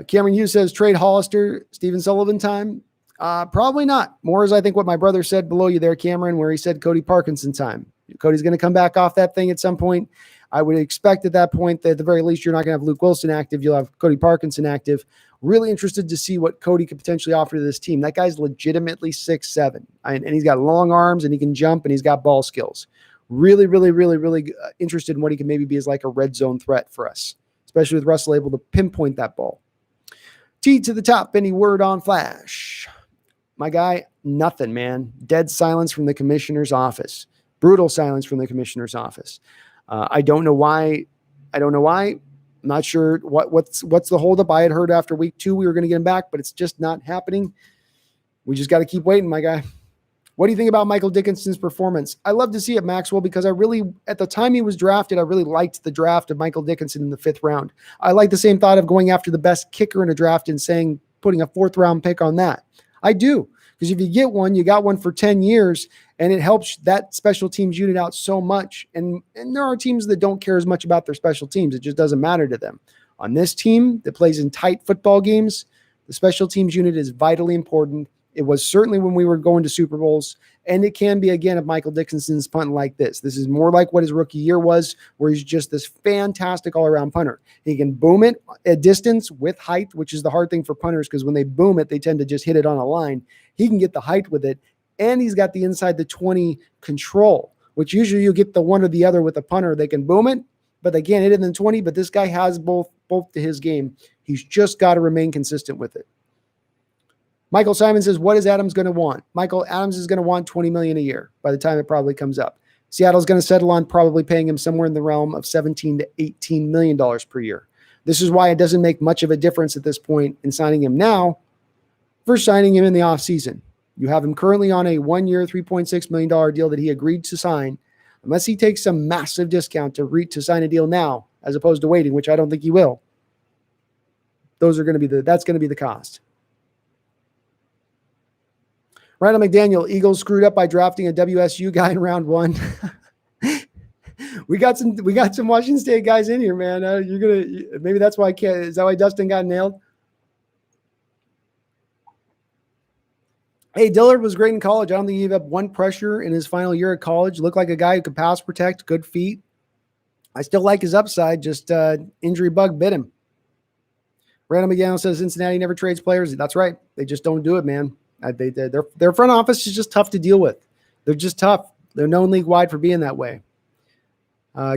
S1: Cameron Hughes says, trade Hollister, Stephen Sullivan time. Probably not. More is, I think, what my brother said below you there, Cameron, where he said Cody Parkinson time. Cody's going to come back off that thing at some point. I would expect at that point that at the very least you're not going to have Luke Wilson active. You'll have Cody Parkinson active. Really interested to see what Cody could potentially offer to this team. That guy's legitimately 6'7", and he's got long arms and he can jump and he's got ball skills. Really, really, really, really interested in what he can maybe be as like a red zone threat for us, especially with Russell able to pinpoint that ball. T to the top. Any word on Flash? My guy, nothing, man. Dead silence from the commissioner's office. Brutal silence from the commissioner's office. I don't know why. I'm not sure what's the holdup. I had heard after week 2 we were going to get him back, but it's just not happening. We just got to keep waiting, my guy. What do you think about Michael Dickinson's performance? I love to see it, Maxwell, because I really, at the time he was drafted, I really liked the draft of Michael Dickinson in the 5th round. I like the same thought of going after the best kicker in a draft and putting a 4th round pick on that. I do. Because if you get one, you got one for 10 years, and it helps that special teams unit out so much. And there are teams that don't care as much about their special teams. It just doesn't matter to them. On this team that plays in tight football games, the special teams unit is vitally important. It was certainly when we were going to Super Bowls, and it can be again if Michael Dickinson's punting like this. This is more like what his rookie year was, where he's just this fantastic all-around punter. He can boom it at distance with height, which is the hard thing for punters, because when they boom it, they tend to just hit it on a line. He can get the height with it, and he's got the inside the 20 control, which usually you get the one or the other with a punter. They can boom it, but they can't hit it in the 20, but this guy has both to his game. He's just got to remain consistent with it. Michael Simon says, what is Adams going to want? Michael, Adams is going to want $20 million a year by the time it probably comes up. Seattle's going to settle on probably paying him somewhere in the realm of $17 to $18 million per year. This is why it doesn't make much of a difference at this point in signing him now versus signing him in the offseason. You have him currently on a 1-year, $3.6 million deal that he agreed to sign, unless he takes some massive discount to sign a deal now, as opposed to waiting, which I don't think he will. That's going to be the cost. Randall McDaniel, Eagles screwed up by drafting a WSU guy in round 1. We got some Washington State guys in here, man. Maybe that's why is that why Dustin got nailed? Hey, Dillard was great in college. I don't think he gave up one pressure in his final year at college. Looked like a guy who could pass protect, good feet. I still like his upside, just injury bug bit him. Randall McDaniel says Cincinnati never trades players. That's right. They just don't do it, man. Their front office is just tough to deal with. They're just tough. They're known league-wide for being that way.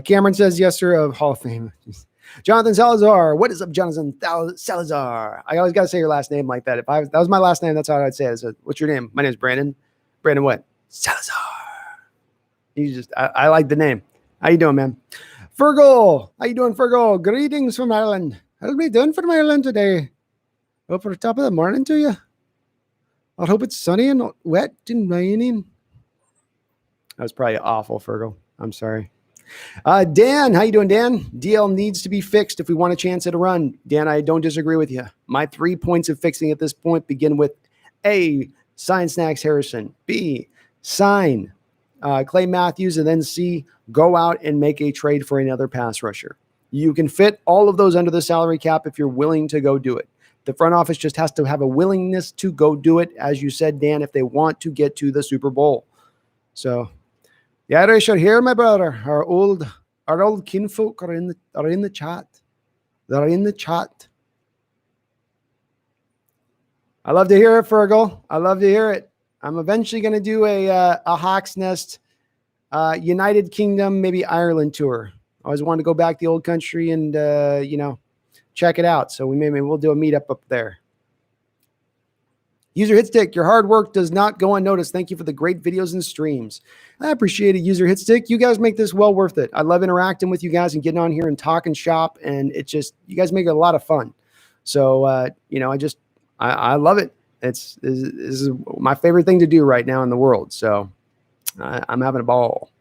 S1: Cameron says, yes, sir, of Hall of Fame. Jonathan Salazar. What is up, Jonathan Salazar? I always got to say your last name like that. If that was my last name, that's how I'd say it. So, what's your name? My name is Brandon. Brandon what? Salazar. I like the name. How you doing, man? Fergal. How you doing, Fergal? Greetings from Ireland. How's we doing from Ireland today? Up for the top of the morning to you. I hope it's sunny and not wet and raining. That was probably awful, Fergal. I'm sorry. Dan, how you doing, Dan? DL needs to be fixed if we want a chance at a run. Dan, I don't disagree with you. My 3 points of fixing at this point begin with A, sign Snacks Harrison. B, sign Clay Matthews. And then C, go out and make a trade for another pass rusher. You can fit all of those under the salary cap if you're willing to go do it. The front office just has to have a willingness to go do it, as you said, Dan, if they want to get to the Super Bowl. So, yeah, I should hear, my brother. Our old kinfolk are in the chat. They're in the chat. I love to hear it, Fergal. I love to hear it. I'm eventually going to do a Hawks Nest United Kingdom, maybe Ireland tour. I always wanted to go back to the old country and check it out. So maybe we'll do a meetup up there. User Hitstick, your hard work does not go unnoticed. Thank you for the great videos and streams. I appreciate it, User Hitstick. You guys make this well worth it. I love interacting with you guys and getting on here and talking shop, and you guys make it a lot of fun. So I love it. This is my favorite thing to do right now in the world. So I'm having a ball.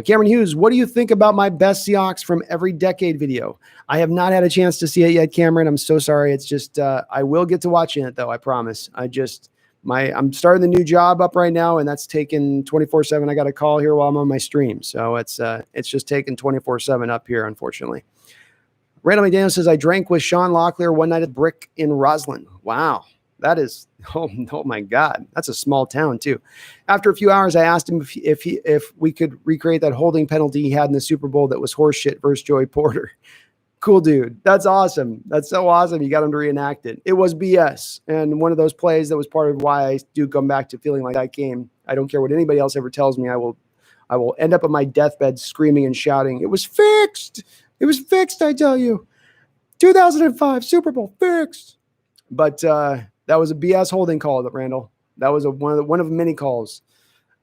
S1: Cameron Hughes, what do you think about my best Seahawks from every decade video? I have not had a chance to see it yet, Cameron. I'm so sorry. It's just I will get to watching it though. I promise. I'm starting the new job up right now, and that's taken 24/7. I got a call here while I'm on my stream, so it's just taken 24/7 up here, unfortunately. Randall McDaniel says I drank with Sean Locklear one night at Brick in Roslyn. Wow. That is, oh my God, that's a small town too. After a few hours, I asked him if we could recreate that holding penalty he had in the Super Bowl that was horseshit versus Joey Porter. Cool dude. That's awesome. That's so awesome. You got him to reenact it. It was BS. And one of those plays that was part of why I do come back to feeling like that game. I don't care what anybody else ever tells me. I will end up on my deathbed screaming and shouting, it was fixed. It was fixed, I tell you. 2005 Super Bowl fixed. But that was a BS holding call, Randall. That was one of many calls.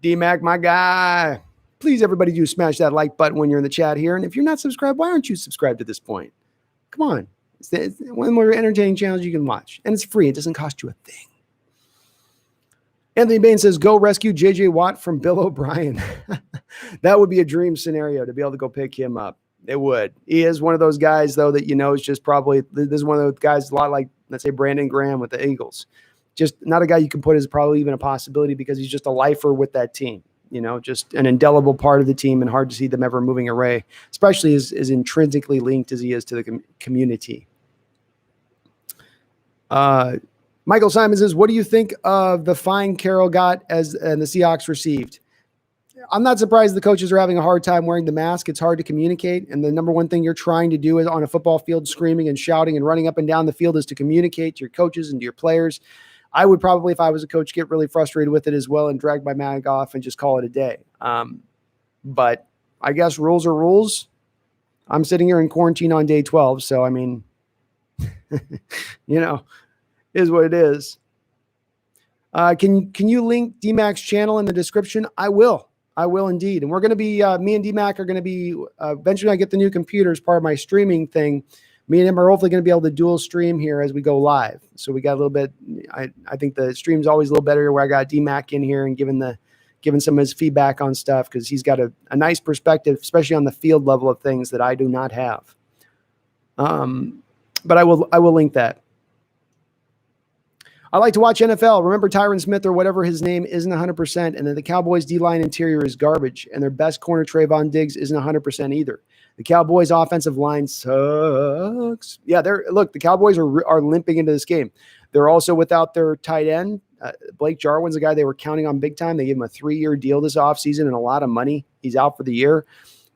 S1: D-Mac, my guy. Please, everybody, do smash that like button when you're in the chat here. And if you're not subscribed, why aren't you subscribed at this point? Come on. It's one of the more entertaining channels you can watch. And it's free. It doesn't cost you a thing. Anthony Bain says, go rescue J.J. Watt from Bill O'Brien. That would be a dream scenario to be able to go pick him up. It would. He is one of those guys, though, that is just probably – this is one of those guys a lot like, let's say, Brandon Graham with the Eagles. Just not a guy you can put as probably even a possibility because he's just a lifer with that team. Just an indelible part of the team and hard to see them ever moving away, especially as intrinsically linked as he is to the community. Michael Simon says, what do you think of the fine Carroll got and the Seahawks received? I'm not surprised the coaches are having a hard time wearing the mask. It's hard to communicate. And the number one thing you're trying to do is on a football field, screaming and shouting and running up and down the field is to communicate to your coaches and to your players. I would probably, if I was a coach, get really frustrated with it as well and drag my mag off and just call it a day. But I guess rules are rules. I'm sitting here in quarantine on day 12. So, I mean, is what it is. Can you link DMAC's channel in the description? I will indeed. And we're going to be, me and DMAC are going to be, eventually I get the new computer as part of my streaming thing. Me and him are hopefully going to be able to dual stream here as we go live. So we got a little bit, I think the stream's always a little better where I got DMAC in here and giving some of his feedback on stuff because he's got a nice perspective, especially on the field level of things that I do not have. But I will link that. I like to watch NFL. Remember Tyron Smith or whatever his name isn't 100%, and then the Cowboys D-line interior is garbage, and their best corner Trayvon Diggs isn't 100% either. The Cowboys offensive line sucks. Yeah, the Cowboys are limping into this game. They're also without their tight end. Blake Jarwin's a guy they were counting on big time. They gave him a 3-year deal this offseason and a lot of money. He's out for the year.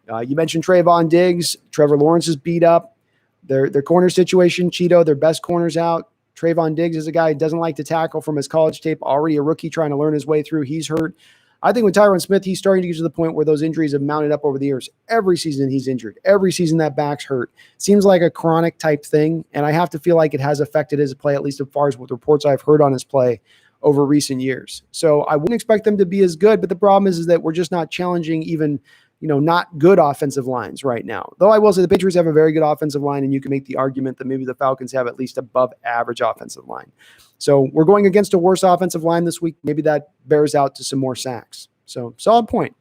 S1: You mentioned Trayvon Diggs. Trevor Lawrence is beat up. Their corner situation, Cheeto, their best corner's out. Trayvon Diggs is a guy who doesn't like to tackle from his college tape, already a rookie trying to learn his way through. He's hurt. I think with Tyron Smith, he's starting to get to the point where those injuries have mounted up over the years. Every season he's injured. Every season that back's hurt. Seems like a chronic type thing, and I have to feel like it has affected his play, at least as far as what the reports I've heard on his play over recent years. So I wouldn't expect them to be as good, but the problem is that we're just not challenging even not good offensive lines right now. Though I will say the Patriots have a very good offensive line, and you can make the argument that maybe the Falcons have at least above average offensive line. So we're going against a worse offensive line this week. Maybe that bears out to some more sacks. So solid point.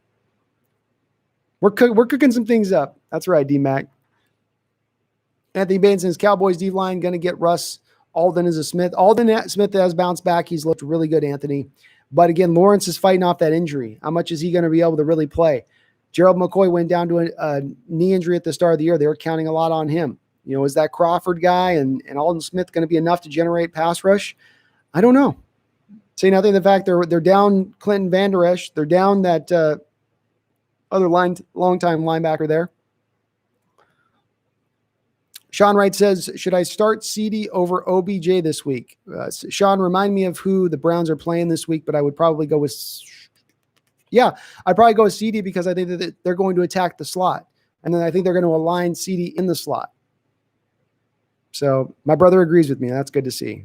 S1: We're cooking some things up. That's right, D-Mac. Anthony Bain says Cowboys D-line going to get Russ. Alden is a Smith. Alden Smith has bounced back. He's looked really good, Anthony. But again, Lawrence is fighting off that injury. How much is he going to be able to really play? Gerald McCoy went down to a knee injury at the start of the year. They were counting a lot on him. Is that Crawford guy and Alden Smith going to be enough to generate pass rush? I don't know. Say nothing of the fact they're down Clinton Van Der Esch. They're down that other long-time linebacker there. Sean Wright says, should I start CD over OBJ this week? Sean, remind me of who the Browns are playing this week, but I would probably go with I'd probably go with CD because I think that they're going to attack the slot. And then I think they're going to align CD in the slot. So my brother agrees with me. That's good to see.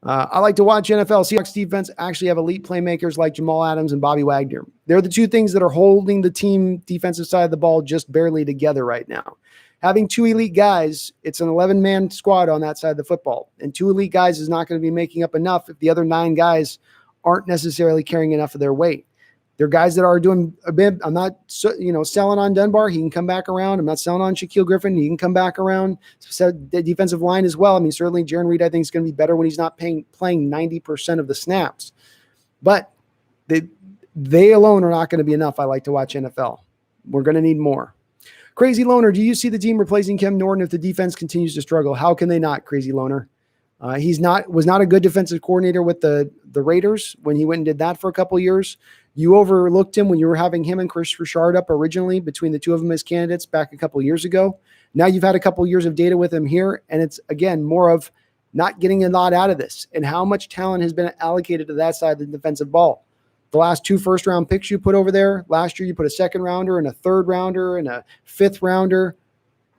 S1: I like to watch NFL. Seahawks defense actually have elite playmakers like Jamal Adams and Bobby Wagner. They're the two things that are holding the team defensive side of the ball just barely together right now. Having two elite guys, it's an 11-man squad on that side of the football. And two elite guys is not going to be making up enough if the other 9 guys aren't necessarily carrying enough of their weight. They're guys that are doing a bit. I'm not, selling on Dunbar. He can come back around. I'm not selling on Shaquille Griffin. He can come back around. So the defensive line as well. I mean, certainly Jaron Reed, I think, is going to be better when he's not playing 90% of the snaps. But they alone are not going to be enough. I like to watch NFL. We're going to need more. Crazy Loner, do you see the team replacing Kem Norton if the defense continues to struggle? How can they not, Crazy Loner? Was not a good defensive coordinator with the Raiders when he went and did that for a couple of years. You overlooked him when you were having him and Chris Richard up originally between the two of them as candidates back a couple of years ago. Now you've had a couple of years of data with him here, and it's, again, more of not getting a lot out of this and how much talent has been allocated to that side of the defensive ball. The last 2 first-round picks you put over there, last year you put a second-rounder and a third-rounder and a fifth-rounder.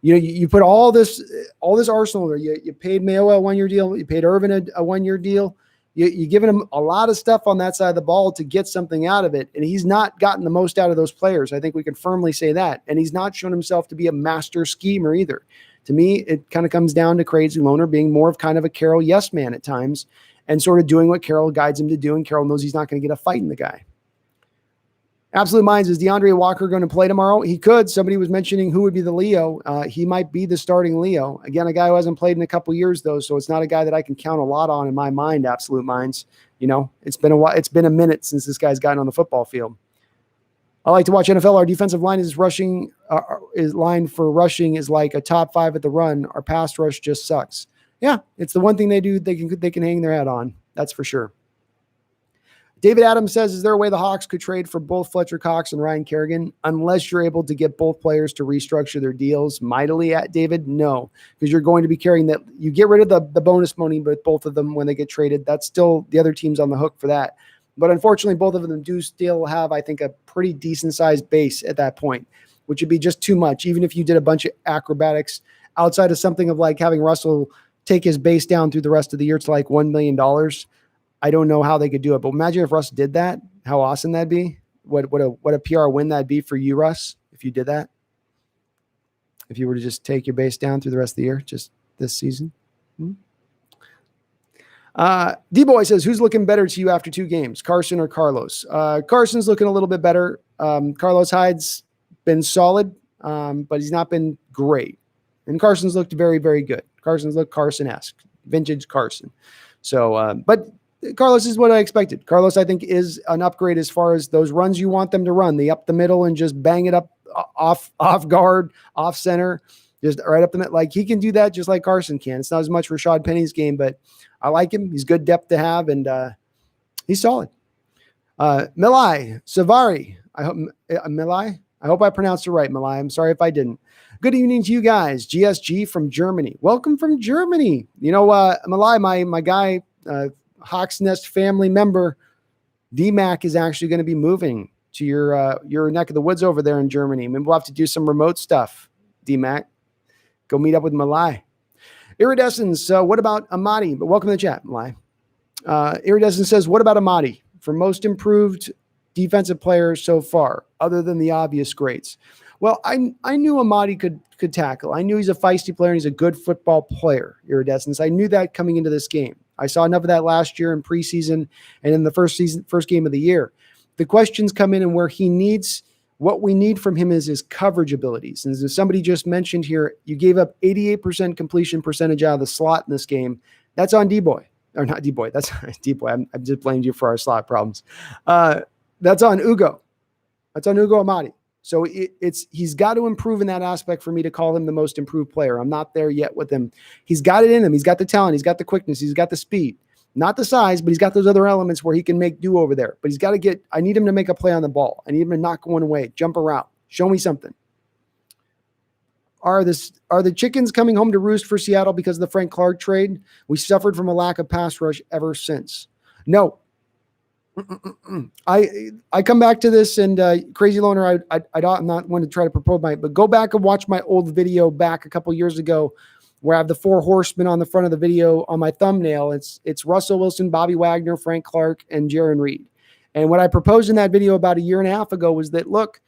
S1: You put all this arsenal there. You paid Mayo a 1-year deal. You paid Irvin a 1-year deal. You're giving him a lot of stuff on that side of the ball to get something out of it, and he's not gotten the most out of those players. I think we can firmly say that. And he's not shown himself to be a master schemer either. To me, it kind of comes down to Crazy Loner being more of kind of a Carroll yes man at times and sort of doing what Carroll guides him to do, and Carroll knows he's not going to get a fight in the guy. Absolute Minds, is DeAndre Walker going to play tomorrow? He could. Somebody was mentioning who would be the Leo. He might be the starting Leo. Again, a guy who hasn't played in a couple years, though, so it's not a guy that I can count a lot on in my mind, Absolute Minds. It's been a while. It's been a minute since this guy's gotten on the football field. I like to watch NFL. Our defensive line is rushing. Line for rushing is like a top 5 at the run. Our pass rush just sucks. Yeah, it's the one thing they do. They can hang their hat on. That's for sure. David Adams says, is there a way the Hawks could trade for both Fletcher Cox and Ryan Kerrigan unless you're able to get both players to restructure their deals mightily at David? No, because you're going to be carrying that. You get rid of the bonus money with both of them when they get traded. That's still the other team's on the hook for that. But unfortunately, both of them do still have, I think, a pretty decent sized base at that point, which would be just too much. Even if you did a bunch of acrobatics outside of something of like having Russell take his base down through the rest of the year to like $1 million. I don't know how they could do it, but imagine if Russ did that, how awesome that'd be. What a PR win that'd be for you, Russ, if you did that. If you were to just take your base down through the rest of the year, just this season. D-Boy says, who's looking better to you after 2 games, Carson or Carlos? Carson's looking a little bit better. Carlos Hyde's been solid, but he's not been great. And Carson's looked very, very good. Carson's looked Carson-esque, vintage Carson. So, but Carlos is what I expected. Carlos, I think, is an upgrade as far as those runs you want them to run, the up the middle and just bang it up off guard, off center, just right up the middle. Like he can do that just like Carson can. It's not as much Rashad Penny's game, but I like him. He's good depth to have, and he's solid. Milai Savari, Milai. I hope I pronounced it right, Milai. I'm sorry if I didn't. Good evening to you guys. GSG from Germany. Welcome from Germany. Milai, my guy, Hawks Nest family member, D-Mac, is actually going to be moving to your neck of the woods over there in Germany. Maybe we'll have to do some remote stuff, D-Mac. Go meet up with Malai. Iridescence, what about Amadi? But welcome to the chat, Malai. Iridescence says, what about Amadi for most improved defensive player so far, other than the obvious greats? Well, I knew Amadi could tackle. I knew he's a feisty player and he's a good football player, Iridescence. I knew that coming into this game. I saw enough of that last year in preseason and in the first game of the year. The questions come in and where he needs, what we need from him is his coverage abilities. And as somebody just mentioned here, you gave up 88% completion percentage out of the slot in this game. That's on D-Boy. Or not D-Boy. That's D-Boy. I've just blamed you for our slot problems. That's on Ugo. That's on Ugo Amadi. So he's got to improve in that aspect for me to call him the most improved player. I'm not there yet with him. He's got it in him. He's got the talent. He's got the quickness. He's got the speed. Not the size, but he's got those other elements where he can make do over there. But he's got to I need him to make a play on the ball. I need him to not go one away, jump around. Show me something. Are the chickens coming home to roost for Seattle because of the Frank Clark trade? We suffered from a lack of pass rush ever since. No. I come back to this, and Crazy Loner, I'm not one to try to propose but go back and watch my old video back a couple years ago where I have the 4 horsemen on the front of the video on my thumbnail. It's Russell Wilson, Bobby Wagner, Frank Clark, and Jaron Reed. And what I proposed in that video about a year and a half ago was that, look,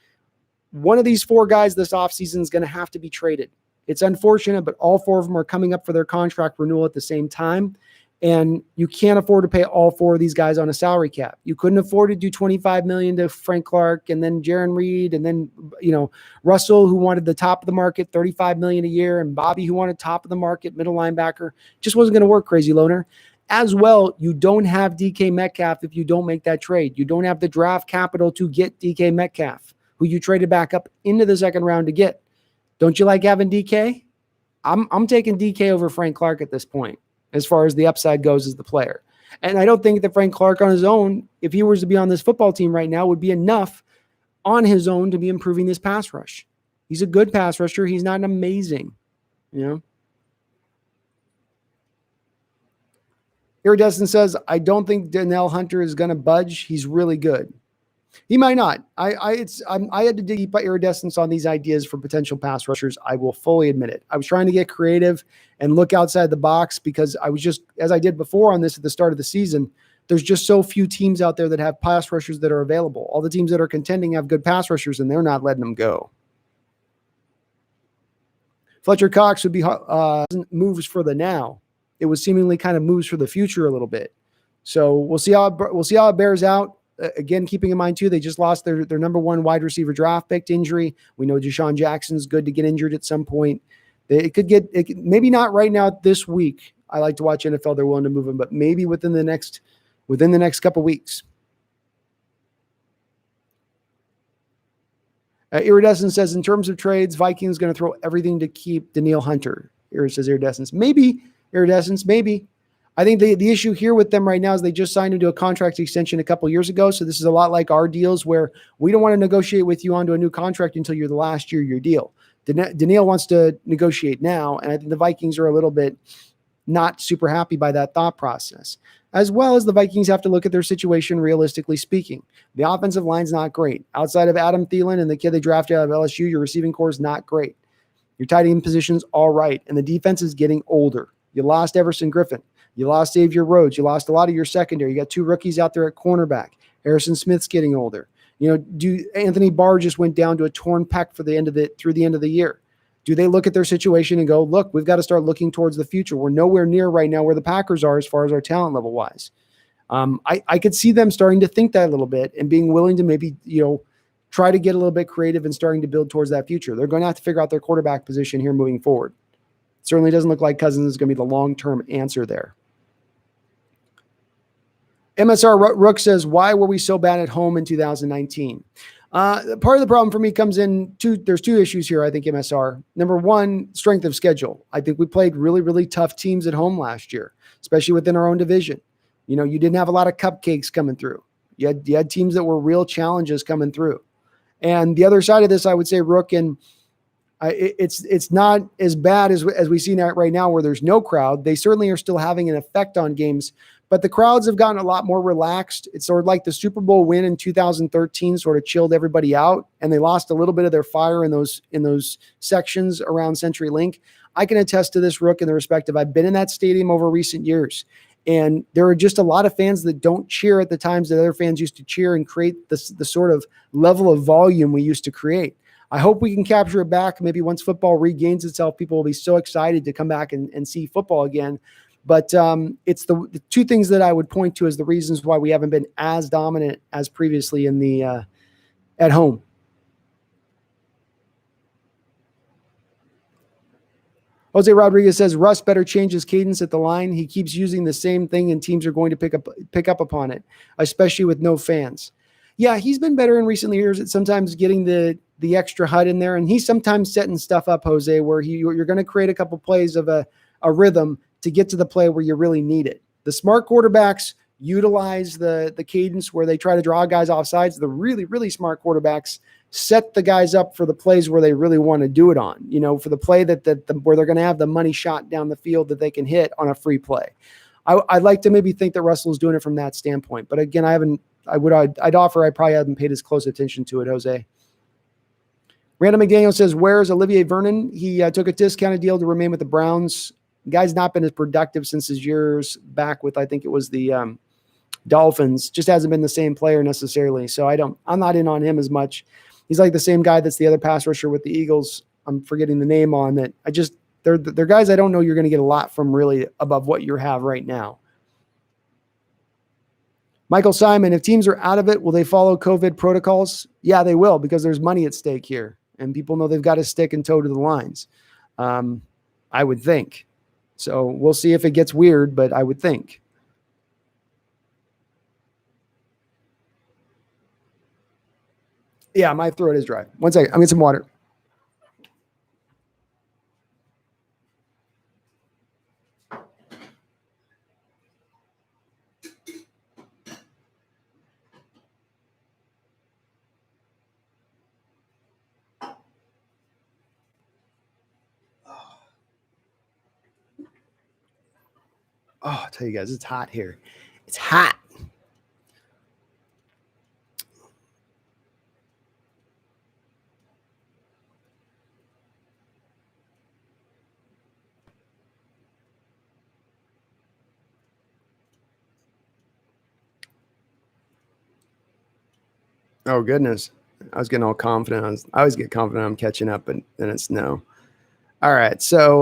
S1: one of these 4 guys this offseason is going to have to be traded. It's unfortunate, but all 4 of them are coming up for their contract renewal at the same time. And you can't afford to pay all 4 of these guys on a salary cap. You couldn't afford to do $25 million to Frank Clark and then Jaron Reed and then, Russell, who wanted the top of the market, $35 million a year, and Bobby, who wanted top of the market, middle linebacker. Just wasn't going to work, Crazy Loner. As well, you don't have DK Metcalf if you don't make that trade. You don't have the draft capital to get DK Metcalf, who you traded back up into the second round to get. Don't you like having DK? I'm taking DK over Frank Clark at this point, as far as the upside goes as the player. And I don't think that Frank Clark on his own, if he was to be on this football team right now, would be enough on his own to be improving this pass rush. He's a good pass rusher. He's not an amazing, Iridescent says, I don't think Danielle Hunter is going to budge. He's really good. He might not. I had to dig deep by iridescence on these ideas for potential pass rushers. I will fully admit it. I was trying to get creative and look outside the box because I was just, as I did before on this at the start of the season, there's just so few teams out there that have pass rushers that are available. All the teams that are contending have good pass rushers, and they're not letting them go. Fletcher Cox would be moves for the now. It was seemingly kind of moves for the future a little bit. So we'll see how it bears out. Again, keeping in mind, too, they just lost their number 1 wide receiver draft pick to injury. We know Deshaun Jackson's good to get injured at some point. Maybe not right now this week. I like to watch NFL. They're willing to move him, but maybe within the next couple weeks. Iridescent says, in terms of trades, Vikings going to throw everything to keep Danielle Hunter. Here it says Iridescence. Maybe. Iridescence, maybe. I think the issue here with them right now is they just signed into a contract extension a couple years ago. So this is a lot like our deals where we don't want to negotiate with you onto a new contract until you're the last year of your deal. Danielle wants to negotiate now, and I think the Vikings are a little bit not super happy by that thought process. As well as the Vikings have to look at their situation realistically speaking. The offensive line's not great. Outside of Adam Thielen and the kid they drafted out of LSU, your receiving core is not great. Your tight end position's all right, and the defense is getting older. You lost Everson Griffin. You lost Xavier Rhodes. You lost a lot of your secondary. You got 2 rookies out there at cornerback. Harrison Smith's getting older. Anthony Barr just went down to a torn pec through the end of the year. Do they look at their situation and go, look, we've got to start looking towards the future. We're nowhere near right now where the Packers are as far as our talent level wise. I could see them starting to think that a little bit and being willing to maybe, try to get a little bit creative and starting to build towards that future. They're going to have to figure out their quarterback position here moving forward. It certainly doesn't look like Cousins is going to be the long-term answer there. MSR Rook says, why were we so bad at home in 2019? Part of the problem for me comes in there's 2 issues here, I think, MSR. Number 1, strength of schedule. I think we played really, really tough teams at home last year, especially within our own division. You didn't have a lot of cupcakes coming through. You had teams that were real challenges coming through. And the other side of this, I would say, Rook, and it's not as bad as we see right now where there's no crowd. They certainly are still having an effect on games, but the crowds have gotten a lot more relaxed. It's sort of like the Super Bowl win in 2013 sort of chilled everybody out, and they lost a little bit of their fire in those sections around CenturyLink. I can attest to this, Rook, in the respect of I've been in that stadium over recent years, and there are just a lot of fans that don't cheer at the times that other fans used to cheer and create the sort of level of volume we used to create. I hope we can capture it back. Maybe once football regains itself, people will be so excited to come back and see football again. But it's the two things that I would point to as the reasons why we haven't been as dominant as previously in the at home. Jose Rodriguez says Russ better change his cadence at the line. He keeps using the same thing, and teams are going to pick up upon it, especially with no fans. Yeah, he's been better in recent years at sometimes getting the extra HUD in there, and he's sometimes setting stuff up, Jose, where you're going to create a couple plays of a rhythm to get to the play where you really need it. The smart quarterbacks utilize the cadence where they try to draw guys off sides. The really, really smart quarterbacks set the guys up for the plays where they really want to do it on, for the play where they're going to have the money shot down the field that they can hit on a free play. I'd like to maybe think that Russell's doing it from that standpoint. But again, I'd offer I probably haven't paid as close attention to it, Jose. Random McDaniel says, where's Olivier Vernon? He took a discounted deal to remain with the Browns. The guy's not been as productive since his years back with, I think it was the Dolphins. Just hasn't been the same player necessarily. So I'm not in on him as much. He's like the same guy that's the other pass rusher with the Eagles. I'm forgetting the name on that. They're guys I don't know you're going to get a lot from really above what you have right now. Michael Simon, if teams are out of it, will they follow COVID protocols? Yeah, they will, because there's money at stake here. And people know they've got to stick and toe to the lines. I would think. So we'll see if it gets weird, but I would think. Yeah, my throat is dry. One second. I'm getting some water. Oh, I'll tell you guys, it's hot here. It's hot. Oh, goodness. I was getting all confident. I always get confident I'm catching up, but then it's no. All right. So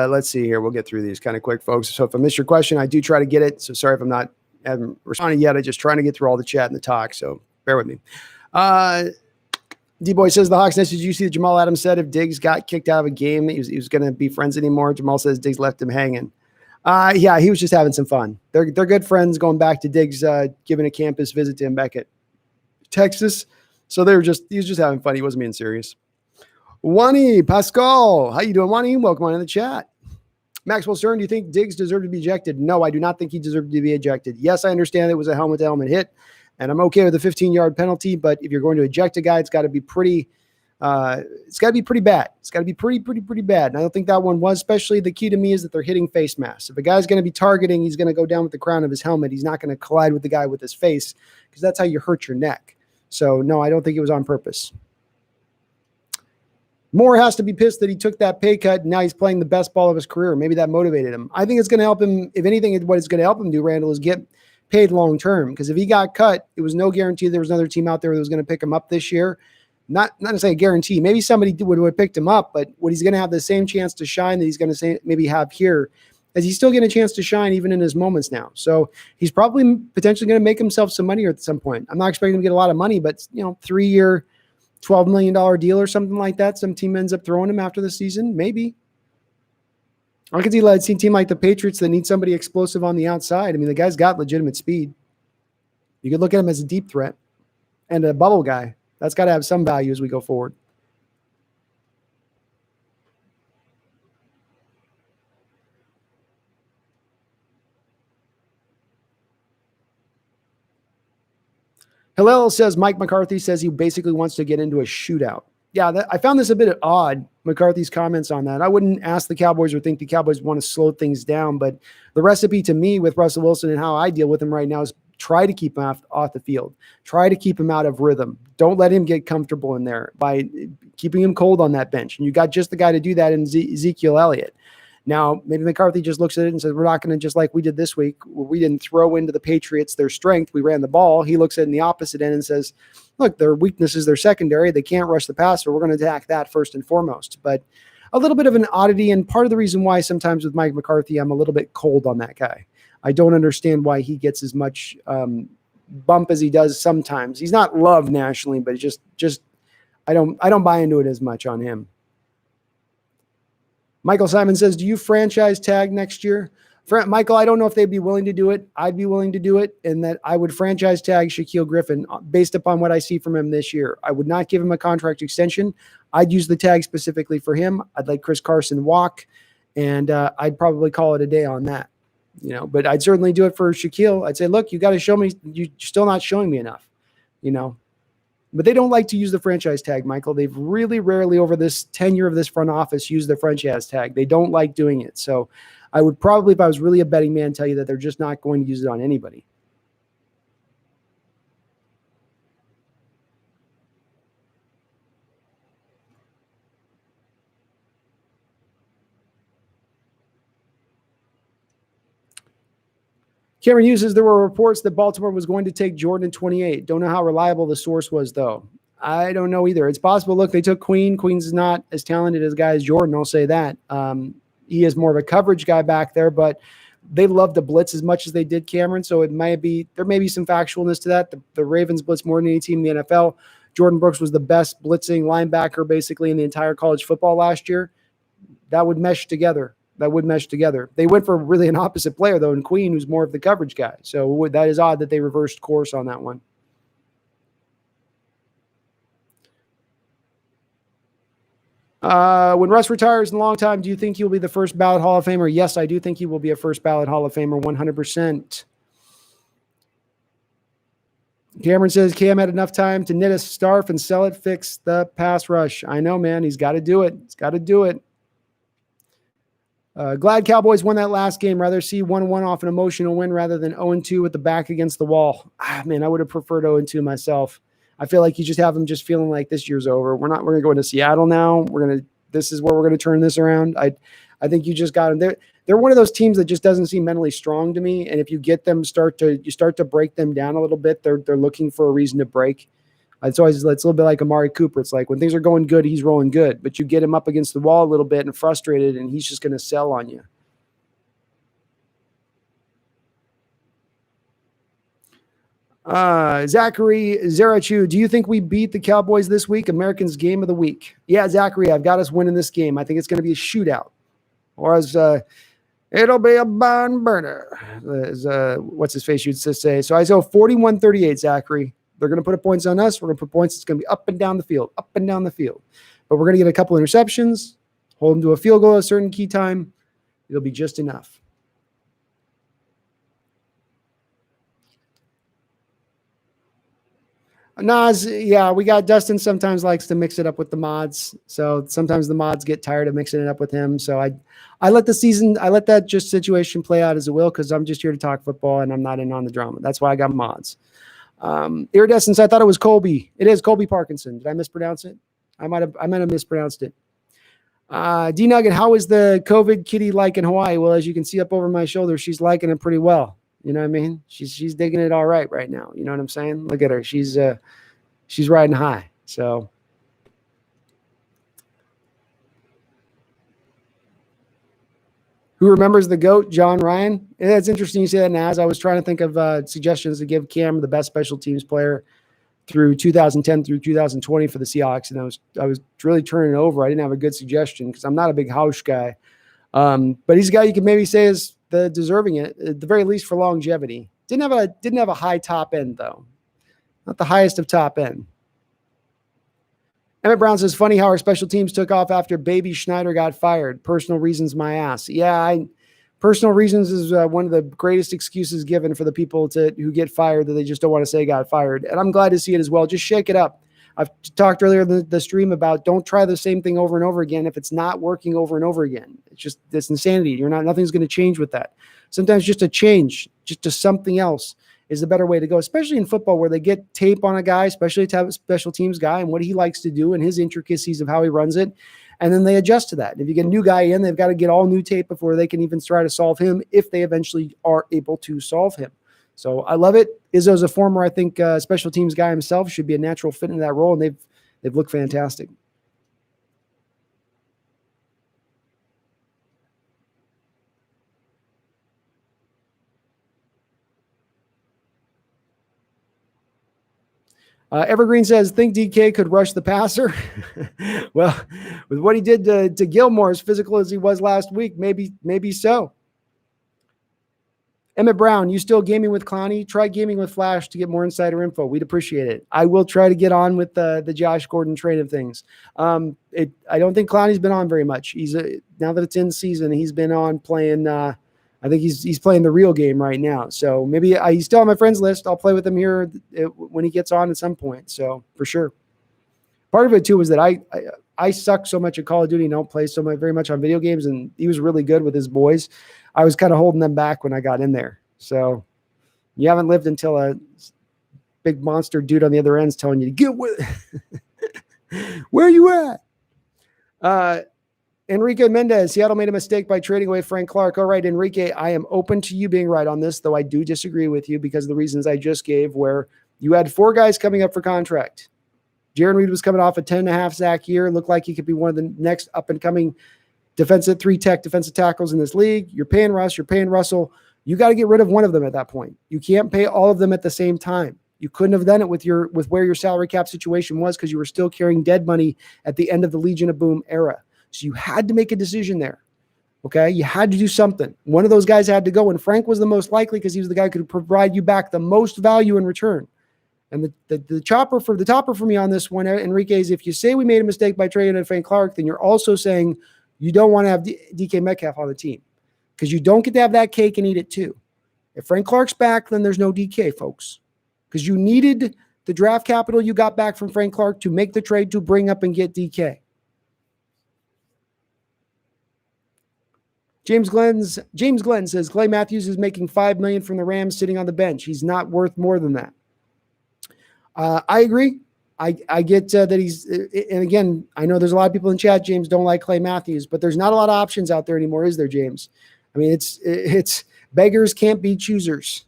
S1: let's see here. We'll get through these kind of quick, folks. So if I missed your question, I do try to get it. So sorry if I haven't responded yet. I'm just trying to get through all the chat and the talk. So bear with me. D-Boy says, the Hawks Nest, did you see that Jamal Adams said if Diggs got kicked out of a game, he was going to be friends anymore? Jamal says Diggs left him hanging. Yeah, he was just having some fun. They're good friends going back to Diggs giving a campus visit to him back at Texas. So he was just having fun. He wasn't being serious. Wani Pascal, how you doing, Wani? Welcome on in the chat. Maxwell Stern, do you think Diggs deserved to be ejected? No, I do not think he deserved to be ejected. Yes, I understand it was a helmet-to-helmet hit, and I'm okay with a 15-yard penalty. But if you're going to eject a guy, it's got to be pretty. It's got to be pretty bad. It's got to be pretty bad. And I don't think that one was. Especially the key to me is that they're hitting face masks. If a guy's going to be targeting, he's going to go down with the crown of his helmet. He's not going to collide with the guy with his face, because that's how you hurt your neck. So no, I don't think it was on purpose. Moore has to be pissed that he took that pay cut, and now he's playing the best ball of his career. Maybe that motivated him. I think it's going to help him. If anything, what it's going to help him do, Randall, is get paid long term. Because if he got cut, it was no guarantee there was another team out there that was going to pick him up this year. Not necessarily a guarantee. Maybe somebody would have picked him up, but what he's going to have the same chance to shine that he's going to maybe have here, as he's still getting a chance to shine even in his moments now. So he's probably potentially going to make himself some money at some point. I'm not expecting him to get a lot of money, but 3-year, $12 million deal or something like that. Some team ends up throwing him after the season. Maybe. I could see a team like the Patriots that need somebody explosive on the outside. I mean, the guy's got legitimate speed. You could look at him as a deep threat and a bubble guy. That's got to have some value as we go forward. Hillel says Mike McCarthy says he basically wants to get into a shootout. Yeah, I found this a bit odd, McCarthy's comments on that. I wouldn't ask the Cowboys or think the Cowboys want to slow things down, but the recipe to me with Russell Wilson and how I deal with him right now is try to keep him off the field. Try to keep him out of rhythm. Don't let him get comfortable in there by keeping him cold on that bench. And you got just the guy to do that in Ezekiel Elliott. Now, maybe McCarthy just looks at it and says, we're not going to, just like we did this week, we didn't throw into the Patriots their strength. We ran the ball. He looks at it in the opposite end and says, look, their weakness is their secondary. They can't rush the passer. We're going to attack that first and foremost. But a little bit of an oddity. And part of the reason why sometimes with Mike McCarthy, I'm a little bit cold on that guy. I don't understand why he gets as much bump as he does sometimes. He's not loved nationally, but just I don't buy into it as much on him. Michael Simon says, do you franchise tag next year? Michael, I don't know if they'd be willing to do it. I'd be willing to do it, and that I would franchise tag Shaquille Griffin based upon what I see from him this year. I would not give him a contract extension. I'd use the tag specifically for him. I'd let Chris Carson walk, and I'd probably call it a day on that. But I'd certainly do it for Shaquille. I'd say, look, you got to show me. You're still not showing me enough, But they don't like to use the franchise tag, Michael. They've really rarely over this tenure of this front office used the franchise tag. They don't like doing it. So I would probably, if I was really a betting man, tell you that they're just not going to use it on anybody. Cameron Hughes says there were reports that Baltimore was going to take Jordan in 28. Don't know how reliable the source was, though. I don't know either. It's possible. Look, they took Queen. Queen's not as talented as a guy as Jordan, I'll say that. He is more of a coverage guy back there, but they love to blitz as much as they did Cameron, so there may be some factualness to that. The Ravens blitz more than any team in the NFL. Jordan Brooks was the best blitzing linebacker basically in the entire college football last year. That would mesh together. They went for really an opposite player, though, in Queen, who's more of the coverage guy. So that is odd that they reversed course on that one. When Russ retires in a long time, do you think he'll be the first ballot Hall of Famer? Yes, I do think he will be a first ballot Hall of Famer, 100%. Cameron says Cam had enough time to knit a scarf and sell it, fix the pass rush. I know, man. He's got to do it. Glad Cowboys won that last game. Rather see 1-1 off an emotional win rather than 0-2 with the back against the wall. Man, I would have preferred 0-2 myself. I feel like you just have them just feeling like this year's over. We're going to go into Seattle now. This is where we're going to turn this around. I think you just got them. They're one of those teams that just doesn't seem mentally strong to me. And if you get them, you start to break them down a little bit. They're looking for a reason to break. It's a little bit like Amari Cooper. It's like when things are going good, he's rolling good, but you get him up against the wall a little bit and frustrated, and he's just going to sell on you. Zachary Zarachu, do you think we beat the Cowboys this week? Americans game of the week. Yeah, Zachary, I've got us winning this game. I think it's going to be a shootout. Or as it'll be a barn burner, as what's his face used to say. So I say 41-38, Zachary. They're going to put points on us. We're going to put points. It's going to be up and down the field. But we're going to get a couple interceptions, hold them to a field goal at a certain key time. It'll be just enough. Nas, yeah, we got Dustin sometimes likes to mix it up with the mods. So sometimes the mods get tired of mixing it up with him. So I let that just situation play out as it will, because I'm just here to talk football and I'm not in on the drama. That's why I got mods. Iridescence, I thought it was Colby. It is Colby Parkinson. Did I mispronounce it? I might have mispronounced it. D Nugget, how is the COVID kitty like in Hawaii? Well, as you can see up over my shoulder, she's liking it pretty well. You know what I mean? She's digging it all right now. You know what I'm saying? Look at her. She's riding high. So who remembers the GOAT, John Ryan? It's interesting you say that, Naz. I was trying to think of suggestions to give Cam the best special teams player through 2010 through 2020 for the Seahawks, and I was really turning it over. I didn't have a good suggestion because I'm not a big house guy. But he's a guy you could maybe say is deserving it at the very least for longevity. Didn't have a high top end though, not the highest of top end. Emmett Brown says, funny how our special teams took off after Baby Schneider got fired. Personal reasons, my ass. Yeah, personal reasons is one of the greatest excuses given for the people who get fired that they just don't want to say got fired. And I'm glad to see it as well. Just shake it up. I've talked earlier in the stream about don't try the same thing over and over again if it's not working over and over again. It's insanity. Nothing's going to change with that. Sometimes just a change, just to something else is the better way to go, especially in football where they get tape on a guy, especially a special teams guy and what he likes to do and his intricacies of how he runs it. And then they adjust to that. And if you get a new guy in, they've got to get all new tape before they can even try to solve him if they eventually are able to solve him. So I love it. Izzo's a former, I think, special teams guy himself, should be a natural fit into that role, and they've looked fantastic. Evergreen says, think DK could rush the passer. Well, with what he did to Gilmore, as physical as he was last week, maybe so. Emmett Brown, you still gaming with Clowney? Try gaming with Flash to get more insider info. We'd appreciate it. I will try to get on with the Josh Gordon train of things. I don't think Clowney's been on very much. Now that it's in season, he's been on playing. I think he's playing the real game right now. So maybe he's still on my friends list. I'll play with him here when he gets on at some point. So for sure. Part of it too was that I suck so much at Call of Duty and don't play very much on video games, and he was really good with his boys. I was kind of holding them back when I got in there. So you haven't lived until a big monster dude on the other end's telling you to get with where are you at? Enrique Mendez, Seattle made a mistake by trading away Frank Clark. All right, Enrique, I am open to you being right on this, though I do disagree with you because of the reasons I just gave, where you had 4 guys coming up for contract. Jaron Reed was coming off a 10.5 sack year. Looked like he could be one of the next up-and-coming defensive tackles in this league. You're paying Russ. You're paying Russell. You got to get rid of one of them at that point. You can't pay all of them at the same time. You couldn't have done it with where your salary cap situation was because you were still carrying dead money at the end of the Legion of Boom era. So you had to make a decision there. Okay, you had to do something. One of those guys had to go, and Frank was the most likely because he was the guy who could provide you back the most value in return. And the topper for me on this one, Enrique, is if you say we made a mistake by trading in Frank Clark, then you're also saying you don't want to have DK Metcalf on the team because you don't get to have that cake and eat it too. If Frank Clark's back, then there's no DK, folks, because you needed the draft capital you got back from Frank Clark to make the trade to bring up and get DK. James Glenn says Clay Matthews is making $5 million from the Rams sitting on the bench. He's not worth more than that. I agree. I get that he's, and again, I know there's a lot of people in chat, James, don't like Clay Matthews, but there's not a lot of options out there anymore, is there, James? I mean, it's beggars can't be choosers.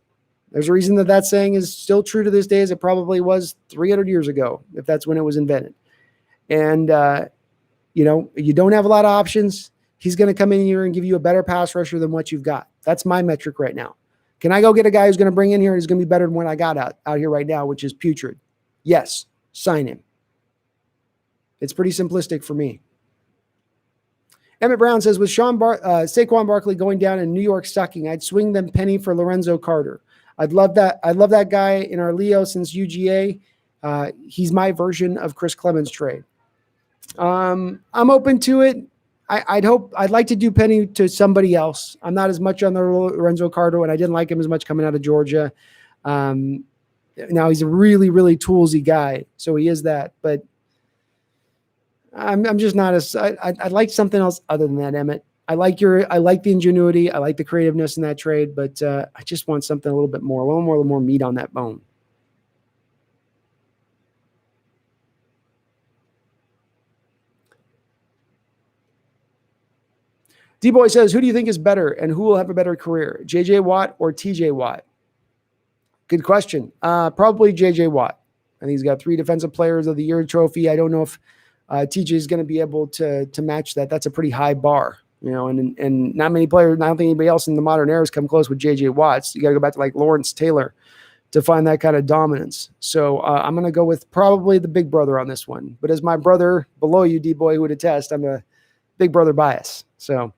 S1: There's a reason that saying is still true to this day as it probably was 300 years ago, if that's when it was invented. And, you don't have a lot of options. He's going to come in here and give you a better pass rusher than what you've got. That's my metric right now. Can I go get a guy who's going to bring in here and is going to be better than what I got out here right now, which is putrid? Yes, sign him. It's pretty simplistic for me. Emmett Brown says, with Saquon Barkley going down and New York sucking, I'd swing them penny for Lorenzo Carter. I'd love that. I love that guy in our Leo since UGA. He's my version of Chris Clemens trade. I'm open to it. I'd like to do Penny to somebody else. I'm not as much on the Lorenzo Carter, and I didn't like him as much coming out of Georgia. Now he's a really, really toolsy guy, so he is that. But I'm just not as. I'd like something else other than that, Emmett. I like the ingenuity, I like the creativeness in that trade, but I just want something a little bit more, a little more meat on that bone. D-Boy says, who do you think is better and who will have a better career, J.J. Watt or T.J. Watt? Good question. Probably J.J. Watt. I think he's got 3 Defensive Players of the Year trophy. I don't know if T.J. is going to be able to match that. That's a pretty high bar, and not many players, I don't think anybody else in the modern era has come close with J.J. Watts. You got to go back to like Lawrence Taylor to find that kind of dominance. So I'm going to go with probably the big brother on this one. But as my brother below you, D-Boy, would attest, I'm a big brother bias. So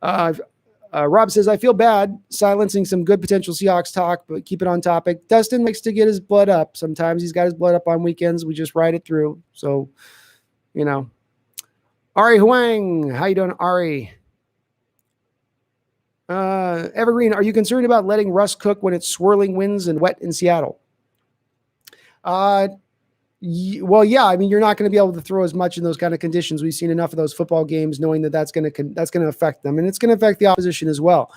S1: Rob says, I feel bad silencing some good potential Seahawks talk, but keep it on topic. Dustin likes to get his blood up. Sometimes he's got his blood up on weekends. We just ride it through. So, Ari Huang, how you doing, Ari? Evergreen, are you concerned about letting Russ cook when it's swirling winds and wet in Seattle? Well, yeah. I mean, you're not going to be able to throw as much in those kind of conditions. We've seen enough of those football games knowing that that's going to affect them, and it's going to affect the opposition as well.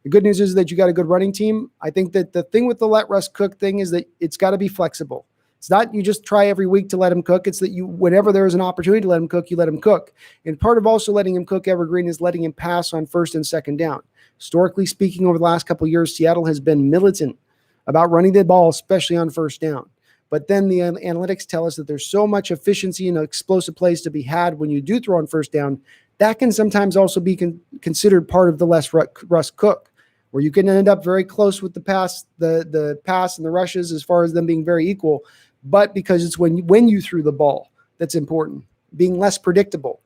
S1: The good news is that you got a good running team. I think that the thing with the let Russ cook thing is that it's got to be flexible. It's not you just try every week to let him cook. It's that you, whenever there is an opportunity to let him cook, you let him cook. And part of also letting him cook, Evergreen, is letting him pass on first and second down. Historically speaking, over the last couple of years, Seattle has been militant about running the ball, especially on first down. But then the analytics tell us that there's so much efficiency and explosive plays to be had when you do throw on first down. That can sometimes also be considered part of the less Russ cook, where you can end up very close with the pass and the rushes as far as them being very equal. but because it's when you threw the ball that's important, being less predictable.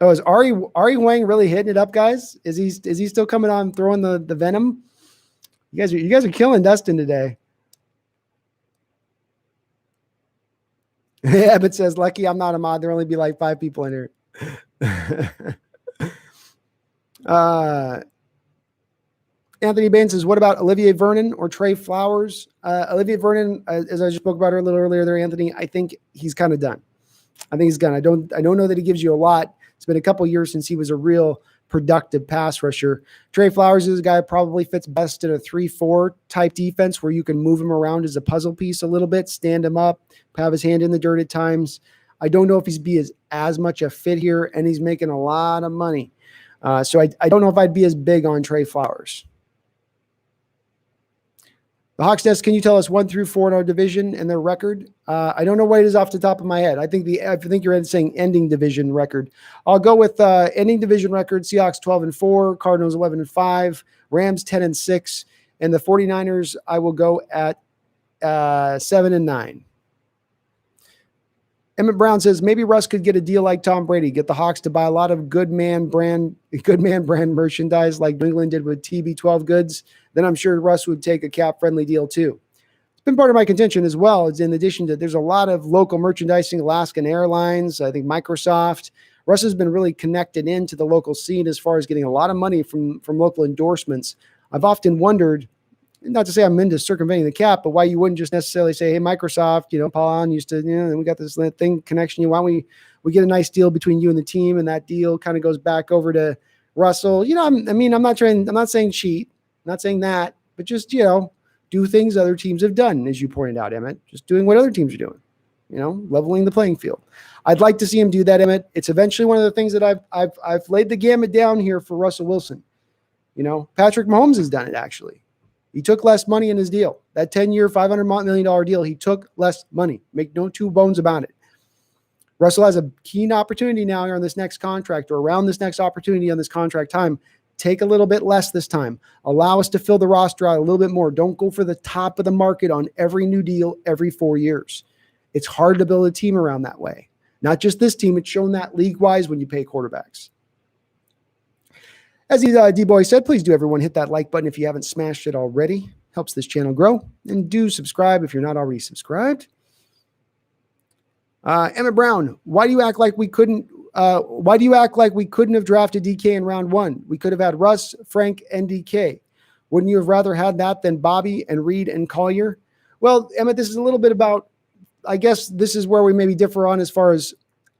S1: Oh, is Ari Wang really hitting it up, guys? Is he still coming on throwing the venom? You guys are killing Dustin today. Yeah, but says lucky I'm not a mod. There'll only be like 5 people in here. Anthony Bain says, what about Olivier Vernon or Trey Flowers? Olivier Vernon, as I just spoke about her a little earlier there, Anthony, I think he's kind of done. I think he's done. I don't know that he gives you a lot. It's been a couple years since he was a real productive pass rusher. Trey Flowers is a guy who probably fits best in a 3-4 type defense where you can move him around as a puzzle piece a little bit, stand him up, have his hand in the dirt at times. I don't know if he's be as much a fit here, and he's making a lot of money. So I don't know if I'd be as big on Trey Flowers. The Hawks Nest, can you tell us 1 through 4 in our division and their record? I don't know what it is off the top of my head. I think you're saying ending division record. I'll go with ending division record. Seahawks 12-4, Cardinals 11-5, Rams 10-6, and the 49ers I will go at 7-9. Emmett Brown says maybe Russ could get a deal like Tom Brady, get the Hawks to buy a lot of good man brand merchandise like New England did with TB12 goods. Then I'm sure Russ would take a cap-friendly deal too. It's been part of my contention as well. It's in addition to there's a lot of local merchandising, Alaskan Airlines, I think Microsoft. Russ has been really connected into the local scene as far as getting a lot of money from local endorsements. I've often wondered, not to say I'm into circumventing the cap, but why you wouldn't just necessarily say, hey, Microsoft, Paul used to, we got this thing connection. Why don't we get a nice deal between you and the team, and that deal kind of goes back over to Russell. I'm not saying cheat, I'm not saying that, but just, do things other teams have done, as you pointed out, Emmett, just doing what other teams are doing, leveling the playing field. I'd like to see him do that, Emmett. It's eventually one of the things that I've laid the gamut down here for Russell Wilson. Patrick Mahomes has done it actually. He took less money in his deal. That 10-year, $500 million deal, he took less money. Make no two bones about it. Russell has a keen opportunity now here on this next contract, or around this next opportunity on this contract time. Take a little bit less this time. Allow us to fill the roster out a little bit more. Don't go for the top of the market on every new deal every 4 years. It's hard to build a team around that way. Not just this team. It's shown that league-wise when you pay quarterbacks. As D-Boy said, please do everyone hit that like button if you haven't smashed it already. Helps this channel grow. And do subscribe if you're not already subscribed. Emmett Brown, why do you act like we couldn't have drafted DK in round 1? We could have had Russ, Frank, and DK. Wouldn't you have rather had that than Bobby and Reed and Collier? Well, Emmett, this is a little bit about, I guess this is where we maybe differ on as far as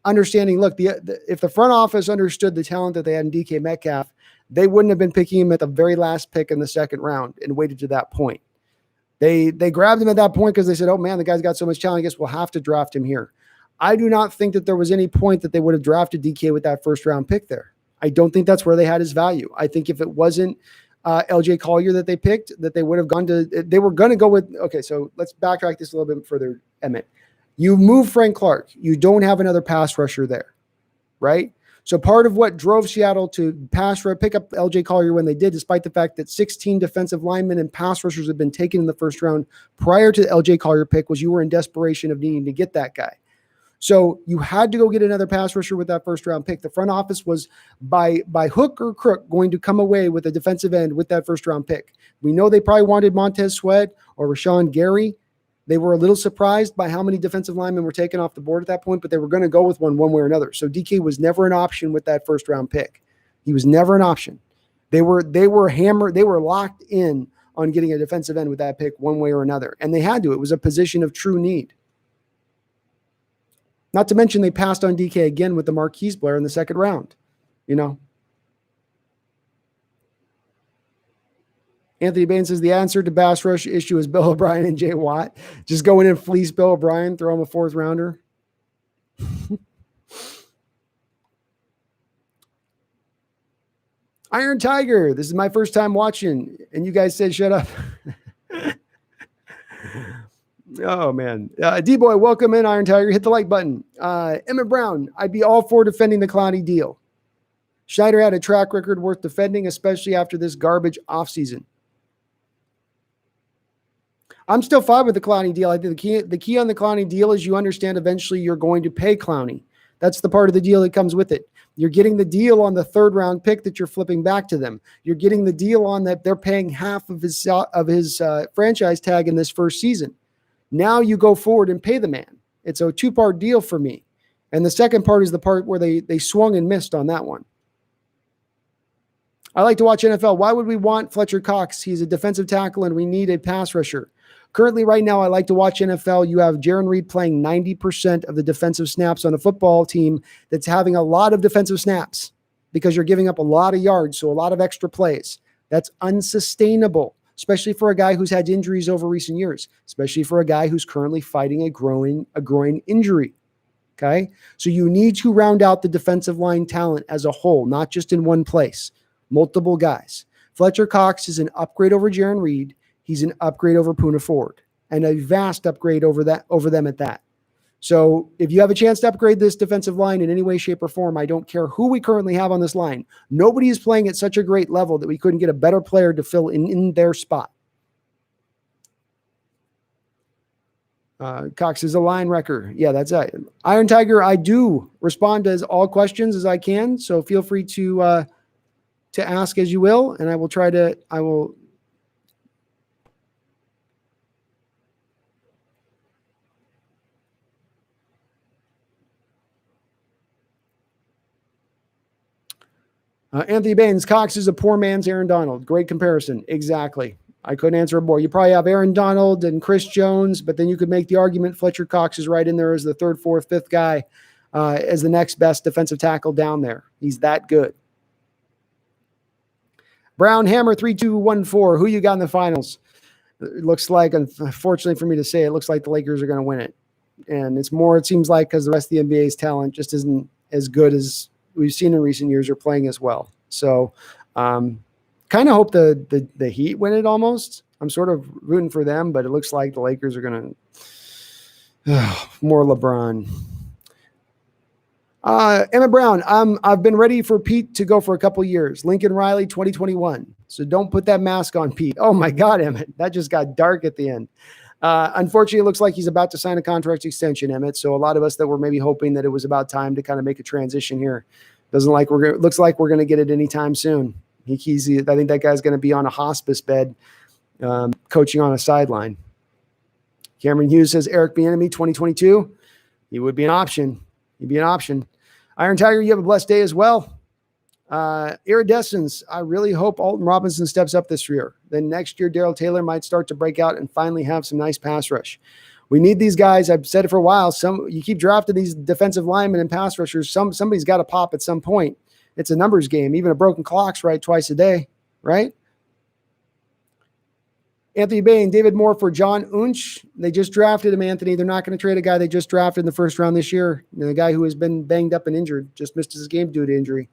S1: understanding. Look, if the front office understood the talent that they had in DK Metcalf, they wouldn't have been picking him at the very last pick in the second round and waited to that point. They grabbed him at that point because they said, oh man, the guy's got so much talent, I guess we'll have to draft him here. I do not think that there was any point that they would have drafted DK with that first round pick there. I don't think that's where they had his value. I think if it wasn't LJ Collier that they picked, that they would have gone to, they were going to go with, okay, so let's backtrack this a little bit further, Emmett. You move Frank Clark. You don't have another pass rusher there, right? So part of what drove Seattle to pick up LJ Collier when they did, despite the fact that 16 defensive linemen and pass rushers had been taken in the first round prior to the LJ Collier pick, was you were in desperation of needing to get that guy. So you had to go get another pass rusher with that first round pick. The front office was by hook or crook going to come away with a defensive end with that first round pick. We know they probably wanted Montez Sweat or Rashawn Gary. They were a little surprised by how many defensive linemen were taken off the board at that point, but they were going to go with one way or another. So DK was never an option with that first round pick. He was never an option. They were hammered. They were locked in on getting a defensive end with that pick one way or another. And they had to. It was a position of true need. Not to mention they passed on DK again with the Marquise Blair in the second round. Anthony Bain says the answer to pass rush issue is Bill O'Brien and Jay Watt. Just go in and fleece Bill O'Brien, throw him a fourth rounder. Iron Tiger, this is my first time watching, and you guys said shut up. Oh, man. D-Boy, welcome in, Iron Tiger. Hit the like button. Emmett Brown, I'd be all for defending the Clowney deal. Schneider had a track record worth defending, especially after this garbage offseason. I'm still fine with the Clowney deal. I think the key on the Clowney deal is you understand eventually you're going to pay Clowney. That's the part of the deal that comes with it. You're getting the deal on the third round pick that you're flipping back to them. You're getting the deal on that they're paying half of his franchise tag in this first season. Now you go forward and pay the man. It's a two-part deal for me. And the second part is the part where they swung and missed on that one. I like to watch NFL. Why would we want Fletcher Cox? He's a defensive tackle and we need a pass rusher. Currently, right now, I like to watch NFL. You have Jaron Reed playing 90% of the defensive snaps on a football team that's having a lot of defensive snaps because you're giving up a lot of yards, so a lot of extra plays. That's unsustainable, especially for a guy who's had injuries over recent years, especially for a guy who's currently fighting a groin injury. Okay? So you need to round out the defensive line talent as a whole, not just in one place. Multiple guys. Fletcher Cox is an upgrade over Jaron Reed. He's an upgrade over Poona Ford and a vast upgrade over them at that. So if you have a chance to upgrade this defensive line in any way, shape, or form, I don't care who we currently have on this line. Nobody is playing at such a great level that we couldn't get a better player to fill in their spot. Cox is a line wrecker. Yeah, that's it. Iron Tiger, I do respond to all questions as I can. So feel free to ask as you will, and I will Anthony Baines, Cox is a poor man's Aaron Donald. Great comparison. Exactly. I couldn't answer it more. You probably have Aaron Donald and Chris Jones, but then you could make the argument Fletcher Cox is right in there as the third, fourth, fifth guy as the next best defensive tackle down there. He's that good. Brown Hammer 3214. Who you got in the finals? It looks like, unfortunately for me to say, it looks like the Lakers are going to win it. And it seems like because the rest of the NBA's talent just isn't as good as we've seen in recent years are playing as well. So kind of hope the Heat win it almost. I'm sort of rooting for them, but it looks like the Lakers are going to more LeBron. Emmett Brown, I've been ready for Pete to go for a couple years. Lincoln Riley 2021. So don't put that mask on, Pete. Oh my God, Emmett. That just got dark at the end. Unfortunately, it looks like he's about to sign a contract extension, Emmett. So a lot of us that were maybe hoping that it was about time to kind of make a transition here. Looks like we're going to get it anytime soon. I think that guy's going to be on a hospice bed, coaching on a sideline. Cameron Hughes says Eric Bieniemy 2022. He would be an option. He'd be an option. Iron Tiger, you have a blessed day as well. Iridescence, I really hope Alton Robinson steps up this year. Then next year, Darrell Taylor might start to break out and finally have some nice pass rush. We need these guys. I've said it for a while. You keep drafting these defensive linemen and pass rushers. Somebody's got to pop at some point. It's a numbers game. Even a broken clock's right twice a day, right? Anthony Bain, David Moore for John Unch. They just drafted him, Anthony. They're not going to trade a guy they just drafted in the first round this year. The guy who has been banged up and injured, just missed his game due to injury.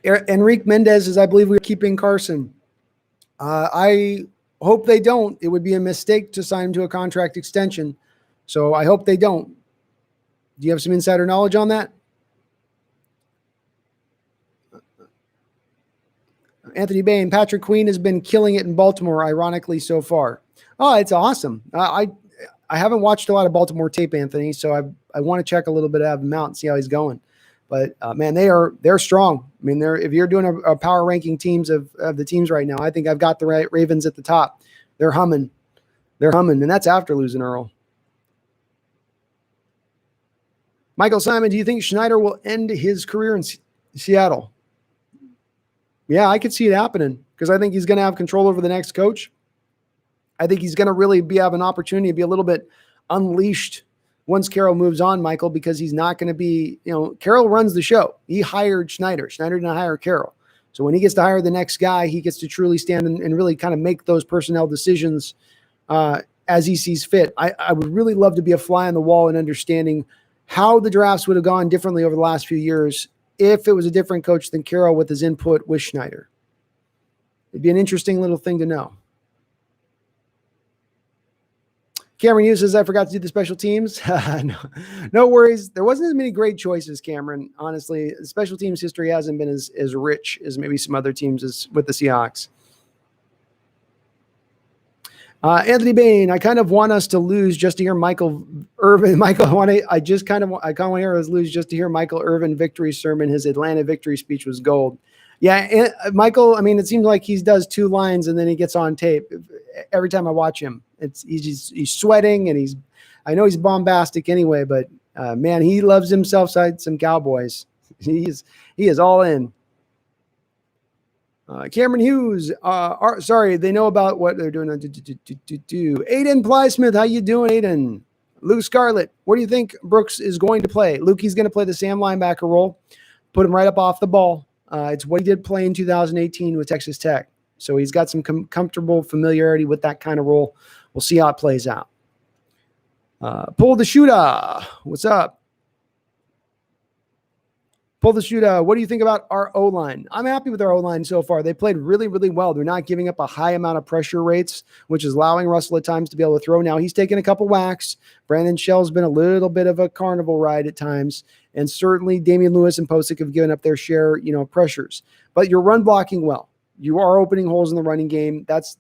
S1: Enrique Mendez is, I believe, we're keeping Carson. I hope they don't. It would be a mistake to sign him to a contract extension. So I hope they don't. Do you have some insider knowledge on that? Anthony Bain, Patrick Queen has been killing it in Baltimore, ironically, so far. Oh, it's awesome. I haven't watched a lot of Baltimore tape, Anthony, so I want to check a little bit of him out and see how he's going. But man, they're strong. I mean, if you're doing a power ranking teams of the teams right now, I think I've got the Ravens at the top. They're humming, and that's after losing Earl. Michael Simon, do you think Schneider will end his career in Seattle? Yeah, I could see it happening because I think he's going to have control over the next coach. I think he's going to really have an opportunity to be a little bit unleashed once Carroll moves on, Michael, because he's not going to be, Carroll runs the show. He hired Schneider. Schneider didn't hire Carroll. So when he gets to hire the next guy, he gets to truly stand and really kind of make those personnel decisions as he sees fit. I would really love to be a fly on the wall in understanding how the drafts would have gone differently over the last few years if it was a different coach than Carroll with his input with Schneider. It'd be an interesting little thing to know. Cameron Hughes says, I forgot to do the special teams. No worries. There wasn't as many great choices, Cameron. Honestly, special teams history hasn't been as rich as maybe some other teams with the Seahawks. Anthony Bain, I kind of want us to lose just to hear Michael Irvin. Michael, I kind of want to hear us lose just to hear Michael Irvin victory sermon. His Atlanta victory speech was gold. Yeah, Michael. I mean, it seems like he does 2 lines and then he gets on tape. Every time I watch him, he's sweating and I know he's bombastic anyway, but man, he loves himself some Cowboys. He is all in. Cameron Hughes, sorry, they know about what they're doing. Aiden Plysmith, how you doing, Aiden? Luke Scarlett, where do you think Brooks is going to play? Luke, he's going to play the Sam linebacker role, put him right up off the ball. It's what he did play in 2018 with Texas Tech. So he's got some comfortable familiarity with that kind of role. We'll see how it plays out. Pull the shooter. What's up? Pull the shooter. What do you think about our O-line? I'm happy with our O-line so far. They played really, really well. They're not giving up a high amount of pressure rates, which is allowing Russell at times to be able to throw. Now he's taken a couple whacks. Brandon Shell's been a little bit of a carnival ride at times. And certainly Damian Lewis and Posick have given up their share, pressures. But you're run blocking well. You are opening holes in the running game. That's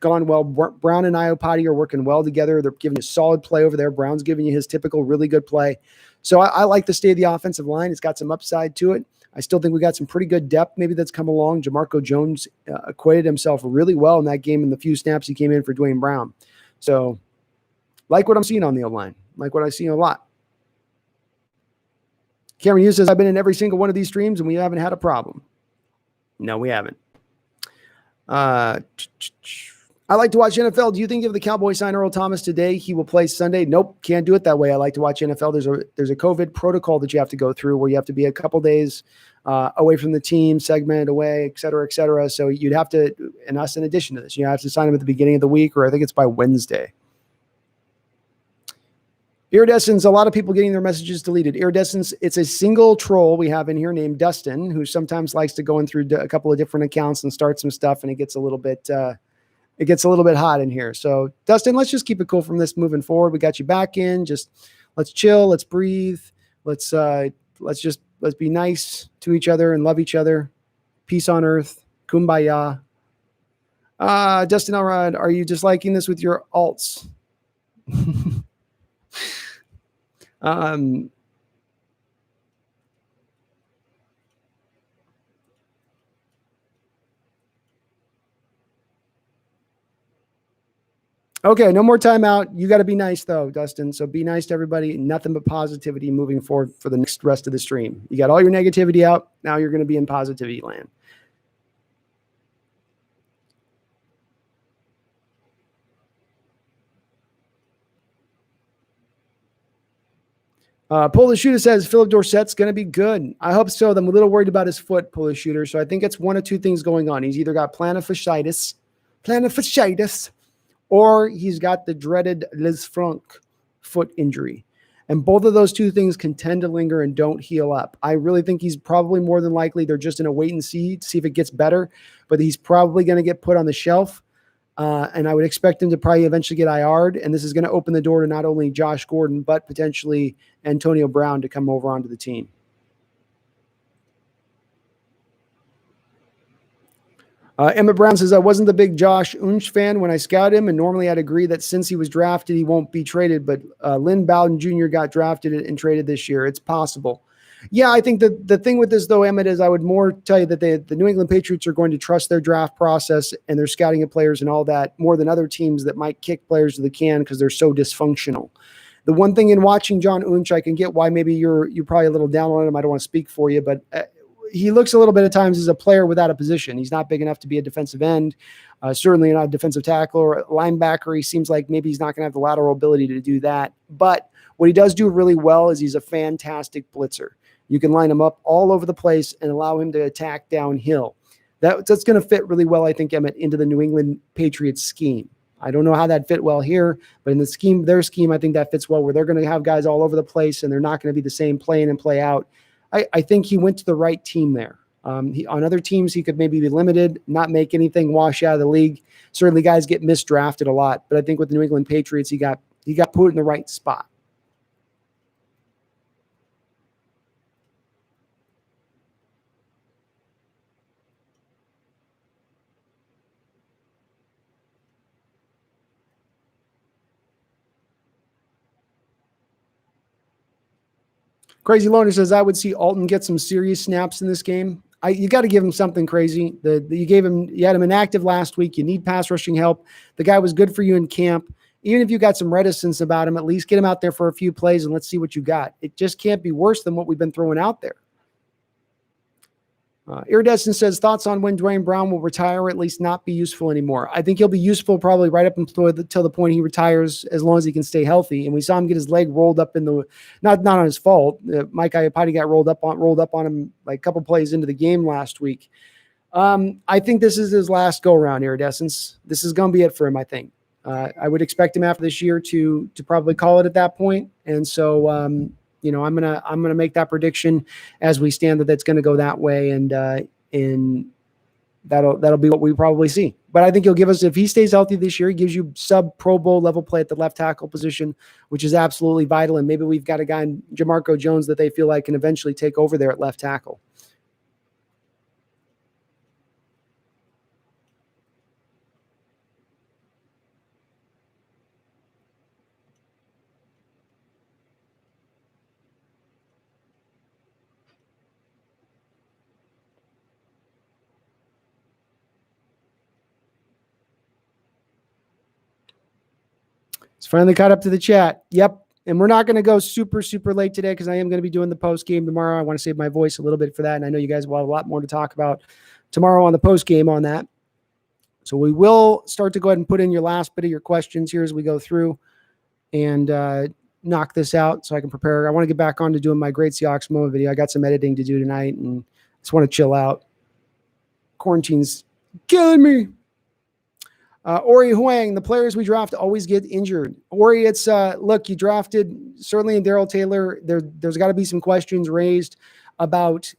S1: gone well. Brown and Iopati are working well together. They're giving you solid play over there. Brown's giving you his typical really good play. So I like the state of the offensive line. It's got some upside to it. I still think we got some pretty good depth maybe that's come along. Jamarco Jones acquitted himself really well in that game in the few snaps he came in for Dwayne Brown. So like what I'm seeing on the O-line. Like what I see a lot. Cameron Hughes says, I've been in every single one of these streams and we haven't had a problem. No, we haven't. I like to watch NFL. Do you think if the Cowboys sign Earl Thomas today, he will play Sunday? Nope, can't do it that way. I like to watch NFL. There's a COVID protocol that you have to go through where you have to be a couple days away from the team, segmented away, et cetera, et cetera. So you'd have to, and us in addition to this, you have to sign him at the beginning of the week, or I think it's by Wednesday. Iridescence, a lot of people getting their messages deleted. Iridescence, it's a single troll we have in here named Dustin, who sometimes likes to go in through a couple of different accounts and start some stuff, and it gets a little bit hot in here. So Dustin, let's just keep it cool from this moving forward. We got you back in. Just let's chill. Let's breathe. Let's be nice to each other and love each other. Peace on earth. Kumbaya. Dustin Elrod, are you disliking this with your alts? Okay, no more timeout. You got to be nice, though, Dustin. So be nice to everybody. Nothing but positivity moving forward for the next rest of the stream. You got all your negativity out. Now you're going to be in positivity land. Pull the Shooter says Philip Dorsett's going to be good. I hope so. I'm a little worried about his foot, Pull the Shooter. So I think it's one of two things going on. He's either got plantar fasciitis, or he's got the dreaded Lisfranc foot injury. And both of those two things can tend to linger and don't heal up. I really think he's probably more than likely, they're just in a wait and see to see if it gets better, but he's probably going to get put on the shelf. And I would expect him to probably eventually get IR'd. And this is going to open the door to not only Josh Gordon, but potentially Antonio Brown to come over onto the team. Emmett Brown says, I wasn't the big Josh Unsch fan when I scouted him, and normally I'd agree that since he was drafted, he won't be traded, but Lynn Bowden Jr. got drafted and traded this year. It's possible. Yeah, I think the thing with this, though, Emmett, is I would more tell you that the New England Patriots are going to trust their draft process and their scouting of players and all that more than other teams that might kick players to the can because they're so dysfunctional. The one thing in watching John Unsch, I can get why maybe you're probably a little down on him. I don't want to speak for you, but he looks a little bit at times as a player without a position. He's not big enough to be a defensive end, certainly not a defensive tackle or a linebacker. He seems like maybe he's not going to have the lateral ability to do that. But what he does do really well is he's a fantastic blitzer. You can line him up all over the place and allow him to attack downhill. That's going to fit really well, I think, Emmett, into the New England Patriots scheme. I don't know how that fit well here, but in their scheme, I think that fits well where they're going to have guys all over the place and they're not going to be the same play in and play out. I think he went to the right team there. On other teams, he could maybe be limited, not make anything, wash out of the league. Certainly guys get misdrafted a lot, but I think with the New England Patriots, he got put in the right spot. Crazy Loner says, I would see Alton get some serious snaps in this game. You got to give him something crazy. You had him inactive last week. You need pass rushing help. The guy was good for you in camp. Even if you got some reticence about him, at least get him out there for a few plays and let's see what you got. It just can't be worse than what we've been throwing out there. Iridescent says, thoughts on when Dwayne Brown will retire or at least not be useful anymore. I think he'll be useful probably right up until the point he retires, as long as he can stay healthy. And we saw him get his leg rolled up in the not on his fault. Mike Iapati got rolled up on him like a couple plays into the game last week. I think this is his last go around, Iridescence. This is going to be it for him, I think. I would expect him after this year to probably call it at that point. And so I'm gonna make that prediction as we stand that it's going to go that way, and that'll be what we probably see. But I think he'll give us, if he stays healthy this year, he gives you sub Pro Bowl level play at the left tackle position, which is absolutely vital. And maybe we've got a guy in Jamarco Jones that they feel like can eventually take over there at left tackle. It's finally caught up to the chat. Yep. And we're not going to go super, super late today because I am going to be doing the post game tomorrow. I want to save my voice a little bit for that. And I know you guys will have a lot more to talk about tomorrow on the post game on that. So we will start to go ahead and put in your last bit of your questions here as we go through and knock this out so I can prepare. I want to get back on to doing my Great Seahawks moment video. I got some editing to do tonight and just want to chill out. Quarantine's killing me. Ori Huang, the players we draft always get injured. Ori, it's look, you drafted certainly in Darrell Taylor. There's got to be some questions raised about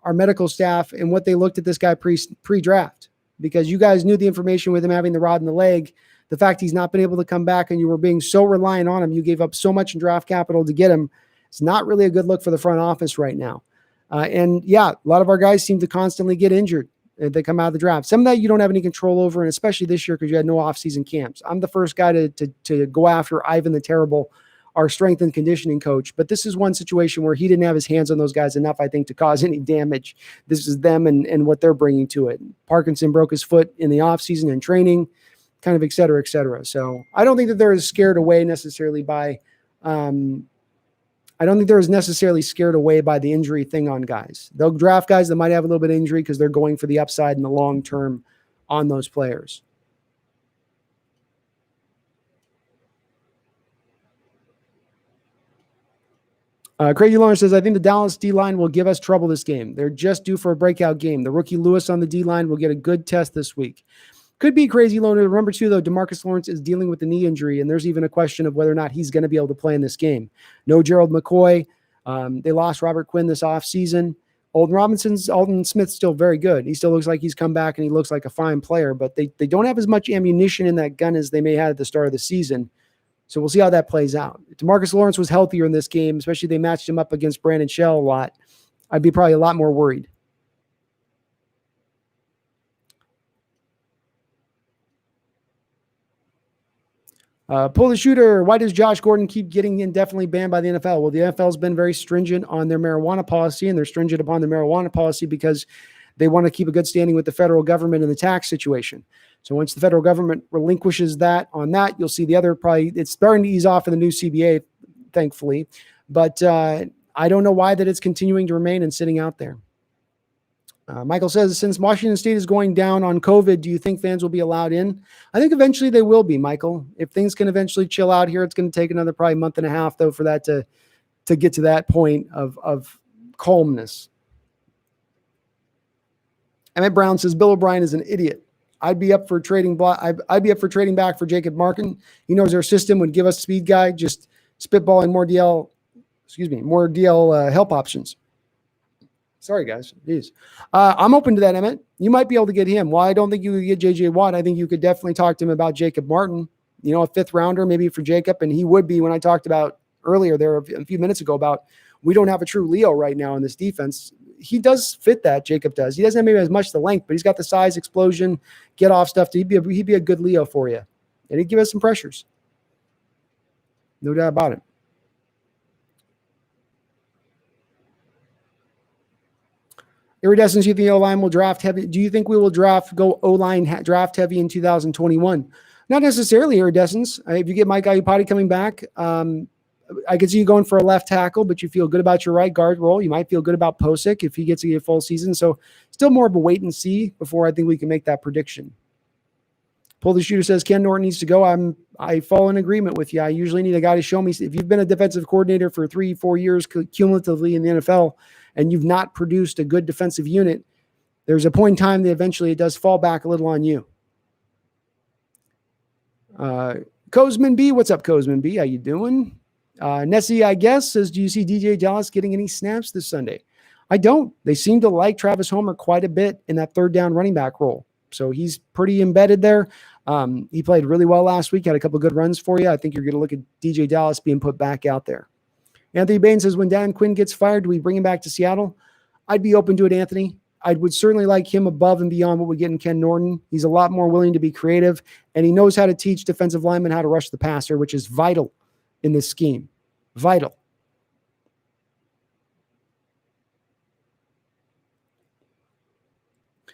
S1: our medical staff and what they looked at this guy pre-draft, because you guys knew the information with him having the rod in the leg. The fact he's not been able to come back and you were being so reliant on him, you gave up so much in draft capital to get him. It's not really a good look for the front office right now. And yeah, a lot of our guys seem to constantly get injured. They come out of the draft. Some of that you don't have any control over, and especially this year because you had no off-season camps. I'm the first guy to go after Ivan the Terrible, our strength and conditioning coach. But this is one situation where he didn't have his hands on those guys enough, I think, to cause any damage. This is them and what they're bringing to it. Parkinson broke his foot in the off-season and training, kind of et cetera, et cetera. So I don't think that they're as scared away necessarily by I don't think they're as necessarily scared away by the injury thing on guys. They'll draft guys that might have a little bit of injury because they're going for the upside in the long term on those players. Crazy Lawrence says, I think the Dallas D-line will give us trouble this game. They're just due for a breakout game. The rookie Lewis on the D-line will get a good test this week. Could be Crazy Loner. Remember, too, though, DeMarcus Lawrence is dealing with the knee injury, and there's even a question of whether or not he's going to be able to play in this game. No Gerald McCoy. They lost Robert Quinn this offseason. Alden Smith's still very good. He still looks like he's come back, and he looks like a fine player, but they don't have as much ammunition in that gun as they may have at the start of the season. So we'll see how that plays out. If DeMarcus Lawrence was healthier in this game, especially if they matched him up against Brandon Shell a lot, I'd be probably a lot more worried. Pull the shooter. Why does Josh Gordon keep getting indefinitely banned by the NFL? Well, the NFL has been very stringent on their marijuana policy, and they're stringent upon their marijuana policy because they want to keep a good standing with the federal government in the tax situation. So once the federal government relinquishes that on that, you'll see the other probably, it's starting to ease off in the new CBA, thankfully. But I don't know why that it's continuing to remain and sitting out there. Michael says, since Washington State is going down on COVID, do you think fans will be allowed in? I think eventually they will be, Michael. If things can eventually chill out here, it's going to take another probably month and a half, though, for that to get to that point of calmness. Emmett Brown says, Bill O'Brien is an idiot. I'd be up for trading back for Jacob Markin. He knows our system would give us speed guy, just spitballing more DL help options. Sorry, guys. Jeez. I'm open to that, Emmett. You might be able to get him. Well, I don't think you could get J.J. Watt. I think you could definitely talk to him about Jacob Martin, a fifth rounder maybe for Jacob. And he would be, when I talked about earlier there a few minutes ago about we don't have a true Leo right now in this defense. He does fit that, Jacob does. He doesn't have maybe as much the length, but he's got the size, explosion, get off stuff. He'd be a good Leo for you. And he'd give us some pressures. No doubt about it. Iridescence, you think the O-line will draft heavy? Do you think we will go O-line draft heavy in 2021? Not necessarily, Iridescence. If you get Mike Iupati coming back, I could see you going for a left tackle, but you feel good about your right guard role. You might feel good about Posick if he gets a full season. So still more of a wait and see before I think we can make that prediction. Pull the Shooter says Ken Norton needs to go. I fall in agreement with you. I usually need a guy to show me. If you've been a defensive coordinator for 3-4 years cumulatively in the NFL and you've not produced a good defensive unit, there's a point in time that eventually it does fall back a little on you. Cosman B, what's up, Cosman B? How you doing? Nessie, I guess, says, do you see DJ Dallas getting any snaps this Sunday? I don't. They seem to like Travis Homer quite a bit in that third down running back role. So he's pretty embedded there. He played really well last week, had a couple of good runs for you. I think you're going to look at DJ Dallas being put back out there. Anthony Bain says, when Dan Quinn gets fired, do we bring him back to Seattle? I'd be open to it, Anthony. I would certainly like him above and beyond what we get in Ken Norton. He's a lot more willing to be creative, and he knows how to teach defensive linemen how to rush the passer, which is vital in this scheme. Vital.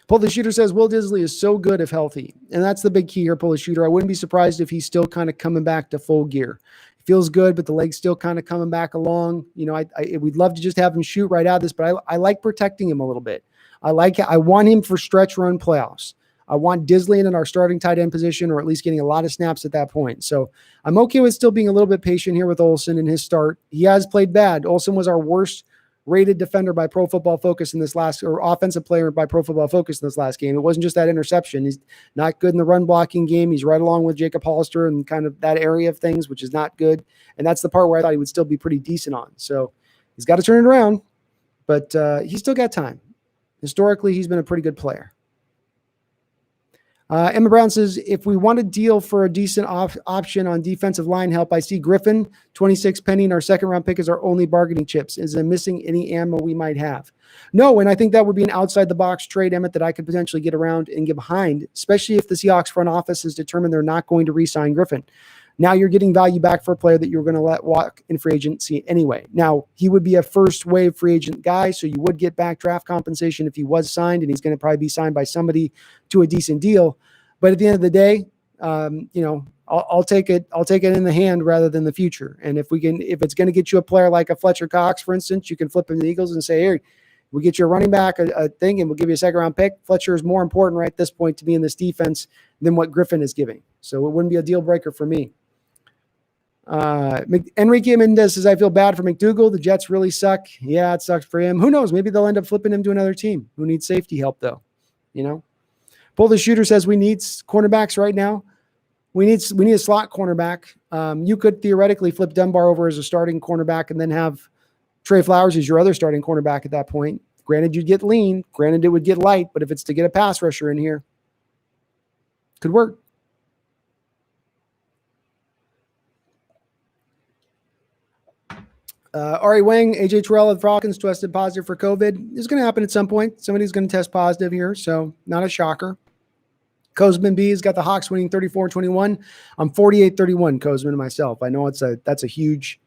S1: Pull the Shooter says, Will Disley is so good if healthy. And that's the big key here, Pull the Shooter. I wouldn't be surprised if he's still kind of coming back to full gear. Feels good, but the leg's still kind of coming back along. You know, we'd love to just have him shoot right out of this, but I like protecting him a little bit. I want him for stretch run playoffs. I want Disley in our starting tight end position, or at least getting a lot of snaps at that point. So I'm okay with still being a little bit patient here with Olsen in his start. He has played bad. Olsen was our worst rated defender by Pro Football Focus in this last, or offensive player by Pro Football Focus in this last game. It wasn't just that interception. He's not good in the run blocking game. He's right along with Jacob Hollister and kind of that area of things, which is not good. And that's the part where I thought he would still be pretty decent on. So he's got to turn it around, but he's still got time. Historically, he's been a pretty good player. Emma Brown says, if we want a deal for a decent option on defensive line help, I see Griffin, 26 penny, and our second round pick is our only bargaining chips. Is it missing any ammo we might have? No, and I think that would be an outside the box trade, Emmett, that I could potentially get around and get behind, especially if the Seahawks front office has determined they're not going to re-sign Griffin. Now you're getting value back for a player that you're going to let walk in free agency anyway. Now, he would be a first wave free agent guy, so you would get back draft compensation if he was signed, and he's going to probably be signed by somebody to a decent deal. But at the end of the day, I'll take it in the hand rather than the future. And if it's going to get you a player like a Fletcher Cox, for instance, you can flip him to the Eagles and say, here, we get you a running back, a thing, and we'll give you a second round pick. Fletcher is more important right at this point to be in this defense than what Griffin is giving. So it wouldn't be a deal breaker for me. Enrique Mendez says, I feel bad for McDougal. The Jets really suck. Yeah, it sucks for him. Who knows? Maybe they'll end up flipping him to another team who needs safety help, though. Pull the Shooter says we need cornerbacks right now. We need a slot cornerback. You could theoretically flip Dunbar over as a starting cornerback and then have Trey Flowers as your other starting cornerback at that point. Granted, you'd get lean. Granted, it would get light. But if it's to get a pass rusher in here, could work. Ari Wang, AJ Terrell of the Falcons tested positive for COVID. It's going to happen at some point. Somebody's going to test positive here, so not a shocker. Cosman B has got the Hawks winning 34-21. I'm 48-31, Cosman, myself. I know that's a huge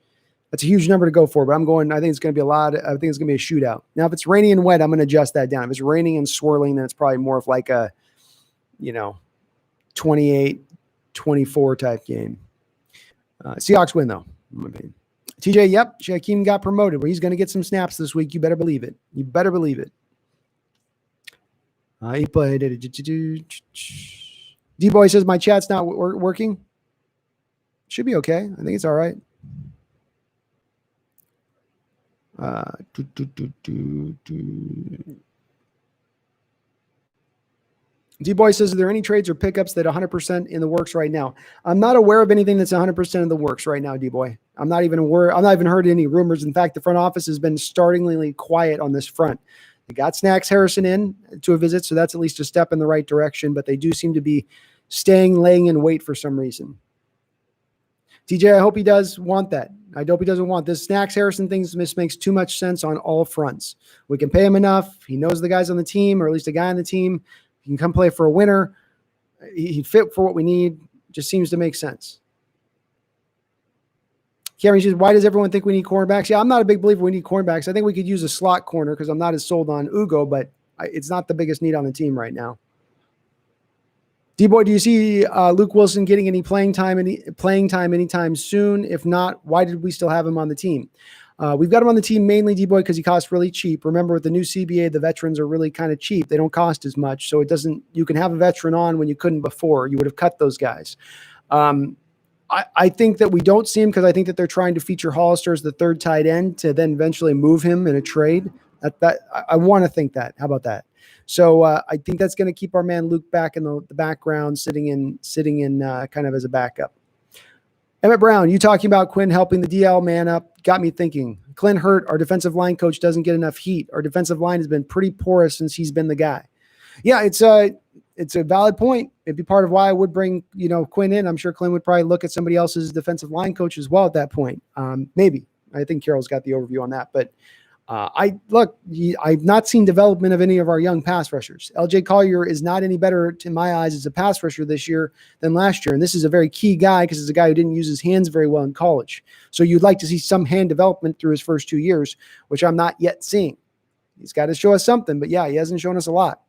S1: number to go for, but I think it's going to be I think it's going to be a shootout. Now, if it's rainy and wet, I'm going to adjust that down. If it's raining and swirling, then it's probably more of like a, 28-24 type game. Seahawks win, though. TJ, yep, Shaquem got promoted. Well, he's going to get some snaps this week. You better believe it. You better believe it. He played it. D-Boy says, my chat's not working. Should be okay. I think it's all right. D-Boy says, are there any trades or pickups that 100% in the works right now? I'm not aware of anything that's 100% in the works right now, D-Boy. I'm not even heard any rumors. In fact, the front office has been startlingly quiet on this front. They got Snacks Harrison in to a visit, so that's at least a step in the right direction, but they do seem to be laying in wait for some reason. TJ, I hope he does want that. I hope he doesn't want this. Snacks Harrison thing makes too much sense on all fronts. We can pay him enough. He knows the guys on the team, or at least a guy on the team. He can come play for a winner. He'd fit for what we need. Just seems to make sense. Cameron says, why does everyone think we need cornerbacks? Yeah, I'm not a big believer we need cornerbacks. I think we could use a slot corner because I'm not as sold on Ugo, but It's not the biggest need on the team right now. D-Boy, do you see Luke Wilson getting any playing time anytime soon? If not, why did we still have him on the team? We've got him on the team mainly, D-Boy, because he costs really cheap. Remember, with the new CBA, the veterans are really kind of cheap. They don't cost as much, so you can have a veteran on when you couldn't before. You would have cut those guys. I think that we don't see him because I think that they're trying to feature Hollister as the third tight end to then eventually move him in a trade. I want to think that. How about that? So I think that's going to keep our man Luke back in the background, sitting in kind of as a backup. Emmett Brown, you talking about Quinn helping the DL man up got me thinking. Clint Hurt, our defensive line coach, doesn't get enough heat. Our defensive line has been pretty porous since he's been the guy. Yeah, it's a valid point. It'd be part of why I would bring Quinn in. I'm sure Clint would probably look at somebody else's defensive line coach as well at that point. Maybe. I think Carroll's got the overview on that, but. I've not seen development of any of our young pass rushers. LJ Collier is not any better in my eyes as a pass rusher this year than last year. And this is a very key guy because it's a guy who didn't use his hands very well in college. So you'd like to see some hand development through his first 2 years, which I'm not yet seeing. He's got to show us something, but yeah, he hasn't shown us a lot.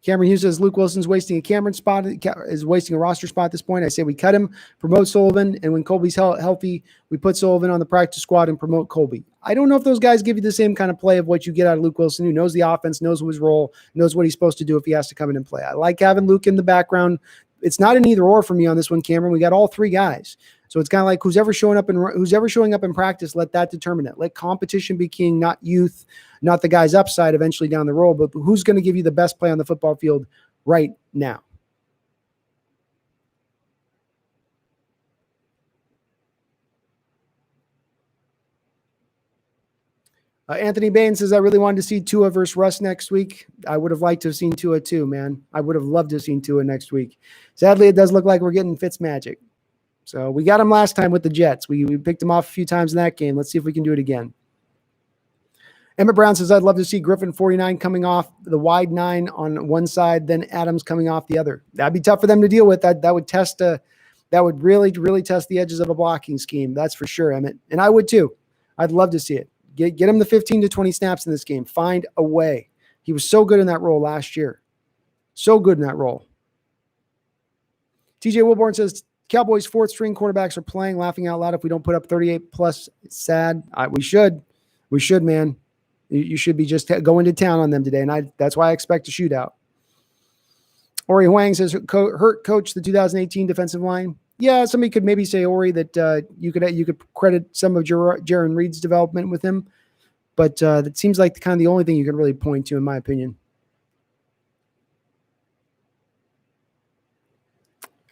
S1: Cameron Hughes says Luke Wilson's wasting a wasting a roster spot at this point. I say we cut him, promote Sullivan, and when Colby's healthy, we put Sullivan on the practice squad and promote Colby. I don't know if those guys give you the same kind of play of what you get out of Luke Wilson, who knows the offense, knows his role, knows what he's supposed to do if he has to come in and play. I like having Luke in the background. It's not an either or for me on this one, Cameron. We got all three guys. So it's kind of like who's ever showing up in practice, let that determine it. Let competition be king, not youth, not the guy's upside eventually down the road, but who's going to give you the best play on the football field right now. Anthony Bain says, I really wanted to see Tua versus Russ next week. I would have liked to have seen Tua too, man. I would have loved to have seen Tua next week. Sadly, it does look like we're getting Fitz magic. So we got him last time with the Jets. We picked him off a few times in that game. Let's see if we can do it again. Emmett Brown says, I'd love to see Griffin 49 coming off the wide 9 on one side, then Adams coming off the other. That'd be tough for them to deal with. That would really, really test the edges of a blocking scheme. That's for sure, Emmett. And I would too. I'd love to see it. Get him the 15 to 20 snaps in this game. Find a way. He was so good in that role last year. So good in that role. TJ Wilborn says, Cowboys' fourth string quarterbacks are playing, laughing out loud if we don't put up 38 plus. It's sad. We should, man. You should be just going to town on them today. And that's why I expect a shootout. Ori Huang says, Hurt coach the 2018 defensive line. Yeah, somebody could maybe say, Ori, that you could credit some of Jaron Reed's development with him. But that seems like kind of the only thing you can really point to, in my opinion.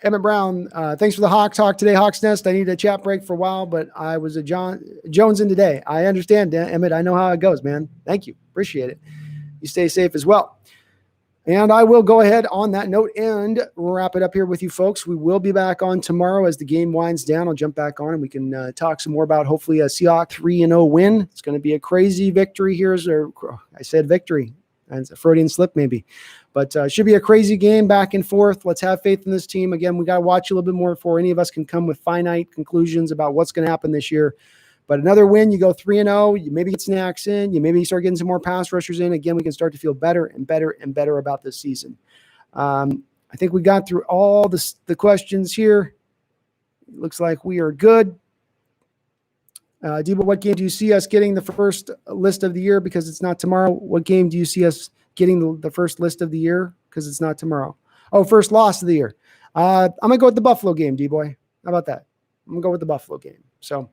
S1: Emmett Brown, thanks for the Hawk talk today, Hawks Nest. I needed a chat break for a while, but I was a Jones in today. I understand, Emmett. I know how it goes, man. Thank you. Appreciate it. You stay safe as well. And I will go ahead on that note and wrap it up here with you folks. We will be back on tomorrow as the game winds down. I'll jump back on and we can talk some more about hopefully a Seahawks 3-0 win. It's going to be a crazy victory here. I said victory. And it's a Freudian slip maybe. But it should be a crazy game back and forth. Let's have faith in this team. Again, we got to watch a little bit more before any of us can come with finite conclusions about what's going to happen this year. But another win, you go 3-0, you maybe get snacks in, you maybe start getting some more pass rushers in. Again, we can start to feel better and better and better about this season. I think we got through all the questions here. It looks like we are good. Debo, what game do you see us getting the first list of the year because it's not tomorrow? What game do you see us getting the first list of the year because it's not tomorrow? Oh, first loss of the year. I'm going to go with the Buffalo game, D-Boy. How about that? I'm going to go with the Buffalo game. So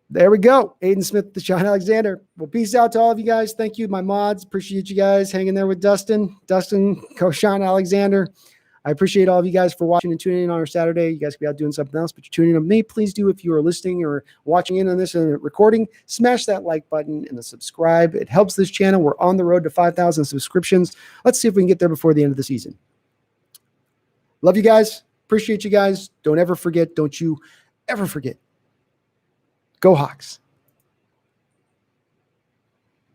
S1: there we go. Aiden Smith, Sean Alexander. Well, peace out to all of you guys. Thank you, my mods. Appreciate you guys hanging there with Dustin, Coach Sean Alexander. I appreciate all of you guys for watching and tuning in on our Saturday. You guys could be out doing something else, but you're tuning in with me. Please do, if you are listening or watching in on this and recording, smash that like button and the subscribe. It helps this channel. We're on the road to 5,000 subscriptions. Let's see if we can get there before the end of the season. Love you guys. Appreciate you guys. Don't you ever forget. Go Hawks.